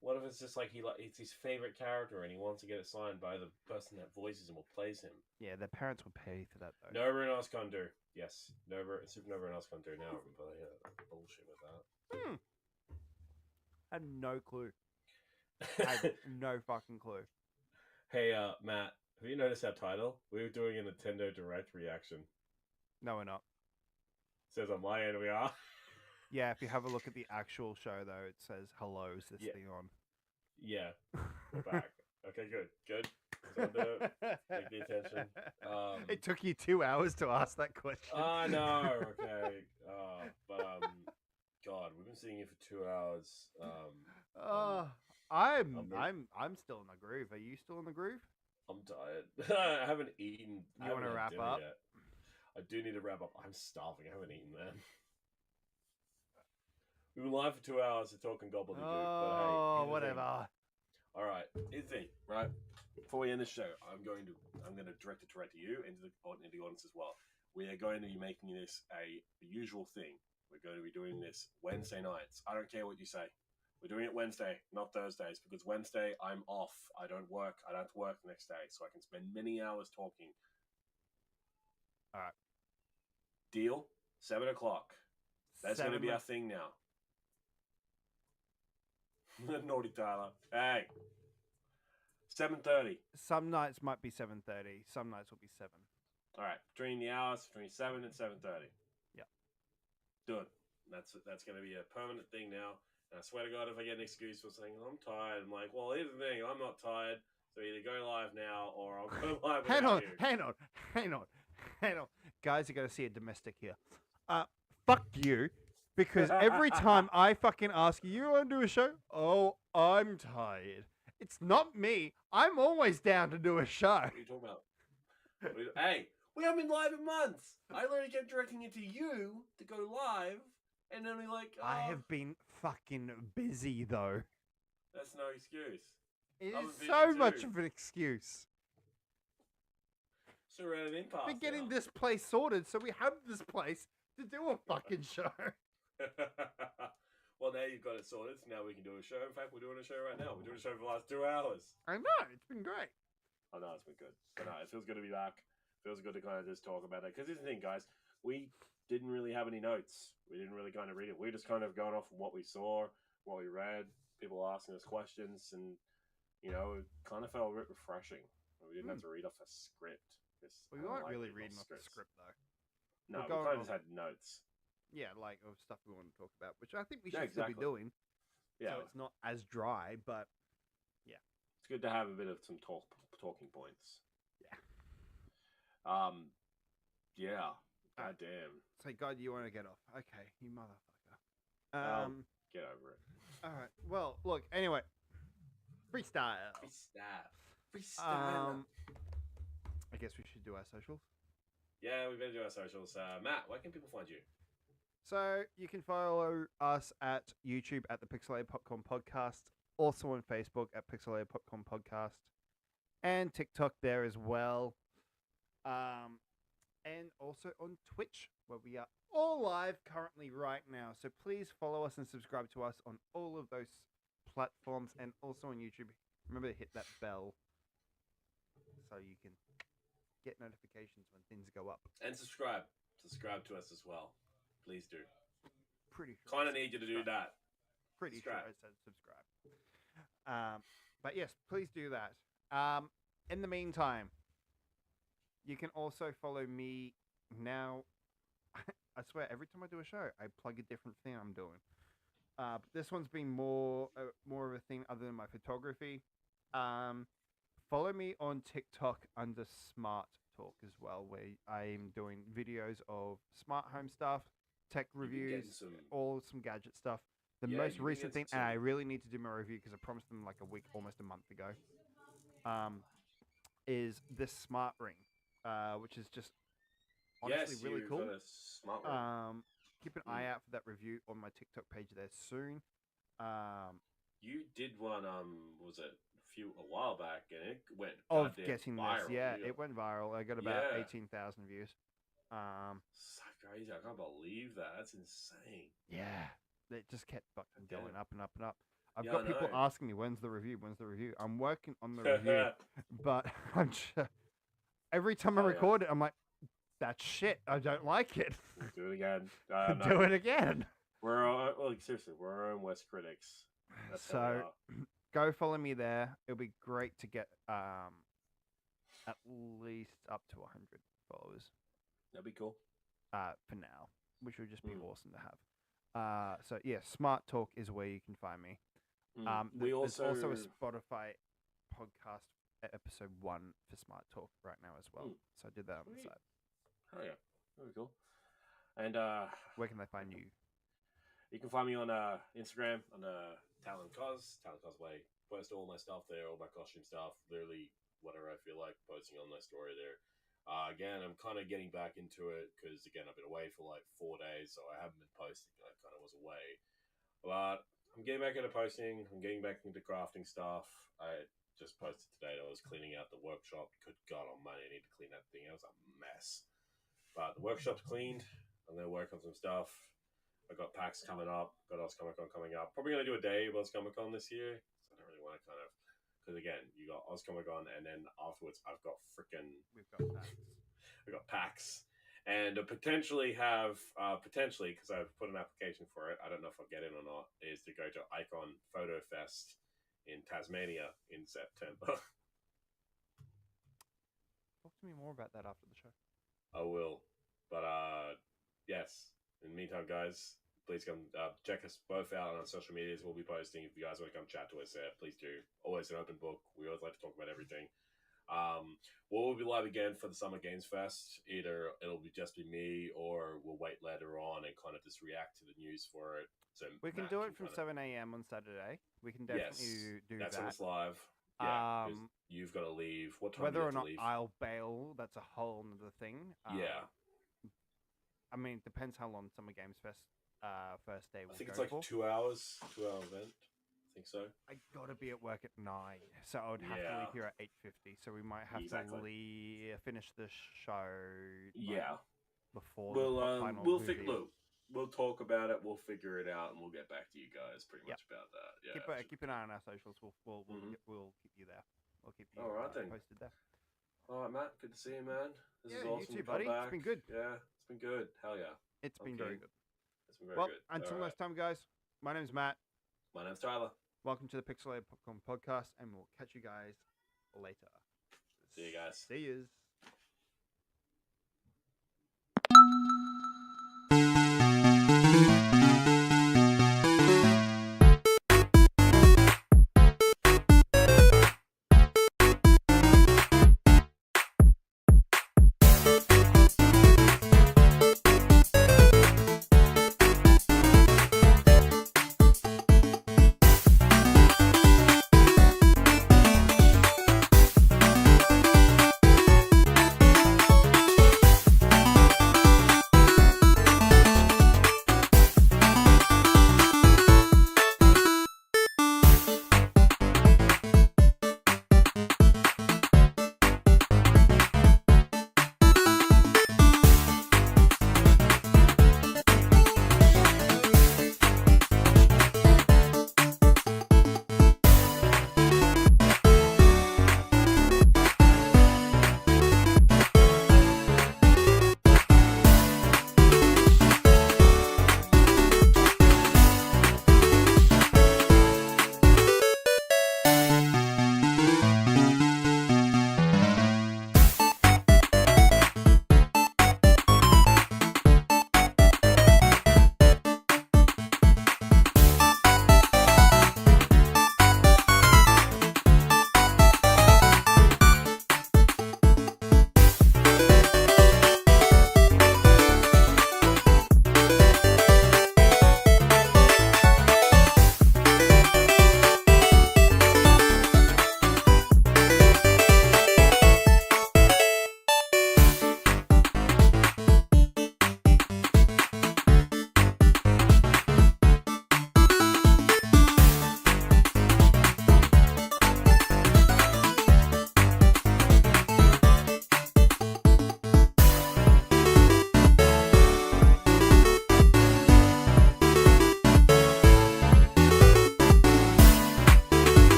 What if it's just like it's his favorite character and he wants to get it signed by the person that voices him or plays him? Yeah, their parents would pay for that, though. Nova and Osconder, yes, Supernova and Osconder. Now, but yeah, bullshit with I had no clue. that. I had no fucking clue. Hey, Matt, have you noticed our title? We were doing a Nintendo Direct reaction. No, we're not. Says on my end we are. Yeah, if you have a look at the actual show, though, it says, hello, is this Yeah. thing on? Yeah, we're back. Okay, good. It's on the- Take the attention. It took you 2 hours to ask that question. I know. Okay. God, we've been sitting here for 2 hours. I'm I'm- I'm still in the groove. Are you still in the groove? I'm tired. I haven't eaten. I You wanna haven't had wrap dinner up? Yet. I do need to wrap up. I'm starving. I haven't eaten, man. We've been live for 2 hours to talking gobbledygook. but hey, Oh, here's the thing. whatever. All right, here's the thing, right? Before we end the show, I'm going to direct it to you and to the audience as well. We are going to be making this a usual thing. We're going to be doing this Wednesday nights. I don't care what you say. We're doing it Wednesday, not Thursdays, because Wednesday I'm off. I don't work. I don't have to work the next day, so I can spend many hours talking. All right. Deal? 7 o'clock. That's going to be 7 our thing now. Naughty Tyler. Hey. 7:30. Some nights might be 7:30. Some nights will be 7. All right. Between the hours between 7 and 7:30. Yeah. Good. That's going to be a permanent thing now. And I swear to God, if I get an excuse for saying I'm tired, I'm like, well, here's the thing, I'm not tired. So either go live now or I'll go live Hang without on, you. hang on. Guys, you got to see a domestic here. Fuck you. Because every time I fucking ask you want to do a show? Oh, I'm tired. It's not me. I'm always down to do a show. What are you talking about? Hey, we haven't been live in months. I literally kept directing it to you to go live, and then we like, I have been fucking busy though. That's no excuse. It I'm is busy so much too. of an excuse. So we're at an impasse. We're getting now. this place sorted, so we have this place to do a fucking show. Well, now you've got it sorted, so now we can do a show. In fact, we're doing a show right now. We're doing a show for the last 2 hours. I know, it's been great. I know, it's been good. But no, it feels good to be back. Feels good to kind of just talk about it. Because here's the thing, guys. We didn't really have any notes. We didn't really kind of read it. We just kind of going off of what we saw, what we read, people asking us questions, and, you know, it kind of felt a bit refreshing. We didn't have to read off a script. We weren't really reading off the script though. No, We're we going kind of just had notes. Yeah, like of stuff we want to talk about, which I think we Yeah, should still be exactly. doing. Yeah, So it's not as dry, but it's good to have a bit of some talking points. Yeah. Yeah. God damn. say, God, you want to get off? Okay, you motherfucker. Get over it. All right. Well, look. Anyway, freestyle. Freestyle. I guess we should do our socials. Yeah, we better do our socials. Matt, where can people find you? So you can follow us at YouTube at the Pixelated Popcorn Podcast, also on Facebook at Pixelated Popcorn Podcast, and TikTok there as well. And also on Twitch, where we are all live currently right now. So please follow us and subscribe to us on all of those platforms, and also on YouTube. Remember to hit that bell so you can get notifications when things go up. And subscribe. Subscribe to us as well. Please do. Pretty sure. Kind I of said need you to do subscribe. that. Pretty Subscribe. sure I said subscribe. But yes, please do that. In the meantime, you can also follow me now. I swear, every time I do a show, I plug a different thing I'm doing. But this one's been more of a thing other than my photography. Follow me on TikTok under Smart Talk as well, where I'm doing videos of smart home stuff, tech You've been getting reviews, some- all some gadget stuff. The Yeah, most you've been recent thing, getting and I some- really need to do my review because I promised them like a week, almost a month ago, is this smart ring, which is just honestly yes, really you've cool. got a smart one. Keep an eye out for that review on my TikTok page there soon. You did one, was it a while back, and it went Of goddamn getting viral. this, yeah, it went viral. I got about Yeah. 18,000 views. So crazy! I can't believe that. That's insane. Yeah, it just kept fucking Damn. going up and up and up. I've Yeah, got I people know. asking me, "When's the review? When's the review?" I'm working on the review, but I'm just, every time I Oh, yeah. record it, I'm like, "That's shit. I don't like it. Do it again. Do it again." We're seriously, we're our own worst critics. That's how we So are. go follow me there. It'll be great to get at least up to 100 followers That'd be cool. for now, which would just be Mm. awesome to have. So yeah, Smart Talk is where you can find me. We There's also a also Spotify podcast episode 1 for Smart Talk right now as well. Mm. So I did that on the Sweet. side. Oh yeah, very cool. And Where can they find you? you can find me on Instagram on Talon Cosplay. Post all my stuff there, all my costume stuff, literally whatever I feel like posting on my story there. Again, I'm kind of getting back into it because again I've been away for like 4 days, so I haven't been posting. I kind of was away, but I'm getting back into posting. I'm getting back into crafting stuff. I just posted today that I was cleaning out the workshop. Good God Almighty, I need to clean that thing. It was a mess. But the workshop's cleaned. I'm going to work on some stuff. I got PAX coming up. Got Oz Comic Con coming up. Probably going to do a day of Oz Comic Con this year. So I don't really want to kind of... Because again, you got Oz Comic Con, and then afterwards I've got freaking... We've got that. I got PAX. and potentially have potentially because I've put an application for it. I don't know if I'll get in or not. Is to go to Icon Photo Fest in Tasmania in September. Talk to me more about that after the show. I will, but yes. In the meantime, guys, please come check us both out on social medias. We'll be posting. If you guys want to come chat to us there, please do. Always an open book. We always like to talk about everything. We'll be live again for the Summer Games Fest. Either it'll be just be me, or we'll wait later on and kind of just react to the news for it. So We can Matt do it from kinda- 7 a.m. on Saturday. We can Yes, definitely do that's when that. it's live. Yeah, 'cause Um, you've got to leave. What time Whether do you or have not to leave? I'll bail, that's a whole other thing. Yeah, I mean, it depends how long Summer Games Fest first day will I think go it's like for. 2 hours, 2 hour event. I think so. I gotta be at work at 9, so I would have to Yeah. leave here at 8:50. So we might have Exactly. to finish the show. like, Yeah, before we'll the final we'll movie. look. We'll talk about it. We'll figure it out, and we'll get back to you guys pretty Yep. much about that. Yeah. Keep an eye on our socials. We'll Mhm. we'll keep you there. We'll keep you All right, then. posted there. All right, Matt. Good to see you, man. This Yeah, is you awesome. too, to come buddy. It's back. been good. Yeah, it's been good. Hell yeah. It's been very Okay. good. It's been very Well, good. until All right. next time, guys. My name's Matt. My name's Tyler. Welcome to the Pixelated Popcorn Podcast, and we'll catch you guys later. See you guys. See yous.